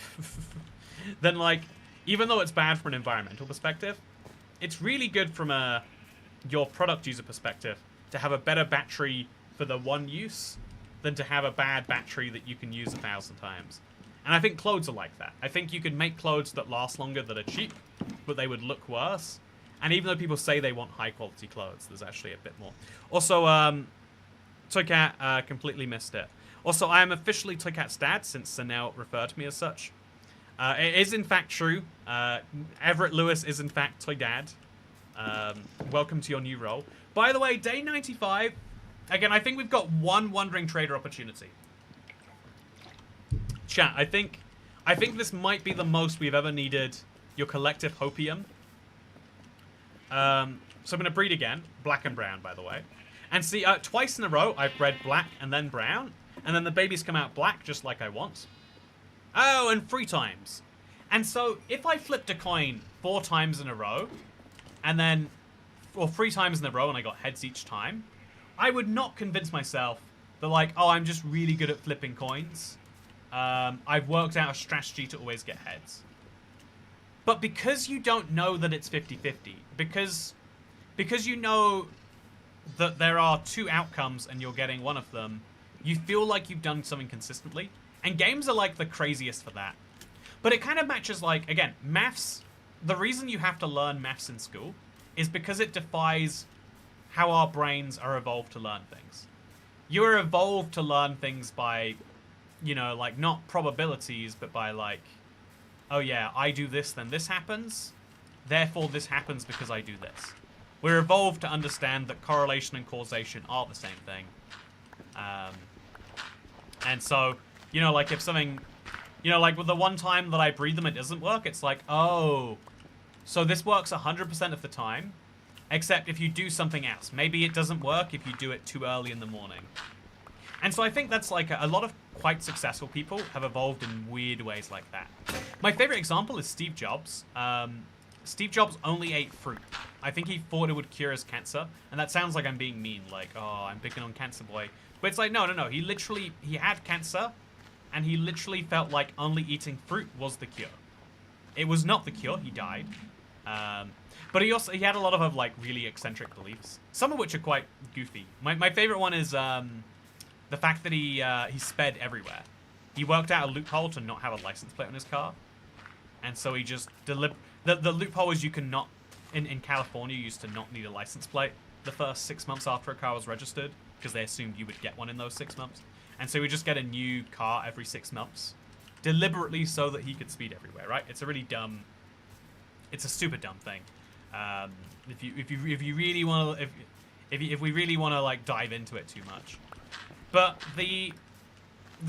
then, like, even though it's bad from an environmental perspective, it's really good from your product user perspective to have a better battery for the one use than to have a bad battery that you can use 1,000 times. And I think clothes are like that. I think you could make clothes that last longer, that are cheap, but they would look worse. And even though people say they want high-quality clothes, there's actually a bit more. Also, Toycat completely missed it. Also, I am officially Toycat's dad, since Sanel referred to me as such. It is, in fact, true. Everett Lewis is, in fact, Toy Dad. Welcome to your new role. By the way, day 95... Again, I think we've got one Wandering Trader opportunity. Chat, I think this might be the most we've ever needed your collective hopium. So I'm going to breed again. Black and brown, by the way. And see, twice in a row, I've bred black and then brown. And then the babies come out black, just like I want. Oh, and 3 times. And so, if I flipped a coin 4 times in a row, and then... Or 3 times in a row, and I got heads each time... I would not convince myself that, like, oh, I'm just really good at flipping coins. I've worked out a strategy to always get heads. But because you don't know that it's 50-50, because you know that there are 2 outcomes and you're getting one of them, you feel like you've done something consistently. And games are, like, the craziest for that. But it kind of matches, like, again, maths. The reason you have to learn maths in school is because it defies how our brains are evolved to learn things. You are evolved to learn things by, you know, like, not probabilities, but by, like, oh yeah, I do this, then this happens. Therefore, this happens because I do this. We're evolved to understand that correlation and causation are the same thing. And so, you know, like, if something... You know, like, with the one time that I breed them, it doesn't work. It's like, oh, so this works 100% of the time. Except if you do something else. Maybe it doesn't work if you do it too early in the morning. And so I think that's like a lot of quite successful people have evolved in weird ways like that. My favorite example is Steve Jobs. Steve Jobs only ate fruit. I think he thought it would cure his cancer. And that sounds like I'm being mean, like, oh, I'm picking on Cancer Boy. But it's like, no. He had cancer, and he literally felt like only eating fruit was the cure. It was not the cure, he died. But he had a lot of like really eccentric beliefs, some of which are quite goofy. My favorite one is the fact that he sped everywhere. He worked out a loophole to not have a license plate on his car, and so he just the loophole is you can not in California you used to not need a license plate the first 6 months after a car was registered because they assumed you would get one in those 6 months, and so he just get a new car every 6 months, deliberately so that he could speed everywhere. Right? It's a really dumb. It's a super dumb thing. If you really want to if we really want to like dive into it too much, but the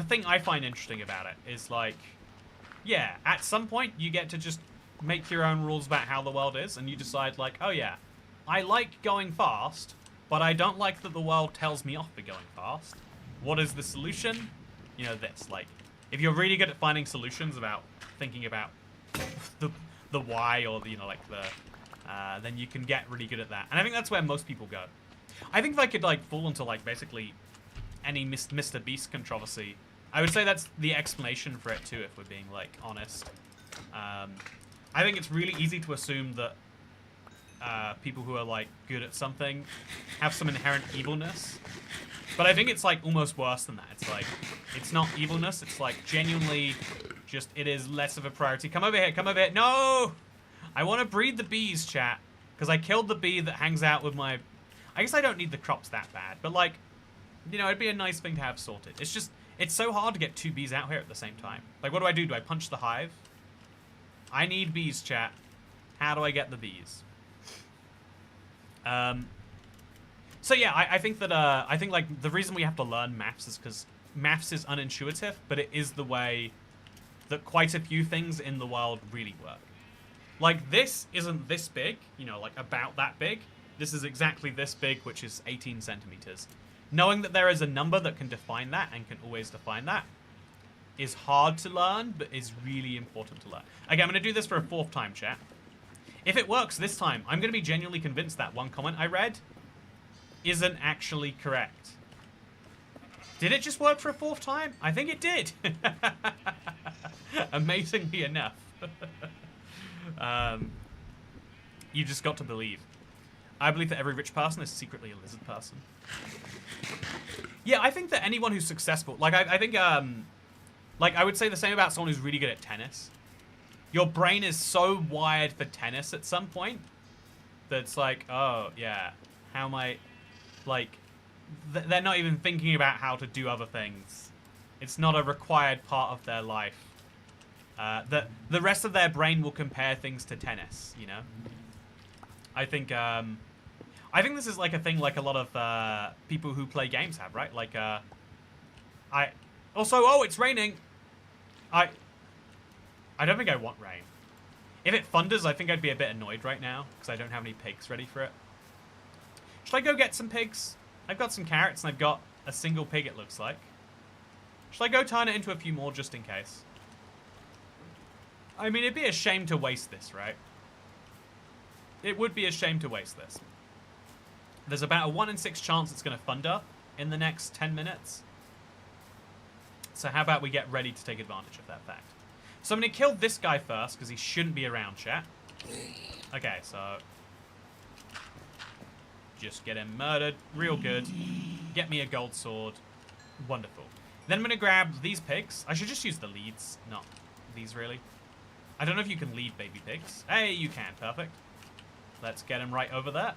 thing I find interesting about it is like, yeah, at some point you get to just make your own rules about how the world is, and you decide like, oh yeah, I like going fast, but I don't like that the world tells me off for going fast. What is the solution? You know, this, like, if you're really good at finding solutions about thinking about the why, or the, you know, like the then you can get really good at that. And I think that's where most people go. I think if I could like fall into like basically any Mr. Beast controversy, I would say that's the explanation for it too, if we're being like honest. I think it's really easy to assume that people who are like good at something have some inherent evilness. But I think it's like almost worse than that. It's like, it's not evilness, it's like genuinely just, it is less of a priority. Come over here, come over here. No! I want to breed the bees, chat. Because I killed the bee that hangs out with my... I guess I don't need the crops that bad. But like, you know, it'd be a nice thing to have sorted. It's just, it's so hard to get 2 bees out here at the same time. Like, what do? Do I punch the hive? I need bees, chat. How do I get the bees? So yeah, I think that, I think like the reason we have to learn maths is because maths is unintuitive, but it is the way that quite a few things in the world really work. Like, this isn't this big, you know, like about that big. This is exactly this big, which is 18 centimeters. Knowing that there is a number that can define that and can always define that is hard to learn, but is really important to learn. Okay, I'm going to do this for a 4th time, chat. If it works this time, I'm going to be genuinely convinced that one comment I read isn't actually correct. Did it just work for a 4th time? I think it did. Amazingly enough. You just got to believe. I believe that every rich person is secretly a lizard person. Yeah, I think that anyone who's successful, like I think Like, I would say the same about someone who's really good at tennis. Your brain is so wired for tennis at some point that it's like, oh, yeah, how am I... Like, they're not even thinking about how to do other things. It's not a required part of their life. The rest of their brain will compare things to tennis, you know? I think this is like a thing like a lot of people who play games have, right? Like, oh, it's raining. I don't think I want rain. If it thunders, I think I'd be a bit annoyed right now because I don't have any pigs ready for it. Should I go get some pigs? I've got some carrots and I've got a single pig, it looks like. Should I go turn it into a few more just in case? I mean, it'd be a shame to waste this, right? It would be a shame to waste this. There's about a 1 in 6 chance it's going to thunder in the next 10 minutes. So how about we get ready to take advantage of that fact? So I'm going to kill this guy first, because he shouldn't be around, chat. Okay, so... Just get him murdered. Real good. Get me a gold sword. Wonderful. Then I'm going to grab these pigs. I should just use the leads, not these, really. I don't know if you can lead baby pigs. Hey, you can. Perfect. Let's get him right over there.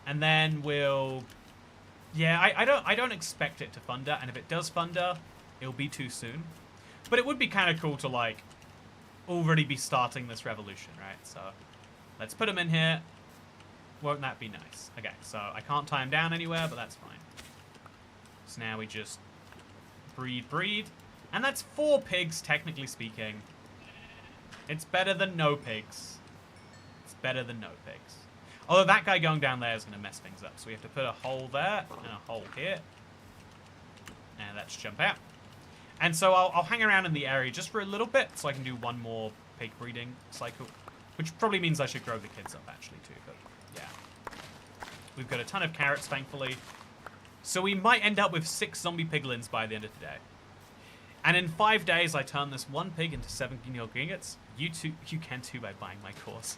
And then we'll... Yeah, I don't expect it to thunder, and if it does thunder, it'll be too soon. But it would be kind of cool to, like, already be starting this revolution, right? So, let's put him in here. Won't that be nice? Okay, so I can't tie him down anywhere, but that's fine. So now we just breed. And that's 4 pigs, technically speaking. It's better than no pigs. It's better than no pigs. Although that guy going down there is going to mess things up. So we have to put a hole there and a hole here. And let's jump out. And so I'll hang around in the area just for a little bit so I can do one more pig breeding cycle. Which probably means I should grow the kids up actually too. But yeah. We've got a ton of carrots, thankfully. So we might end up with 6 zombie piglins by the end of the day. And in 5 days, I turn this 1 pig into 7 guinea ingots. You can too by buying my course.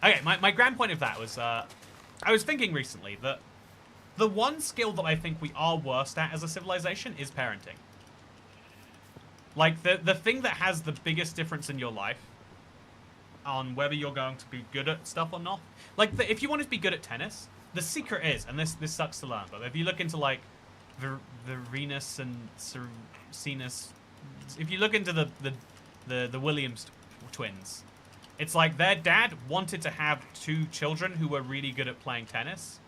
Okay, my grand point of that was, I was thinking recently that the one skill that I think we are worst at as a civilization is parenting. Like, the thing that has the biggest difference in your life on whether you're going to be good at stuff or not. Like, if you want to be good at tennis, the secret is, and this sucks to learn, but if you look into, like, the Venus and Cenas, if you look into the Williams twins, it's like their dad wanted to have 2 children who were really good at playing tennis.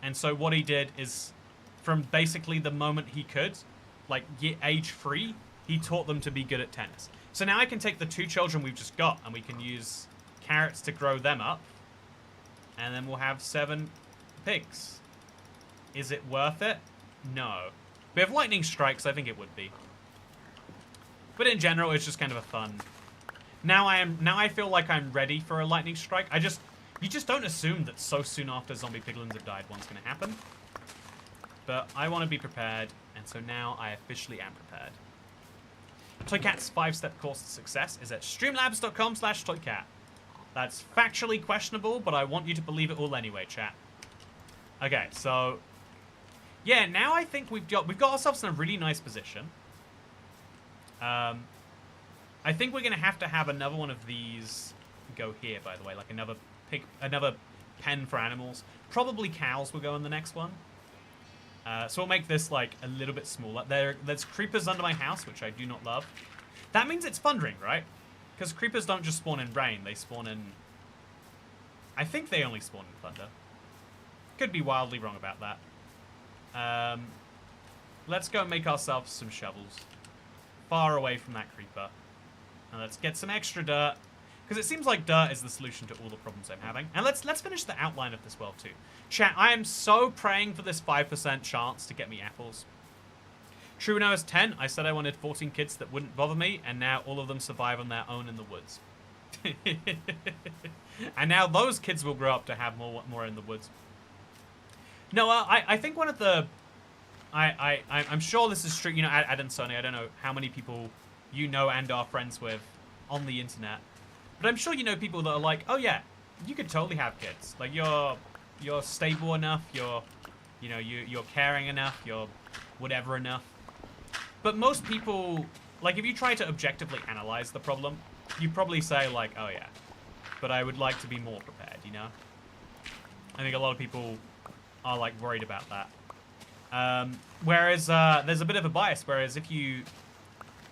And so what he did is, from basically the moment he could, like age 3, he taught them to be good at tennis. So now I can take the 2 children we've just got and we can use carrots to grow them up. And then we'll have 7 pigs. Is it worth it? No. But if lightning strikes, I think it would be. But in general, it's just kind of a fun... Now I feel like I'm ready for a lightning strike. You just don't assume that so soon after zombie piglins have died, one's going to happen. But I want to be prepared, and so now I officially am prepared. Toycat's 5-step course to success is at streamlabs.com/toycat. That's factually questionable, but I want you to believe it all anyway, chat. Okay, so... Yeah, now I think we've got ourselves in a really nice position. I think we're going to have another one of these go here, by the way. Like another pen for animals. Probably cows will go in the next one. So we'll make this like a little bit smaller. There's creepers under my house, which I do not love. That means it's thundering, right? Because creepers don't just spawn in rain. They spawn in... I think they only spawn in thunder. Could be wildly wrong about that. Let's go make ourselves some shovels. Far away from that creeper. And let's get some extra dirt. Because it seems like dirt is the solution to all the problems I'm having. And let's finish the outline of this world too. Chat, I am so praying for this 5% chance to get me apples. True, when I was 10, I said I wanted 14 kids that wouldn't bother me, and now all of them survive on their own in the woods. And now those kids will grow up to have more in the woods. No, I think one of the... I'm sure this is true. You know, Ad and Sony, I don't know how many people you know and are friends with on the internet. But I'm sure you know people that are like, oh yeah, you could totally have kids. Like, you're stable enough, you're You know, you're caring enough, you're whatever enough. But most people, like, if you try to objectively analyze the problem, you probably say, like, oh yeah, but I would like to be more prepared, you know? I think a lot of people are, like, worried about that. Whereas, there's a bit of a bias, whereas if you...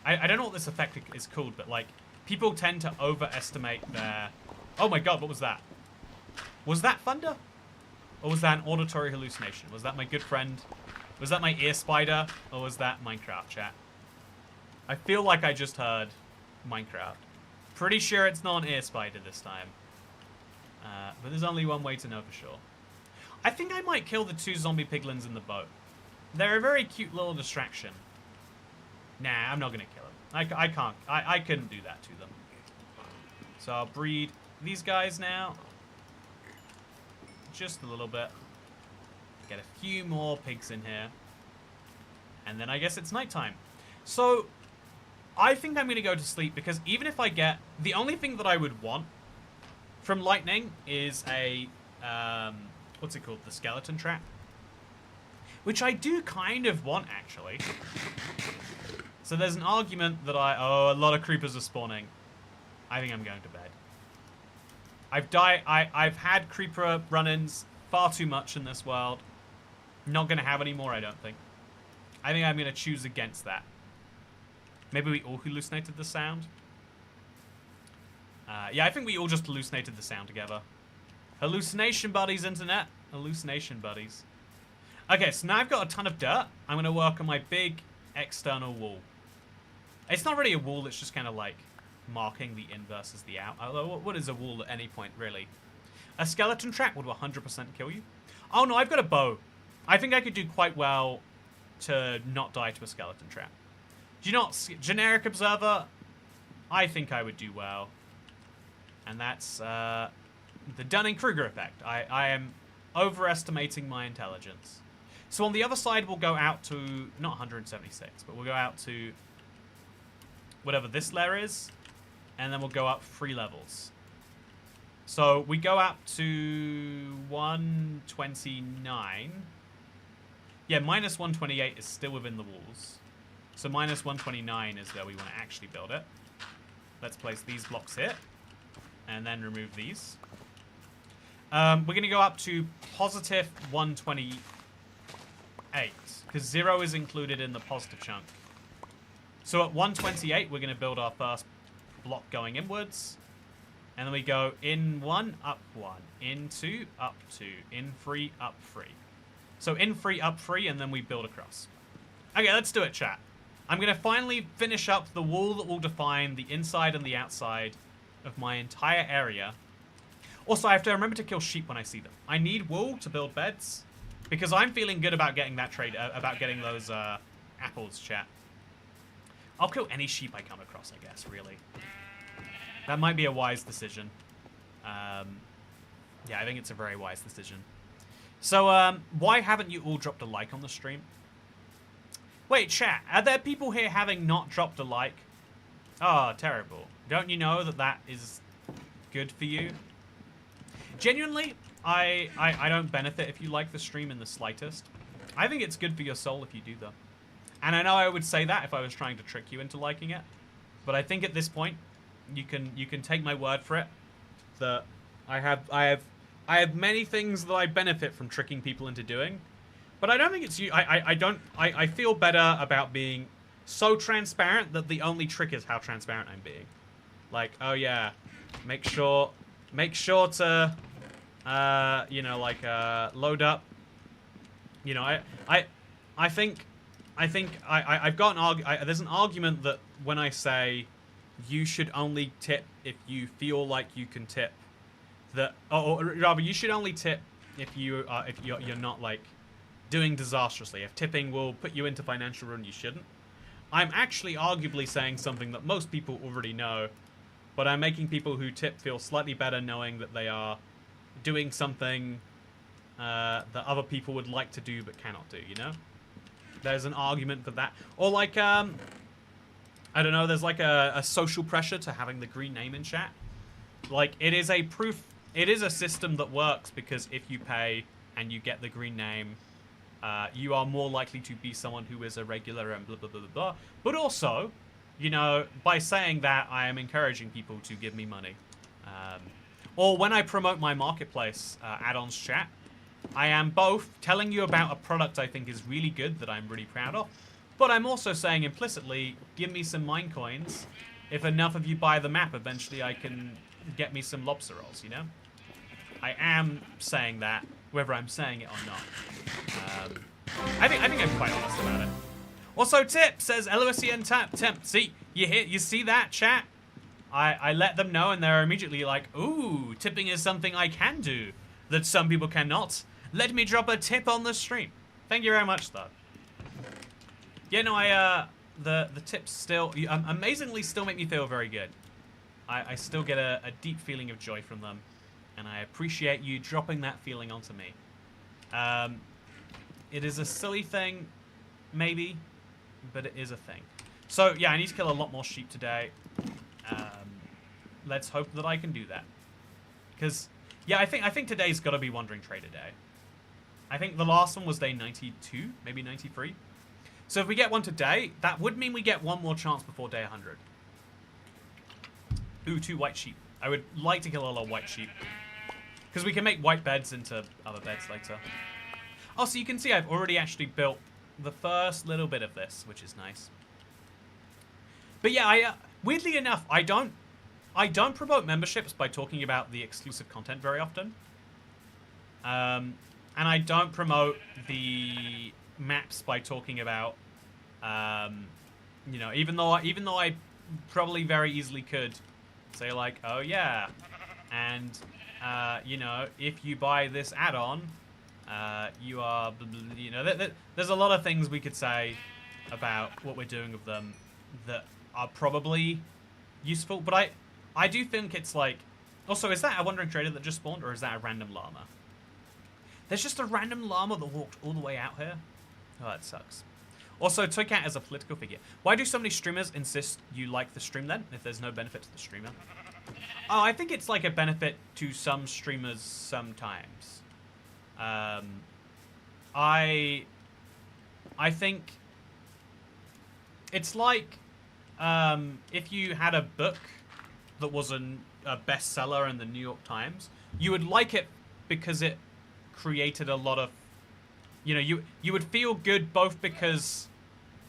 I don't know what this effect is called, but, like, people tend to overestimate their... Oh my god, what was that? Was that thunder? Or was that an auditory hallucination? Was that my good friend? Was that my ear spider? Or was that Minecraft, chat? I feel like I just heard Minecraft. Pretty sure it's not an ear spider this time. But there's only one way to know for sure. I think I might kill the 2 zombie piglins in the boat. They're a very cute little distraction. Nah, I'm not gonna kill them. I can't. I couldn't do that to them. So I'll breed these guys now. Just a little bit. Get a few more pigs in here. And then I guess it's nighttime. So, I think I'm going to go to sleep because even if I get... The only thing that I would want from lightning is a... what's it called? The skeleton trap. Which I do kind of want, actually. So there's an argument that Oh, a lot of creepers are spawning. I think I'm going to bed. I've had creeper run-ins far too much in this world. Not going to have any more, I don't think. I think I'm going to choose against that. Maybe we all hallucinated the sound. Yeah, I think we all just hallucinated the sound together. Hallucination buddies, internet. Hallucination buddies. Okay, so now I've got a ton of dirt. I'm going to work on my big external wall. It's not really a wall, it's just kind of like marking the in versus the out. Although, what is a wall at any point, really? A skeleton trap would 100% kill you. Oh no, I've got a bow. I think I could do quite well to not die to a skeleton trap. Do you not... Generic observer? I think I would do well. And that's the Dunning-Kruger effect. I am overestimating my intelligence. So on the other side, we'll go out to... Not 176, but we'll go out to... whatever this layer is. And then we'll go up 3 levels. So we go up to 129. Yeah, minus 128 is still within the walls. So minus 129 is where we want to actually build it. Let's place these blocks here. And then remove these. We're going to go up to positive 128. Because 0 is included in the positive chunk. So at 128, we're going to build our first block going inwards. And then we go in 1, up 1. In 2, up 2. In 3, up 3. So in 3, up 3, and then we build across. Okay, let's do it, chat. I'm going to finally finish up the wall that will define the inside and the outside of my entire area. Also, I have to remember to kill sheep when I see them. I need wool to build beds, because I'm feeling good about getting that trade, about getting those apples, chat. I'll kill any sheep I come across, I guess, really. That might be a wise decision. Yeah, I think it's a very wise decision. So, why haven't you all dropped a like on the stream? Wait, chat, are there people here having not dropped a like? Oh, terrible. Don't you know that that is good for you? Genuinely, I don't benefit if you like the stream in the slightest. I think it's good for your soul if you do, though. And I know I would say that if I was trying to trick you into liking it. But I think at this point, you can take my word for it that I have many things that I benefit from tricking people into doing, but I don't think it's you. I feel better about being so transparent that the only trick is how transparent I'm being. Like, oh yeah, make sure to you know, like load up. You know, I think I've got there's an argument that when I say you should only tip if you feel like you can tip, that, or rather, you should only tip if you're not like doing disastrously. If tipping will put you into financial ruin, you shouldn't. I'm actually arguably saying something that most people already know, but I'm making people who tip feel slightly better knowing that they are doing something that other people would like to do but cannot do, you know? There's an argument for that. Or like, I don't know, there's like a social pressure to having the green name in chat. Like, it is a system that works because if you pay and you get the green name, you are more likely to be someone who is a regular and blah, blah, blah, blah, blah. But also, you know, by saying that, I am encouraging people to give me money. Or when I promote my marketplace add-ons chat, I am both telling you about a product I think is really good that I'm really proud of, but I'm also saying implicitly, give me some mine coins. If enough of you buy the map, eventually I can get me some lobster rolls, you know? I am saying that, whether I'm saying it or not. I think I'm quite honest about it. Also, Tip says LOSCN Temp. See, you see that, chat? I let them know and they're immediately like, ooh, tipping is something I can do that some people cannot. Let me drop a tip on the stream. Thank you very much, though. Yeah, no, the tips still, amazingly still make me feel very good. I still get a deep feeling of joy from them. And I appreciate you dropping that feeling onto me. It is a silly thing, maybe, but it is a thing. So, yeah, I need to kill a lot more sheep today. Let's hope that I can do that. Because, yeah, I think today's got to be Wandering Trader Day. I think the last one was day 92, maybe 93. So if we get one today, that would mean we get one more chance before day 100. Ooh, 2 white sheep. I would like to kill a lot of white sheep. Because we can make white beds into other beds later. Oh, so you can see I've already actually built the first little bit of this, which is nice. But yeah, weirdly enough, I don't promote memberships by talking about the exclusive content very often. And I don't promote the maps by talking about, you know, even though I probably very easily could say like, oh yeah, and you know, if you buy this add-on, you are, you know, there's a lot of things we could say about what we're doing with them that are probably useful, but I do think it's like, also, is that a Wandering Trader that just spawned, or is that a random llama? There's just a random llama that walked all the way out here. Oh, that sucks. Also, Toycat is a political figure. Why do so many streamers insist you like the stream then, if there's no benefit to the streamer? Oh, I think it's like a benefit to some streamers sometimes. I think it's like if you had a book that was a bestseller in the New York Times, you would like it because it created a lot of, you know, you would feel good both because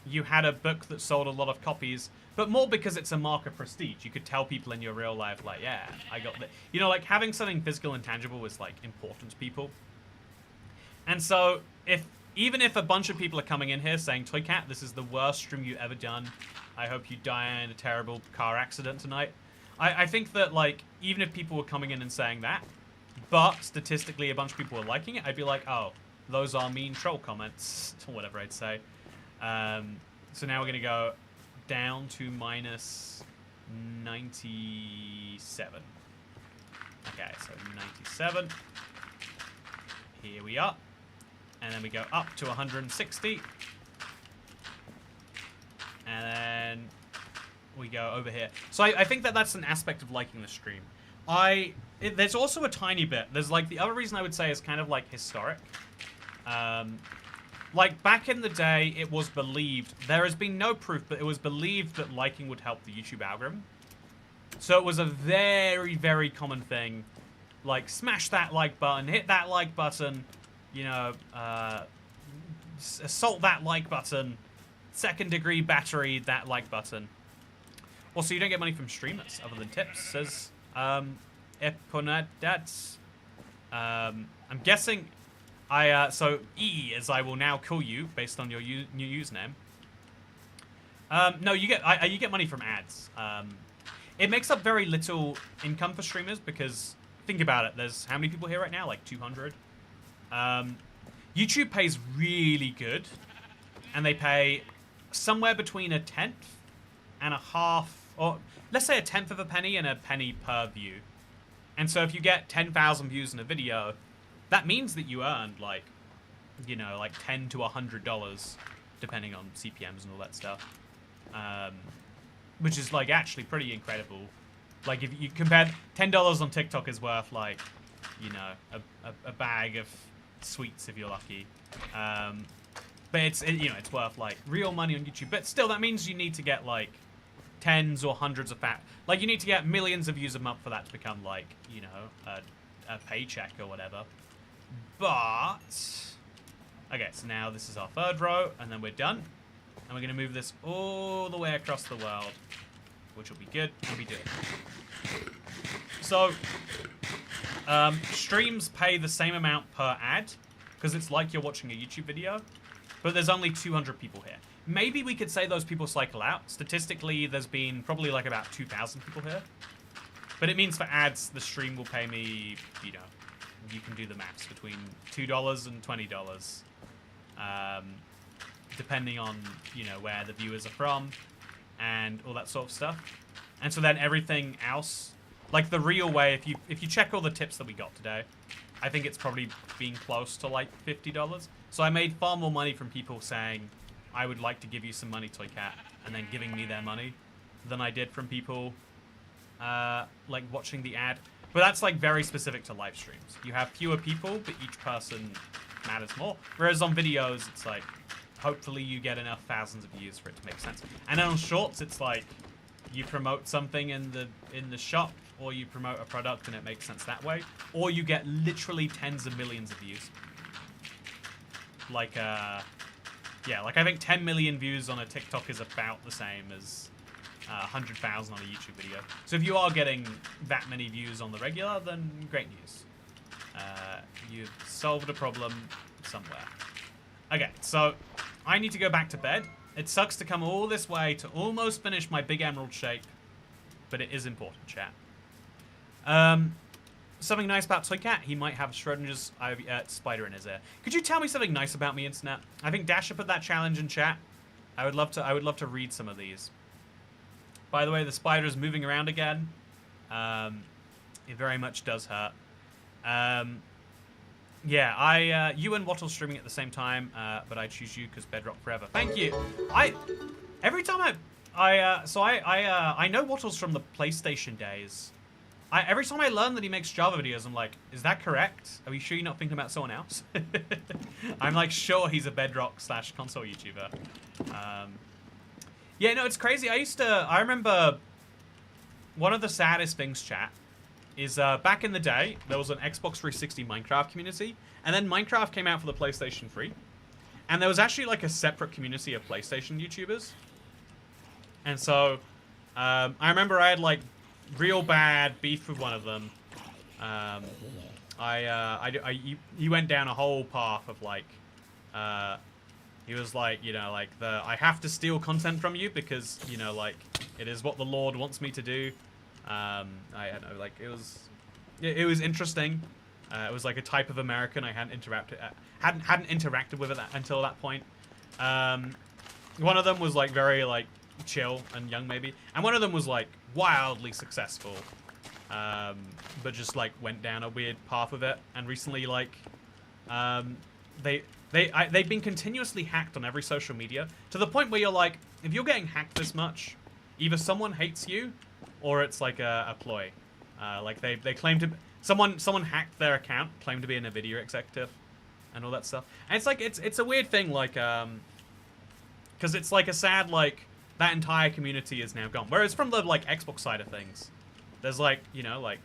you had a book that sold a lot of copies, but more because it's a mark of prestige. You could tell people in your real life, like, yeah, I got the, you know, like having something physical and tangible is like important to people. And so even if a bunch of people are coming in here saying, Toycat, this is the worst stream you've ever done, I hope you die in a terrible car accident tonight, I think that, like, even if people were coming in and saying that, but statistically a bunch of people were liking it, I'd be like, oh, those are mean troll comments, or whatever I'd say. So now we're going to go down to minus 97. Okay, so 97. Here we are. And then we go up to 160. And then we go over here. So I think that that's an aspect of liking the stream. There's also a tiny bit. There's like, the other reason I would say is kind of like historic. Like back in the day, it was believed, there has been no proof, but it was believed that liking would help the YouTube algorithm. So it was a very, very common thing. Like, smash that like button, hit that like button, you know, assault that like button, second degree battery that like button. Also, you don't get money from streamers other than tips, says Eponadats. I'm guessing so E, as I will now call you based on your new username. No, you get money from ads. It makes up very little income for streamers because, think about it, there's how many people here right now? Like 200. YouTube pays really good, and they pay somewhere between a tenth and a half, or let's say a tenth of a penny and a penny per view. And so if you get 10,000 views in a video, that means that you earned like, you know, like $10 to $100, depending on CPMs and all that stuff. Which is like actually pretty incredible. Like if you compare, $10 on TikTok is worth like, you know, a bag of sweets if you're lucky. But it's worth like real money on YouTube. But still, that means you need to get like tens or hundreds of like you need to get millions of views a month for that to become like a paycheck or whatever. But okay, so now this is our third row, and then we're done, and we're gonna move this all the way across the world, which will be good and be doing. So streams pay the same amount per ad because it's like you're watching a YouTube video. But there's only 200 people here. Maybe we could say those people cycle out. Statistically, there's been probably like about 2,000 people here. But it means for ads, the stream will pay me, you can do the maths, between $2 and $20. Depending on, where the viewers are from and all that sort of stuff. And so then everything else, like the real way, if you check all the tips that we got today, I think it's probably being close to like $50. So I made far more money from people saying, I would like to give you some money, Toy Cat, and then giving me their money than I did from people like watching the ad. But that's like very specific to live streams. You have fewer people, but each person matters more. Whereas on videos, it's like, hopefully you get enough thousands of views for it to make sense. And then on shorts, it's like, you promote something in the shop, or you promote a product and it makes sense that way, or you get literally tens of millions of views. Like yeah, like I think 10 million views on a TikTok is about the same as 100,000 on a YouTube video. So if you are getting that many views on the regular, then great news. You've solved a problem somewhere. Okay, so I need to go back to bed. It sucks to come all this way to almost finish my big emerald shape, but it is important, chat. Something nice about Toy Cat. He might have Schrodinger's spider in his ear. Could you tell me something nice about me, Internet? I think Dasher put that challenge in chat. I would love to read some of these. By the way, the spider is moving around again. It very much does hurt. Yeah, you and Wattle streaming at the same time, but I choose you because Bedrock forever. Thank you. Every time I know Wattles from the PlayStation days. Every time I learn that he makes Java videos, I'm like, is that correct? Are you sure you're not thinking about someone else? I'm like, sure he's a Bedrock / console YouTuber. Yeah, no, it's crazy. I remember one of the saddest things, chat, is back in the day, there was an Xbox 360 Minecraft community, and then Minecraft came out for the PlayStation 3. And there was actually like a separate community of PlayStation YouTubers. And so, I remember I had like real bad beef with one of them. He went down a whole path of like, he was like, I have to steal content from you because, like, it is what the Lord wants me to do. I don't know, like, it was interesting. It was like a type of American I hadn't interacted with it until that point. One of them was like very like chill and young maybe, and one of them was like wildly successful, but just like went down a weird path with it. And recently, like, they've been continuously hacked on every social media to the point where you're like, if you're getting hacked this much, either someone hates you, or it's like a ploy. Like they claim to someone hacked their account, claimed to be a NVIDIA executive, and all that stuff. And it's like it's a weird thing, like because it's like a sad like that entire community is now gone. Whereas from the like Xbox side of things, there's like like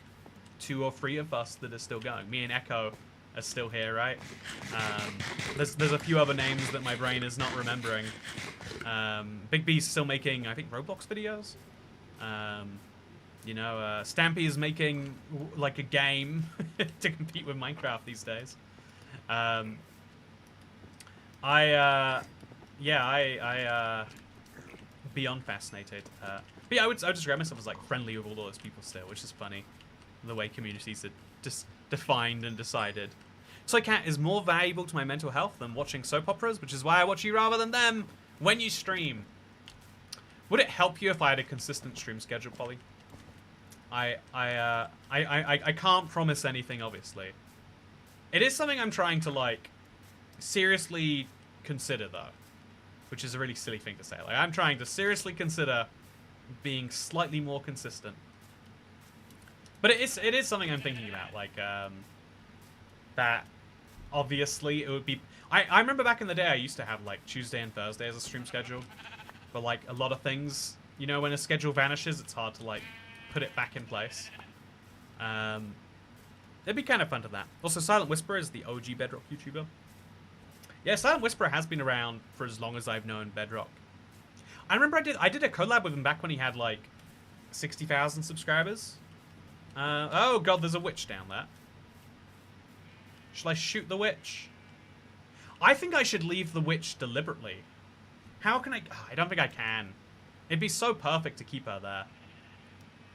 2 or 3 of us that are still going. Me and Echo are still here, right? There's a few other names that my brain is not remembering. Big B's still making, I think, Roblox videos. Stampy is making like a game to compete with Minecraft these days. Beyond fascinated. But yeah, I would describe myself as like friendly with all those people still, which is funny. The way communities are just defined and decided. Toy Cat is more valuable to my mental health than watching soap operas, which is why I watch you rather than them when you stream. Would it help you if I had a consistent stream schedule, Polly? I can't promise anything, obviously. It is something I'm trying to like seriously consider though, which is a really silly thing to say. Like, I'm trying to seriously consider being slightly more consistent. But it is something I'm thinking about, like that obviously it would be... I remember back in the day I used to have like Tuesday and Thursday as a stream schedule. But like a lot of things, you know, when a schedule vanishes, it's hard to like put it back in place. It'd be kind of fun to that. Also, Silent Whisperer is the OG Bedrock YouTuber. Yeah, Silent Whisperer has been around for as long as I've known Bedrock. I remember I did a collab with him back when he had like 60,000 subscribers. Oh god, there's a witch down there. Shall I shoot the witch? I think I should leave the witch deliberately. How can I... I don't think I can. It'd be so perfect to keep her there.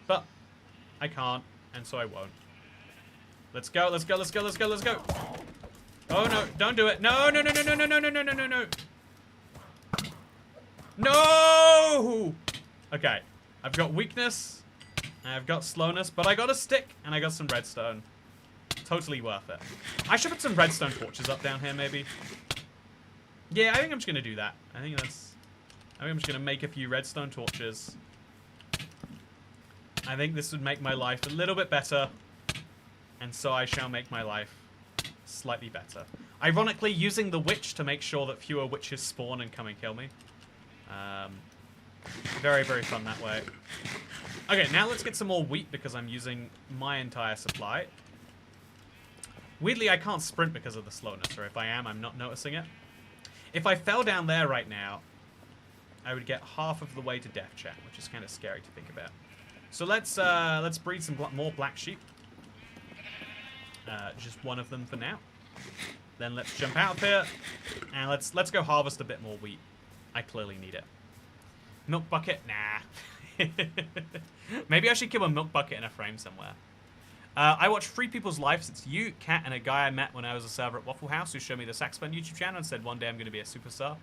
But I can't, and so I won't. Let's go, let's go, let's go, let's go, let's go. Oh no, don't do it. No, no, no, no, no, no, no, no, no, no, no, no. No! Okay, I've got weakness, and I've got slowness, but I got a stick, and I got some redstone. Totally worth it. I should put some redstone torches up down here, maybe. Yeah, I think I'm just gonna do that. I think I'm just gonna make a few redstone torches. I think this would make my life a little bit better. And so I shall make my life slightly better. Ironically, using the witch to make sure that fewer witches spawn and come and kill me. Very, very fun that way. Okay, now let's get some more wheat because I'm using my entire supply. Weirdly, I can't sprint because of the slowness, or if I am, I'm not noticing it. If I fell down there right now, I would get half of the way to death chat, which is kind of scary to think about. So let's breed some more black sheep. Just one of them for now. Then let's jump out of here, and let's go harvest a bit more wheat. I clearly need it. Milk bucket? Nah. Maybe I should keep a milk bucket in a frame somewhere. I watch 3 people's lives. It's you, Kat, and a guy I met when I was a server at Waffle House who showed me the saxophone YouTube channel and said one day I'm going to be a superstar.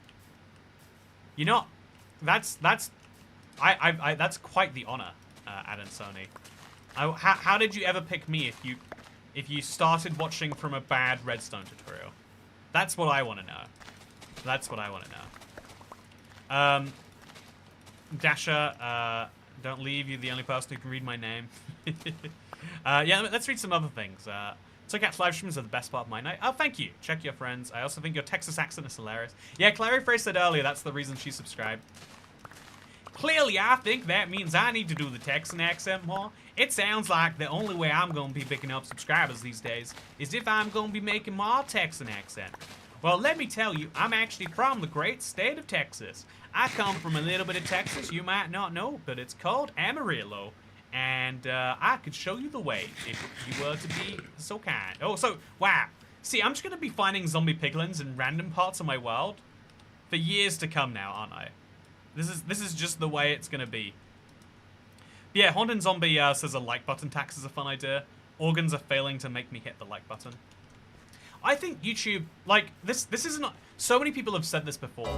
You know, that's quite the honor, Adam Sony. How did you ever pick me if you started watching from a bad redstone tutorial? That's what I want to know. That's what I want to know. Dasher, don't leave. You're the only person who can read my name. Yeah, let's read some other things. So Cat's live streams are the best part of my night. Oh, thank you. Check your friends. I also think your Texas accent is hilarious. Yeah, Clary Frey said earlier that's the reason she subscribed. Clearly, I think that means I need to do the Texan accent more. It sounds like the only way I'm going to be picking up subscribers these days is if I'm going to be making my Texan accent. Well, let me tell you, I'm actually from the great state of Texas. I come from a little bit of Texas you might not know, but it's called Amarillo. And I could show you the way if you were to be so kind. Oh, so, wow. See, I'm just going to be finding zombie piglins in random parts of my world for years to come now, aren't I? This is just the way it's going to be. But yeah, Haunted Zombie says a like button tax is a fun idea. Organs are failing to make me hit the like button. I think YouTube, like, this isn't... So many people have said this before.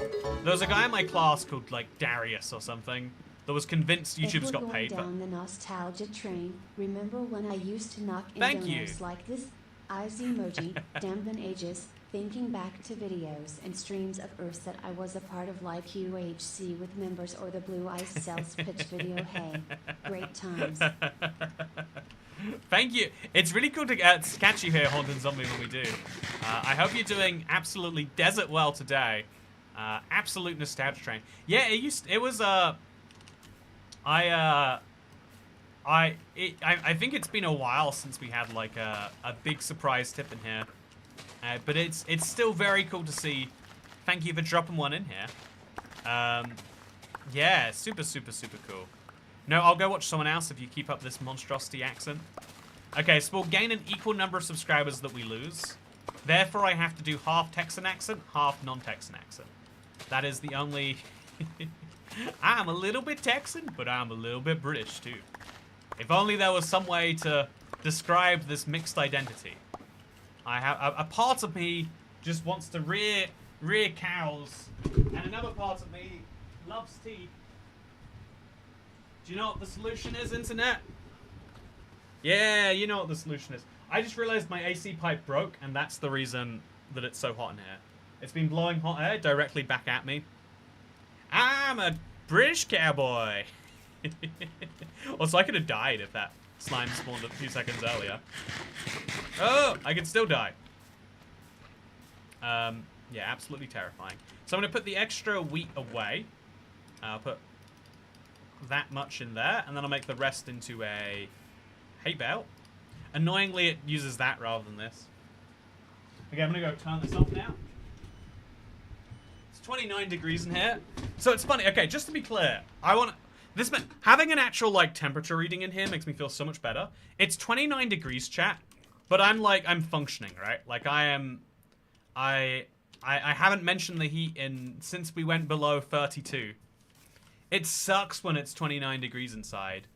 There was a guy in my class called, like, Darius or something that was convinced YouTube's got paid for... down the nostalgia train, remember when I used to knock in Thank you. donuts like this? Eyes emoji, damn ages, thinking back to videos and streams of Earths that I was a part of like UHC with members or the Blue Ice Cells pitch video. Hey, great times. Thank you. It's really cool to catch you here, Haunted Zombie, when we do. I hope you're doing absolutely desert well today. Absolute nostalgia train. Yeah, it was I think it's been a while since we had like a big surprise tip in here, but it's still very cool to see. Thank you for dropping one in here. Yeah, super cool. No, I'll go watch someone else if you keep up this monstrosity accent. Okay, so we'll gain an equal number of subscribers that we lose. Therefore, I have to do half Texan accent, half non-Texan accent. That is the only... I'm a little bit Texan, but I'm a little bit British, too. If only there was some way to describe this mixed identity. I have a part of me just wants to rear cows, and another part of me loves tea. Do you know what the solution is, internet? Yeah, you know what the solution is. I just realized my AC pipe broke, and that's the reason that it's so hot in here. It's been blowing hot air directly back at me. I'm a British cowboy. Also, I could have died if that slime spawned a few seconds earlier. Oh, I could still die. Yeah, absolutely terrifying. So I'm going to put the extra wheat away. I'll put that much in there, and then I'll make the rest into a hay bale. Annoyingly, it uses that rather than this. Okay, I'm going to go turn this off now. It's 29 degrees in here. So it's funny. Okay, just to be clear, having an actual like temperature reading in here makes me feel so much better. It's 29 degrees, chat, but I'm functioning, right? Like I haven't mentioned the heat since we went below 32. It sucks when it's 29 degrees inside,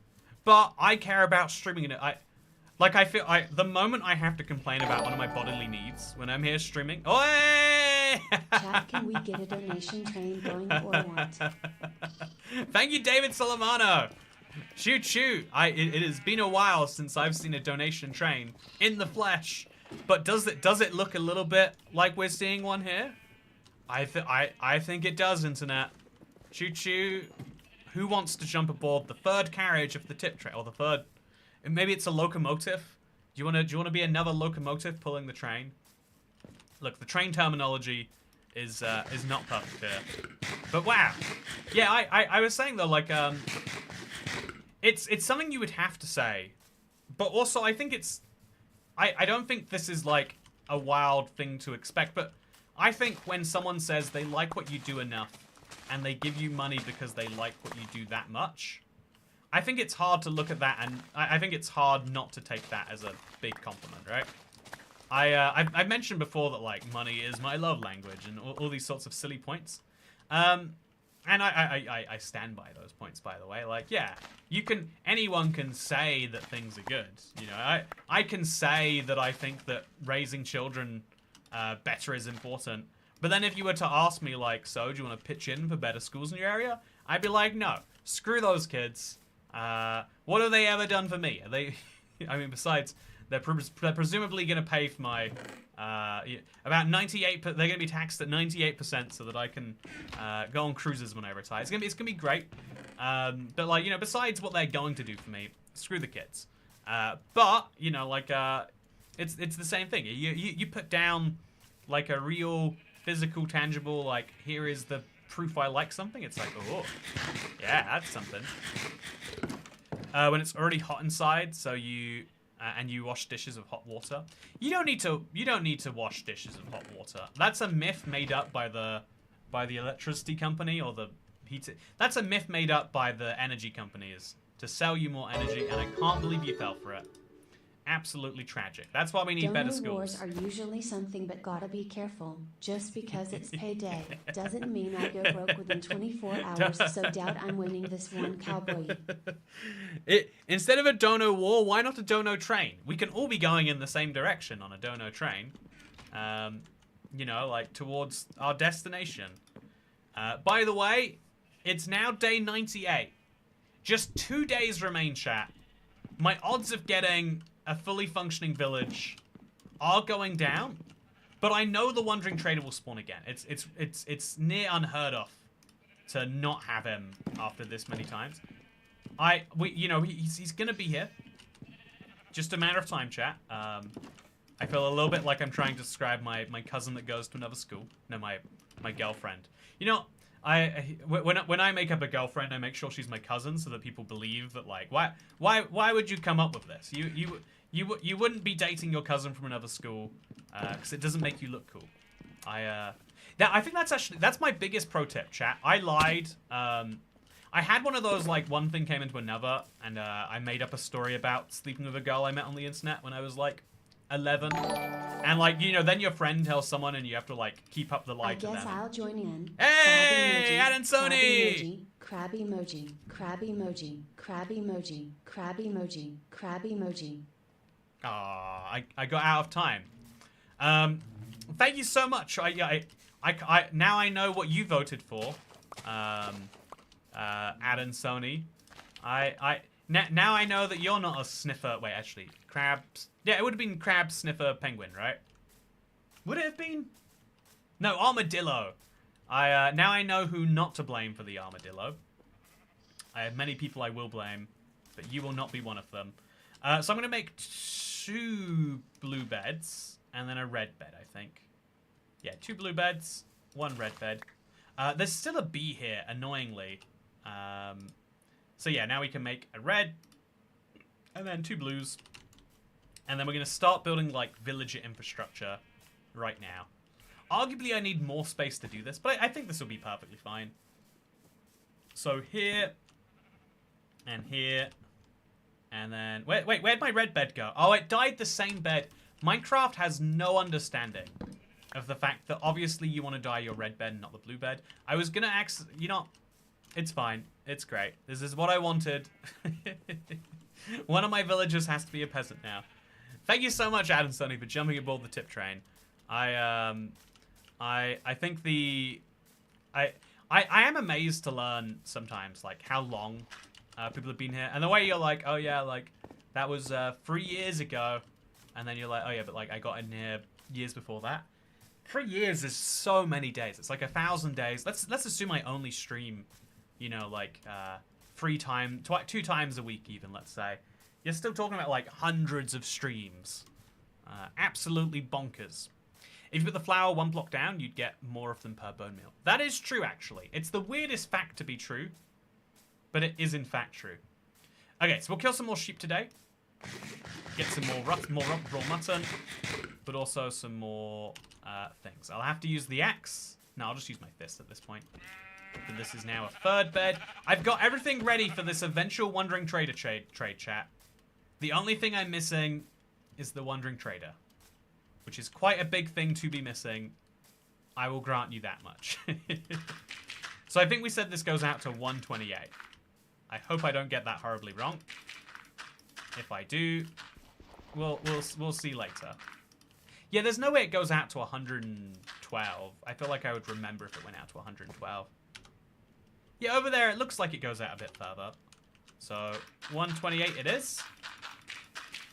but I care about streaming it. The moment I have to complain about one of my bodily needs when I'm here streaming. Oi! Chat, can we get a donation train going or what? Thank you, David Solimano. Shoot, shoot. It has been a while since I've seen a donation train in the flesh. But does it look a little bit like we're seeing one here? I think it does, internet. Choo choo. Who wants to jump aboard the third carriage of the tip train, or the third? Maybe it's a locomotive. Do you wanna be another locomotive pulling the train? Look, the train terminology is not perfect here. But wow, yeah. I was saying though, like it's something you would have to say, but also I think it's. I don't think this is like a wild thing to expect, but I think when someone says they like what you do enough and they give you money because they like what you do that much, I think it's hard to look at that, and I think it's hard not to take that as a big compliment, right? I've mentioned before that like money is my love language and all these sorts of silly points. And I stand by those points, by the way. Like, yeah, anyone can say that things are good. You know, I can say that I think that raising children better is important. But then if you were to ask me, like, so do you want to pitch in for better schools in your area? I'd be like, no, screw those kids. What have they ever done for me? Are they? I mean, besides, they're presumably going to pay for my. About 98%. They're going to be taxed at 98% so that I can go on cruises when I retire. It's gonna be great. But like, you know, besides what they're going to do for me, screw the kids. But you know, like it's the same thing. You put down like a real physical, tangible, like, here is the proof I like something. It's like, oh, yeah, that's something. When it's already hot inside, so you. And you wash dishes with hot water. You don't need to wash dishes with hot water. That's a myth made up by the electricity company or the heat. That's a myth made up by the energy companies to sell you more energy, and I can't believe you fell for it. Absolutely tragic. That's why we need better schools. Wars are usually something, but gotta be careful. Just because it's payday doesn't mean I go broke within 24 hours, so doubt I'm winning this one, cowboy. Instead of a dono war, why not a dono train? We can all be going in the same direction on a dono train. You know, like towards our destination. By the way, it's now day 98. Just 2 days remain, chat. My odds of getting a fully functioning village are going down, but I know the Wandering Trader will spawn again. It's near unheard of to not have him after this many times. You know, he's gonna be here. Just a matter of time, chat. I feel a little bit like I'm trying to describe my cousin that goes to another school. No, my girlfriend. You know, when I make up a girlfriend, I make sure she's my cousin so that people believe that, like, why would you come up with this? You wouldn't be dating your cousin from another school because it doesn't make you look cool. I think that's my biggest pro tip, chat. I lied. I had one of those, like, one thing came into another, and I made up a story about sleeping with a girl I met on the internet when I was like 11. And, like, you know, then your friend tells someone and you have to, like, keep up the lie to them. I guess I'll join in. Hey, Adam Sony! Crab emoji, crab emoji, crab emoji, crab emoji, crab emoji. I got out of time. Thank you so much. Now I know what you voted for. Adam Sony. Now I know that you're not a sniffer. Wait, actually, crabs. Yeah, it would have been crab sniffer penguin, right? Would it have been? No, armadillo. Now I know who not to blame for the armadillo. I have many people I will blame, but you will not be one of them. So I'm gonna make 2 blue beds and then a red bed, I think. Yeah, 2 blue beds, 1 red bed. There's still a bee here, annoyingly. So yeah, now we can make a red, and then 2 blues. And then we're going to start building, like, villager infrastructure right now. Arguably, I need more space to do this, but I think this will be perfectly fine. So here, and here, and then... Wait, where'd my red bed go? Oh, it died the same bed. Minecraft has no understanding of the fact that obviously you want to dye your red bed, not the blue bed. I was going to you know, it's fine. It's great. This is what I wanted. One of my villagers has to be a peasant now. Thank you so much, Adam Sonny, for jumping aboard the tip train. I think I am amazed to learn sometimes, like, how long people have been here. And the way you're like, oh yeah, like, that was 3 years ago. And then you're like, oh yeah, but like, I got in here years before that. 3 years is so many days. It's like 1,000 days. Let's assume I only stream, you know, like 2 times a week even, let's say. You're still talking about like hundreds of streams. Absolutely bonkers. If you put the flour 1 block down, you'd get more of them per bone meal. That is true, actually. It's the weirdest fact to be true, but it is in fact true. Okay, so we'll kill some more sheep today. Get some more raw mutton, but also some more things. I'll have to use the axe. No, I'll just use my fist at this point. But this is now a 3rd bed. I've got everything ready for this eventual Wandering Trader trade chat. The only thing I'm missing is the Wandering Trader, which is quite a big thing to be missing. I will grant you that much. So I think we said this goes out to 128. I hope I don't get that horribly wrong. If I do, we'll see later. Yeah, there's no way it goes out to 112. I feel like I would remember if it went out to 112. Yeah, over there it looks like it goes out a bit further. So 128 it is.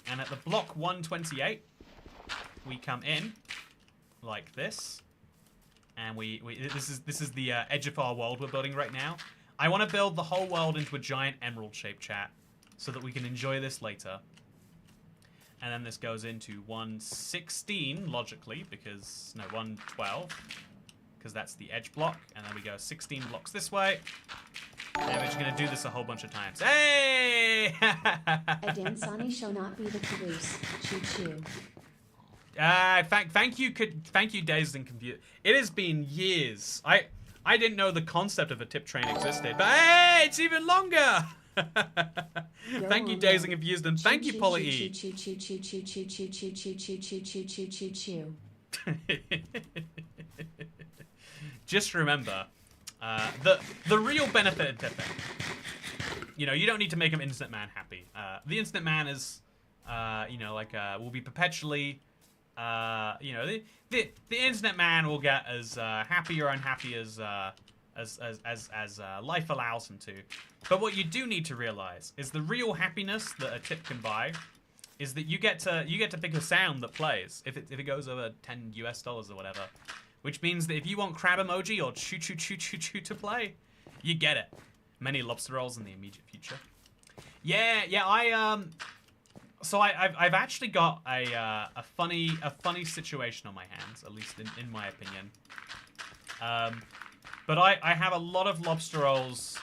And at the block 128, we come in like this. And this is the edge of our world we're building right now. I want to build the whole world into a giant emerald-shaped chat so that we can enjoy this later. And then this goes into 116, logically, because... No, 112, because that's the edge block. And then we go 16 blocks this way. And we're just going to do this a whole bunch of times. Hey! A Dansani shall not be the caboose. Choo-choo. Thank you, Dazed and Confused. It has been years. I didn't know the concept of a tip train existed, but hey, it's even longer! Thank you, Dazed and Confused, and thank you, Polly E. Just remember, the real benefit of tipping. You know, you don't need to make an Instant Man happy. The Instant Man is, you know, like, will be perpetually... you know, the Internet Man will get as happy or unhappy as life allows him to. But what you do need to realize is the real happiness that a tip can buy is that you get to pick a sound that plays if it goes over $10 US or whatever, which means that if you want crab emoji or choo choo choo choo choo to play, you get it. Many lobster rolls in the immediate future. Yeah, So I've actually got a funny situation on my hands, at least in my opinion. But I have a lot of lobster rolls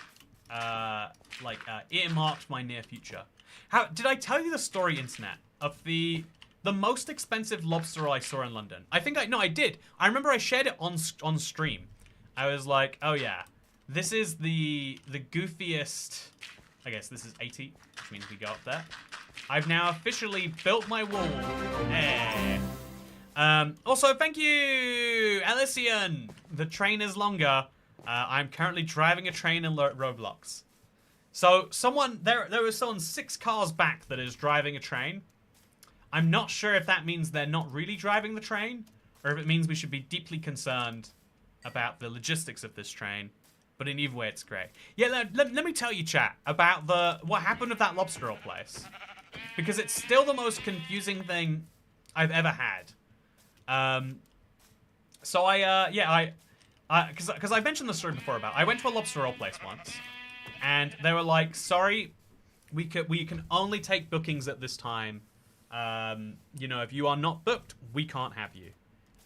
earmarked for my near future. How did I tell you the story, Internet, of the most expensive lobster roll I saw in London? I did. I remember I shared it on stream. I was like, oh yeah, this is the goofiest. I guess this is 80, which means we go up there. I've now officially built my wall. Also, thank you, Elysian. The train is longer. I'm currently driving a train in Roblox. So there was someone 6 cars back that is driving a train. I'm not sure if that means they're not really driving the train, or if it means we should be deeply concerned about the logistics of this train. But in either way, it's great. Yeah, let me tell you, chat, about what happened with that lobster roll place. Because it's still the most confusing thing I've ever had. So because I mentioned the story before about, I went to a lobster roll place once, and they were like, sorry, we can only take bookings at this time. You know, if you are not booked, we can't have you.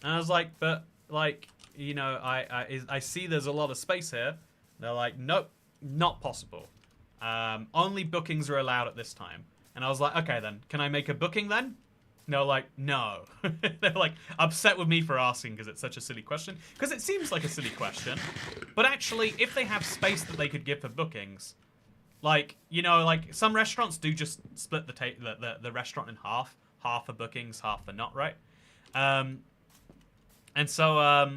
And I was like, but like, you know, I see there's a lot of space here. They're like, nope, not possible. Only bookings are allowed at this time. And I was like, okay then, can I make a booking then? And they're like, no. They're like upset with me for asking because it's such a silly question. Because it seems like a silly question. But actually, if they have space that they could give for bookings, like, you know, like some restaurants do just split the restaurant in half. Half for bookings, half for not, right? And so,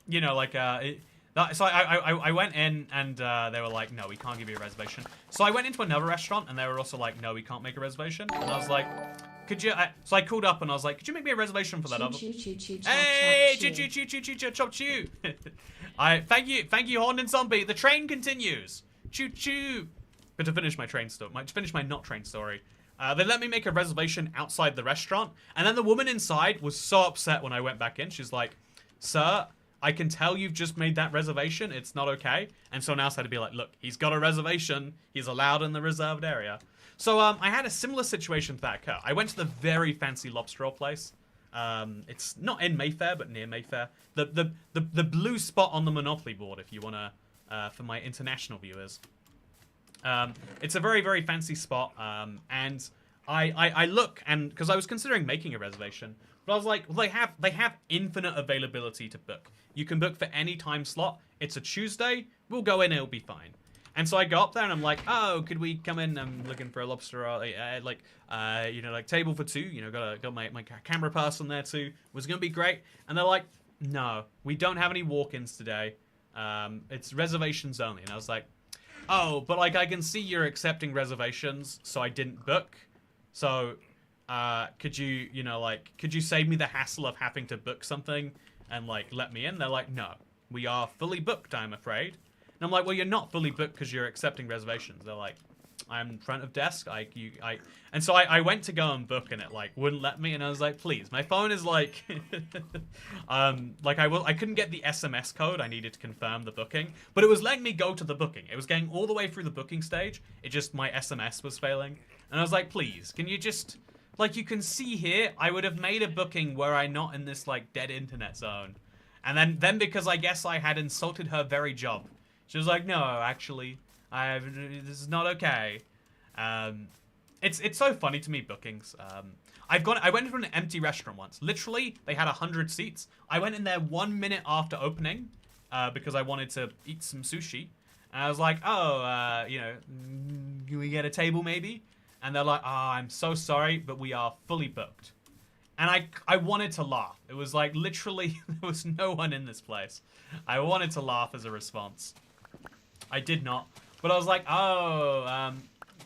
you know, like, so I went in and they were like, no, we can't give you a reservation. So I went into another restaurant and they were also like, no, we can't make a reservation. And I was like, could you? So I called up and I was like, could you make me a reservation for that other? Hey, choo. Thank you, Horn and Zombie. The train continues. Choo choo. But to finish my not train story. They let me make a reservation outside the restaurant, and then the woman inside was so upset when I went back in. She's like, sir, I can tell you've just made that reservation. It's not okay. And someone else had to be like, look, he's got a reservation. He's allowed in the reserved area. So I had a similar situation to that occur. I went to the very fancy lobster roll place. It's not in Mayfair, but near Mayfair. The blue spot on the Monopoly board, if you want to, for my international viewers. It's a very, very fancy spot, and I look, and because I was considering making a reservation, but I was like, well, they have infinite availability to book. You can book for any time slot. It's a Tuesday. We'll go in. It'll be fine. And so I go up there and I'm like, oh, could we come in? I'm looking for a lobster roll, you know, like table for two. You know, got my camera person there too. Was gonna be great. And they're like, no, we don't have any walk-ins today. It's reservations only. And I was like, oh, but like I can see you're accepting reservations, so I didn't book. So, could you, you know, like, could you save me the hassle of having to book something and like let me in? They're like, no, we are fully booked, I'm afraid. And I'm like, well, you're not fully booked because you're accepting reservations. They're like, I'm in front of desk. And so I went to go and book, and it like wouldn't let me. And I was like, please, my phone is like, I couldn't get the SMS code I needed to confirm the booking, but it was letting me go to the booking. It was getting all the way through the booking stage. It just, my SMS was failing. And I was like, please, can you just, like, you can see here, I would have made a booking were I not in this like dead internet zone. And then because I guess I had insulted her very job, she was like, no, actually, this is not okay. It's so funny to me, bookings. I went into an empty restaurant once. Literally, they had 100 seats. I went in there 1 minute after opening because I wanted to eat some sushi. And I was like, oh, you know, can we get a table maybe? And they're like, oh, I'm so sorry, but we are fully booked. And I wanted to laugh. It was like, literally, there was no one in this place. I wanted to laugh as a response. I did not. But I was like, oh,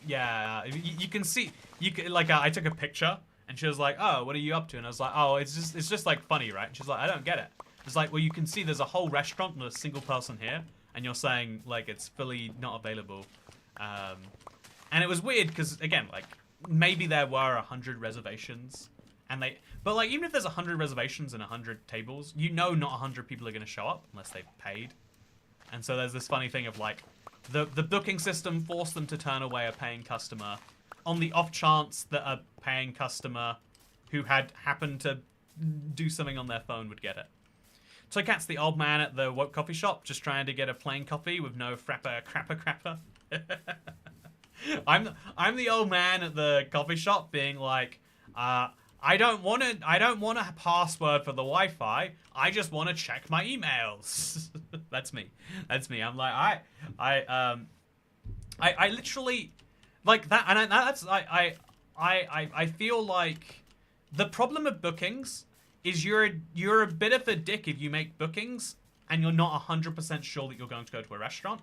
yeah, you can see, I took a picture, and she was like, oh, what are you up to? And I was like, oh, it's just like funny, right? And she's like, I don't get it. It's like, well, you can see there's a whole restaurant and a single person here, and you're saying, like, it's fully not available. And it was weird, because, again, like, maybe there were 100 reservations, but, like, even if there's 100 reservations and 100 tables, you know not 100 people are going to show up unless they've paid. And so there's this funny thing of, like, the booking system forced them to turn away a paying customer on the off chance that a paying customer who had happened to do something on their phone would get it. So Cat's the old man at the woke coffee shop, just trying to get a plain coffee with no crapper. I'm the old man at the coffee shop being like, I don't want a password for the Wi-Fi. I just want to check my emails. That's me. I'm like, I literally like that, and I feel like the problem of bookings is you're a bit of a dick if you make bookings and you're not 100% sure that you're going to go to a restaurant.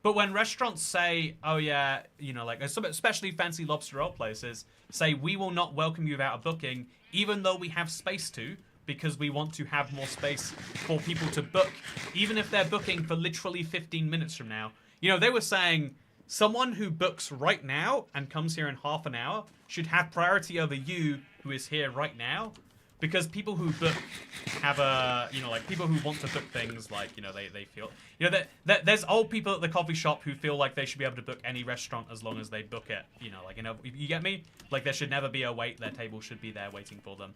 But when restaurants say, oh yeah, you know, like, especially fancy lobster roll places, say, we will not welcome you without a booking, even though we have space to, because we want to have more space for people to book, even if they're booking for literally 15 minutes from now. You know, they were saying, someone who books right now and comes here in half an hour should have priority over you, who is here right now. Because people who book have a, you know, like, people who want to book things, like, you know, they feel, you know, there's old people at the coffee shop who feel like they should be able to book any restaurant as long as they book it, you know, like, you know, you get me? Like, there should never be a wait, their table should be there waiting for them.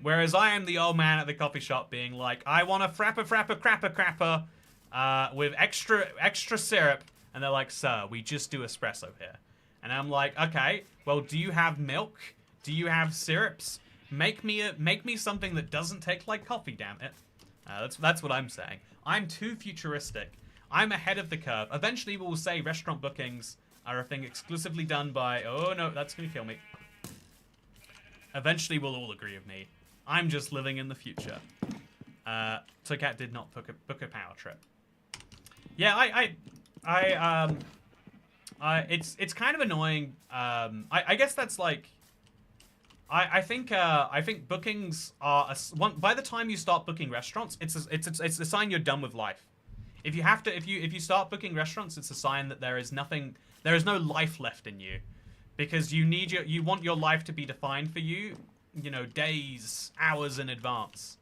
Whereas I am the old man at the coffee shop being like, I want a frapper with extra syrup. And they're like, sir, we just do espresso here. And I'm like, okay, well, do you have milk? Do you have syrups? Make me something that doesn't taste like coffee, damn it. That's what I'm saying. I'm too futuristic. I'm ahead of the curve. Eventually we'll say restaurant bookings are a thing exclusively done by... Oh, no, that's going to kill me. Eventually we'll all agree with me. I'm just living in the future. Toycat did not book a power trip. Yeah, it's kind of annoying. I guess that's like... I think bookings are by the time you start booking restaurants, it's a sign you're done with life. If you start booking restaurants, it's a sign that there is no life left in you, because you want your life to be defined for you, days, hours in advance.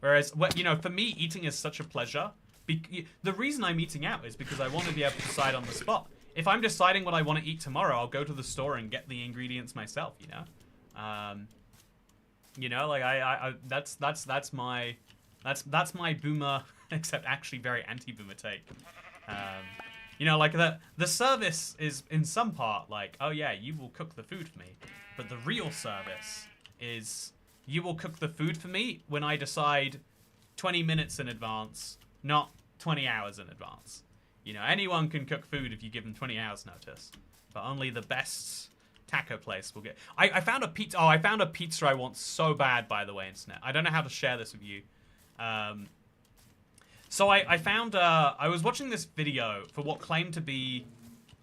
Whereas, for me, eating is such a pleasure. The reason I'm eating out is because I want to be able to decide on the spot. If I'm deciding what I want to eat tomorrow, I'll go to the store and get the ingredients myself. That's my boomer, except actually very anti-boomer take. The service is in some part like, oh yeah, you will cook the food for me, but the real service is you will cook the food for me when I decide 20 minutes in advance, not 20 hours in advance. Anyone can cook food if you give them 20 hours notice, but only the best taco place will get. I found a pizza. Oh, I found a pizza I want so bad, by the way, internet. I don't know how to share this with you. So I found, I was watching this video for what claimed to be,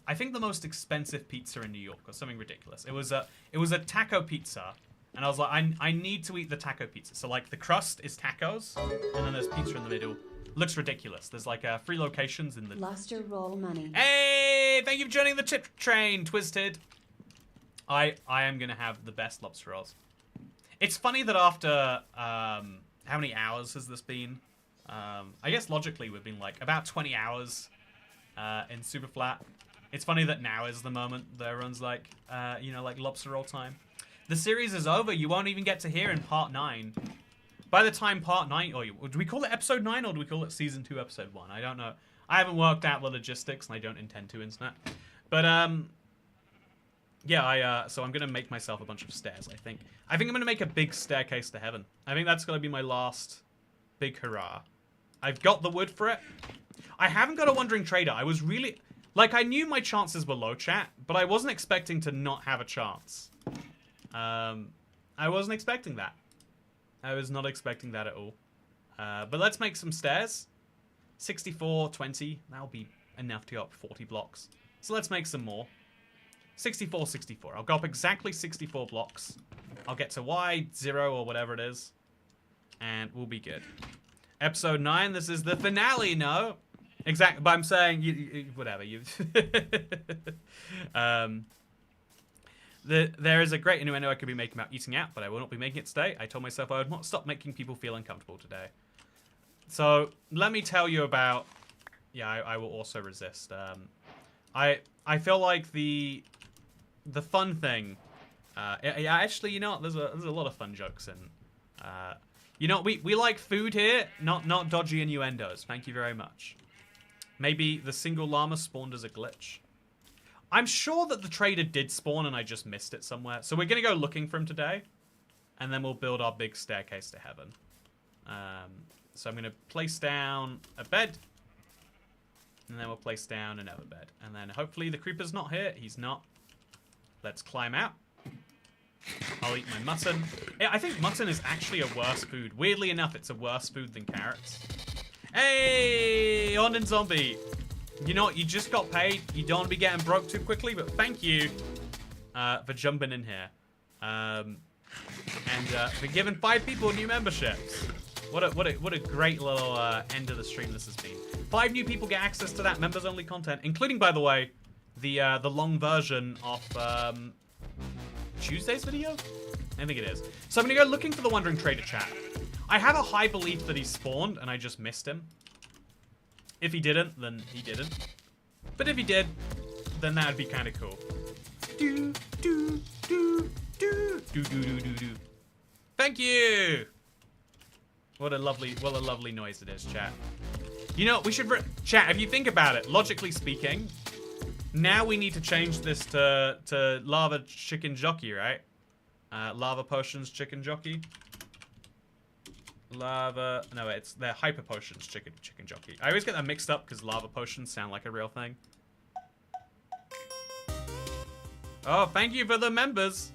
I think, the most expensive pizza in New York, or something ridiculous. It was a taco pizza, and I was like, I need to eat the taco pizza. So like the crust is tacos, and then there's pizza in the middle. Looks ridiculous. There's like 3 locations in the... Luster roll money. Hey, thank you for joining the tip train, Twisted. I am gonna have the best lobster rolls. It's funny that after how many hours has this been? I guess logically we've been like about 20 hours in Super Flat. It's funny that now is the moment that everyone's like, like lobster roll time. The series is over. You won't even get to hear in part 9. By the time part 9, or do we call it episode 9 or do we call it season 2 episode 1? I don't know. I haven't worked out the logistics and I don't intend to, internet. But yeah, so I'm gonna make myself a bunch of stairs. I think I'm gonna make a big staircase to heaven. I think that's gonna be my last big hurrah. I've got the wood for it. I haven't got a Wandering Trader. I was really... I knew my chances were low, chat, but I wasn't expecting to not have a chance. I wasn't expecting that. I was not expecting that at all. But let's make some stairs. 64, 20. That'll be enough to go up 40 blocks. So let's make some more. 64, 64. I'll go up exactly 64 blocks. I'll get to Y0 or whatever it is. And we'll be good. Episode 9, this is the finale, no? Exactly, but I'm saying, whatever. There is a great innuendo I could be making about eating out, but I will not be making it today. I told myself I would not stop making people feel uncomfortable today. So, let me tell you about... Yeah, I will also resist. I feel like the fun thing... actually, there's a lot of fun jokes in... we like food here, not dodgy innuendos. Thank you very much. Maybe the single llama spawned as a glitch. I'm sure that the trader did spawn and I just missed it somewhere. So we're going to go looking for him today. And then we'll build our big staircase to heaven. So I'm going to place down a bed. And then we'll place down another bed. And then hopefully the creeper's not here. He's not. Let's climb out. I'll eat my mutton. Yeah, I think mutton is actually a worse food. Weirdly enough, it's a worse food than carrots. Hey, London Zombie. You know what? You just got paid. You don't want to be getting broke too quickly, but thank you for jumping in here. And for giving 5 people new memberships. What a great little end of the stream this has been. 5 new people get access to that members-only content, including, by the way, the long version of Tuesday's video? I think it is. So I'm going to go looking for the Wandering Trader, chat. I have a high belief that he spawned and I just missed him. If he didn't, then he didn't. But if he did, then that would be kind of cool. Thank you. What a lovely noise it is, chat. You know, we should chat. If you think about it, logically speaking, now we need to change this to lava chicken jockey, right? Lava potions chicken jockey. Lava. No, they're hyper potions chicken jockey. I always get that mixed up because lava potions sound like a real thing. Oh, thank you for the members.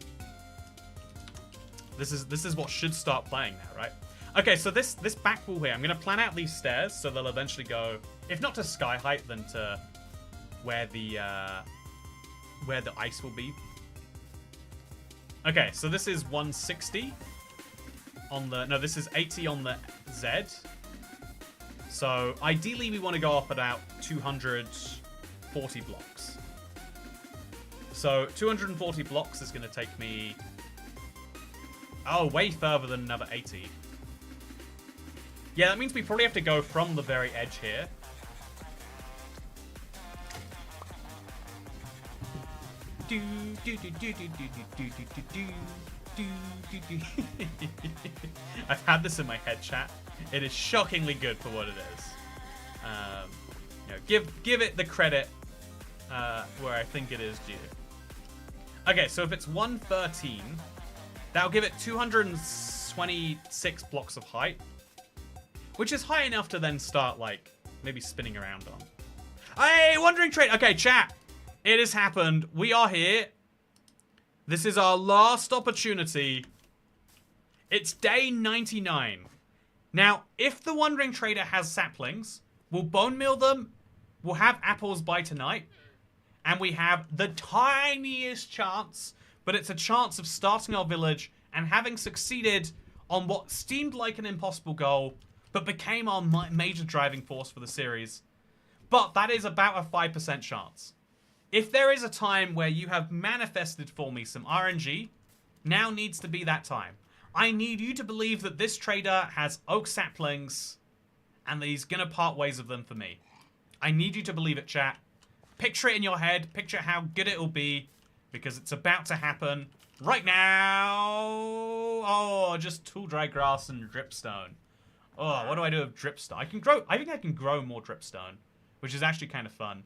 This is what should start playing now, right? Okay, so this back wall here, I'm gonna plan out these stairs so they'll eventually go, if not to sky height, then to where the ice will be. Okay, so this is 160 on the, no, this is 80 on the Z. So ideally we want to go up about 240 blocks. So 240 blocks is going to take me, oh, way further than another 80. Yeah, that means we probably have to go from the very edge here. I've had this in my head, chat. It is shockingly good for what it is. You know, give it the credit where I think it is due. Okay, so if it's 113, that'll give it 226 blocks of height, which is high enough to then start, like, maybe spinning around on. Hey, Wandering Trade! Okay, chat. It has happened. We are here. This is our last opportunity. It's day 99. Now, if the Wandering Trader has saplings, we'll bone meal them, we'll have apples by tonight, and we have the tiniest chance, but it's a chance of starting our village and having succeeded on what seemed like an impossible goal, but became our major driving force for the series. But that is about a 5% chance. If there is a time where you have manifested for me some RNG, now needs to be that time. I need you to believe that this trader has oak saplings and that he's gonna part ways of them for me. I need you to believe it, chat. Picture it in your head. Picture how good it'll be, because it's about to happen right now. Oh, just tall dry grass and dripstone. Oh, what do I do with dripstone? I think I can grow more dripstone, which is actually kind of fun.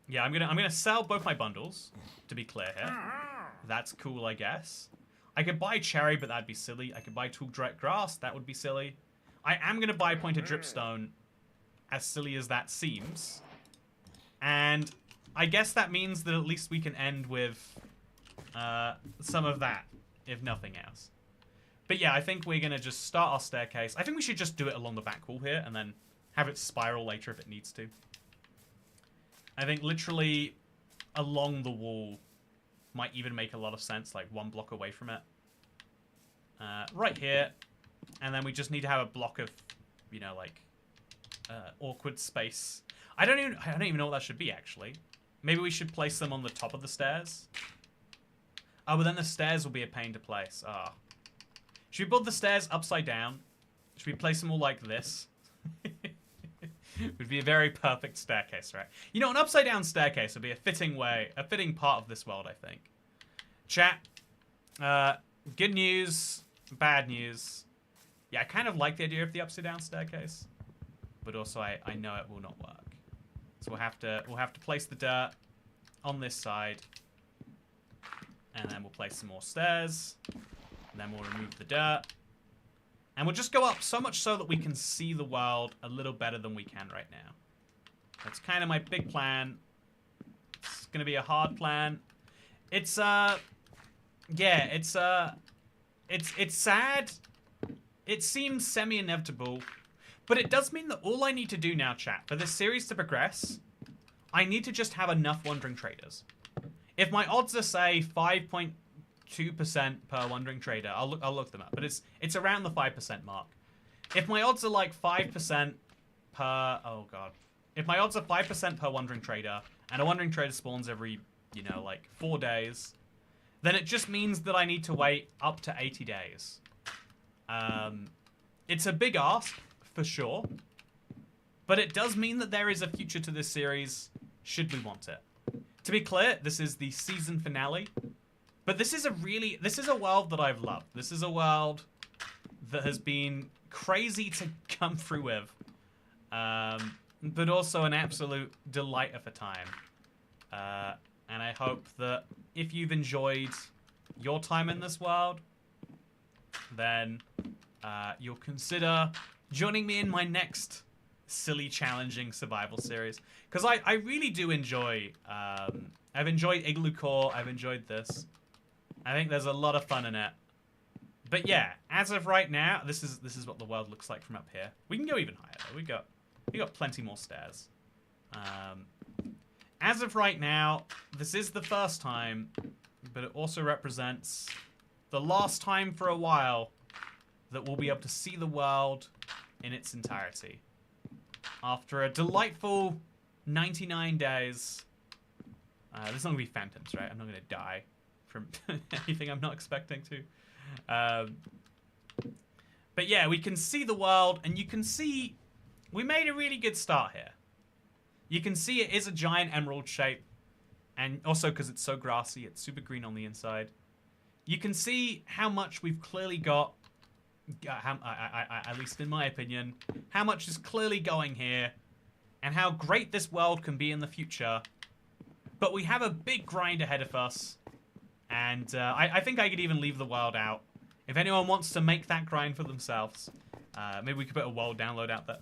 Yeah, I'm gonna sell both my bundles, to be clear here. That's cool, I guess. I could buy cherry, but that'd be silly. I could buy tall dry grass. That would be silly. I am gonna buy pointed dripstone, as silly as that seems. And I guess that means that at least we can end with some of that, if nothing else. But yeah, I think we're gonna just start our staircase. I think we should just do it along the back wall here and then have it spiral later if it needs to. I think literally along the wall might even make a lot of sense, like 1 block away from it. Right here. And then we just need to have a block of, you know, like, awkward space. I don't even know what that should be, actually. Maybe we should place them on the top of the stairs. Oh, but then the stairs will be a pain to place. Ah. Oh. Should we build the stairs upside down? Should we place them all like this? Would be a very perfect staircase, right? You know, an upside down staircase would be a fitting part of this world, I think. Chat. Good news, bad news. Yeah, I kind of like the idea of the upside down staircase, but also I know it will not work. So we'll have to place the dirt on this side, and then we'll place some more stairs, and then we'll remove the dirt. And we'll just go up so much so that we can see the world a little better than we can right now. That's kind of my big plan. It's going to be a hard plan. It's, yeah, it's sad. It seems semi-inevitable. But it does mean that all I need to do now, chat, for this series to progress, I need to just have enough Wandering Traders. If my odds are, say, 5.2% per Wandering Trader, I'll look them up, but it's around the 5% mark. If my odds are like 5% per, oh god, if my odds are 5% per Wandering Trader, and a Wandering Trader spawns every, you know, like 4 days, then it just means that I need to wait up to 80 days. It's a big ask, for sure, but it does mean that there is a future to this series, should we want it. To be clear, this is the season finale. But this is a world that I've loved. This is a world that has been crazy to come through with. But also an absolute delight of a time. And I hope that if you've enjoyed your time in this world, then you'll consider joining me in my next silly, challenging survival series. Because I really do enjoy... I've enjoyed Igloo Core. I've enjoyed this. I think there's a lot of fun in it. But yeah, as of right now, this is what the world looks like from up here. We can go even higher, though. We got plenty more stairs. As of right now, this is the first time, but it also represents the last time for a while that we'll be able to see the world in its entirety. After a delightful 99 days. There's not going to be phantoms, right? I'm not going to die from anything I'm not expecting to. But yeah, we can see the world, and you can see we made a really good start here. You can see it is a giant emerald shape, and also because it's so grassy, it's super green on the inside. You can see how much we've clearly got, at least in my opinion, how much is clearly going here, and how great this world can be in the future. But we have a big grind ahead of us, and I think I could even leave the world out. If anyone wants to make that grind for themselves, maybe we could put a world download out there.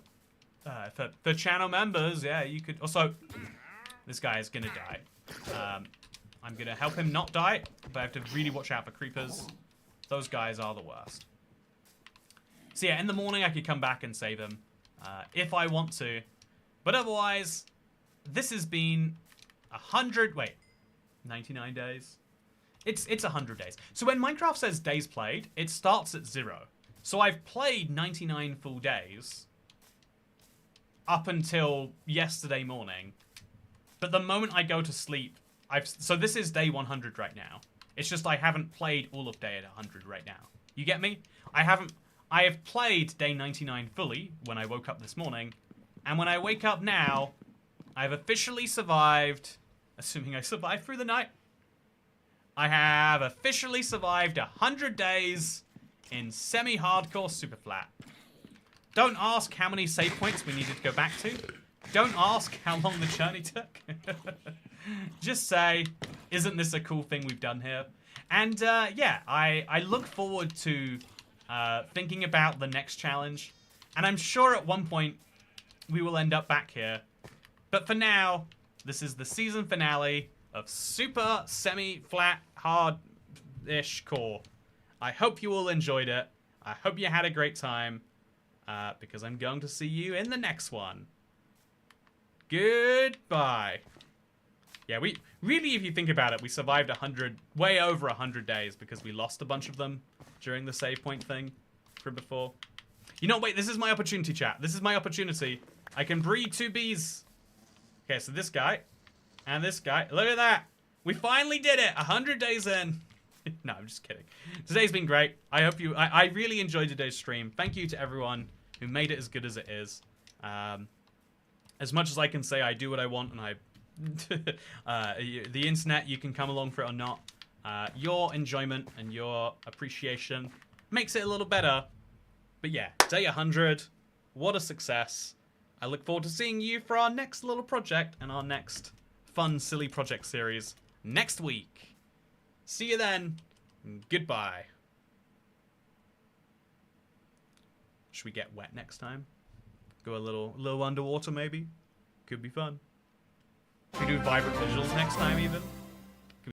For channel members, yeah, you could. Also, this guy is gonna die. I'm gonna help him not die, but I have to really watch out for creepers. Those guys are the worst. So yeah, in the morning I could come back and save him, if I want to. But otherwise, this has been 99 days. It's 100 days. So when Minecraft says days played, it starts at 0. So I've played 99 full days up until yesterday morning. But the moment I go to sleep, so this is day 100 right now. It's just I haven't played all of day at 100 right now. You get me? I have played day 99 fully when I woke up this morning. And when I wake up now, I've officially survived, assuming I survived through the night. I have officially survived 100 days in semi-hardcore super flat. Don't ask how many save points we needed to go back to. Don't ask how long the journey took. Just say, isn't this a cool thing we've done here? And yeah, I look forward to thinking about the next challenge. And I'm sure at one point we will end up back here. But for now, this is the season finale of Super Semi-Flat Hard-ish Core. I hope you all enjoyed it. I hope you had a great time. Because I'm going to see you in the next one. Goodbye. Yeah, we really, if you think about it, we survived way over 100 days because we lost a bunch of them during the save point thing from before. You know, wait, this is my opportunity, chat. This is my opportunity. I can breed 2 bees. Okay, so this guy and this guy. Look at that. We finally did it. 100 days in. No, I'm just kidding. Today's been great. I hope you... I really enjoyed today's stream. Thank you to everyone who made it as good as it is. As much as I can say I do what I want and I... the internet, you can come along for it or not. Your enjoyment and your appreciation makes it a little better. But yeah, day 100. What a success. I look forward to seeing you for our next little project and our next fun, silly project series next week. See you then. Goodbye. Should we get wet next time? Go a little underwater maybe? Could be fun. Should we do vibrant visuals next time even?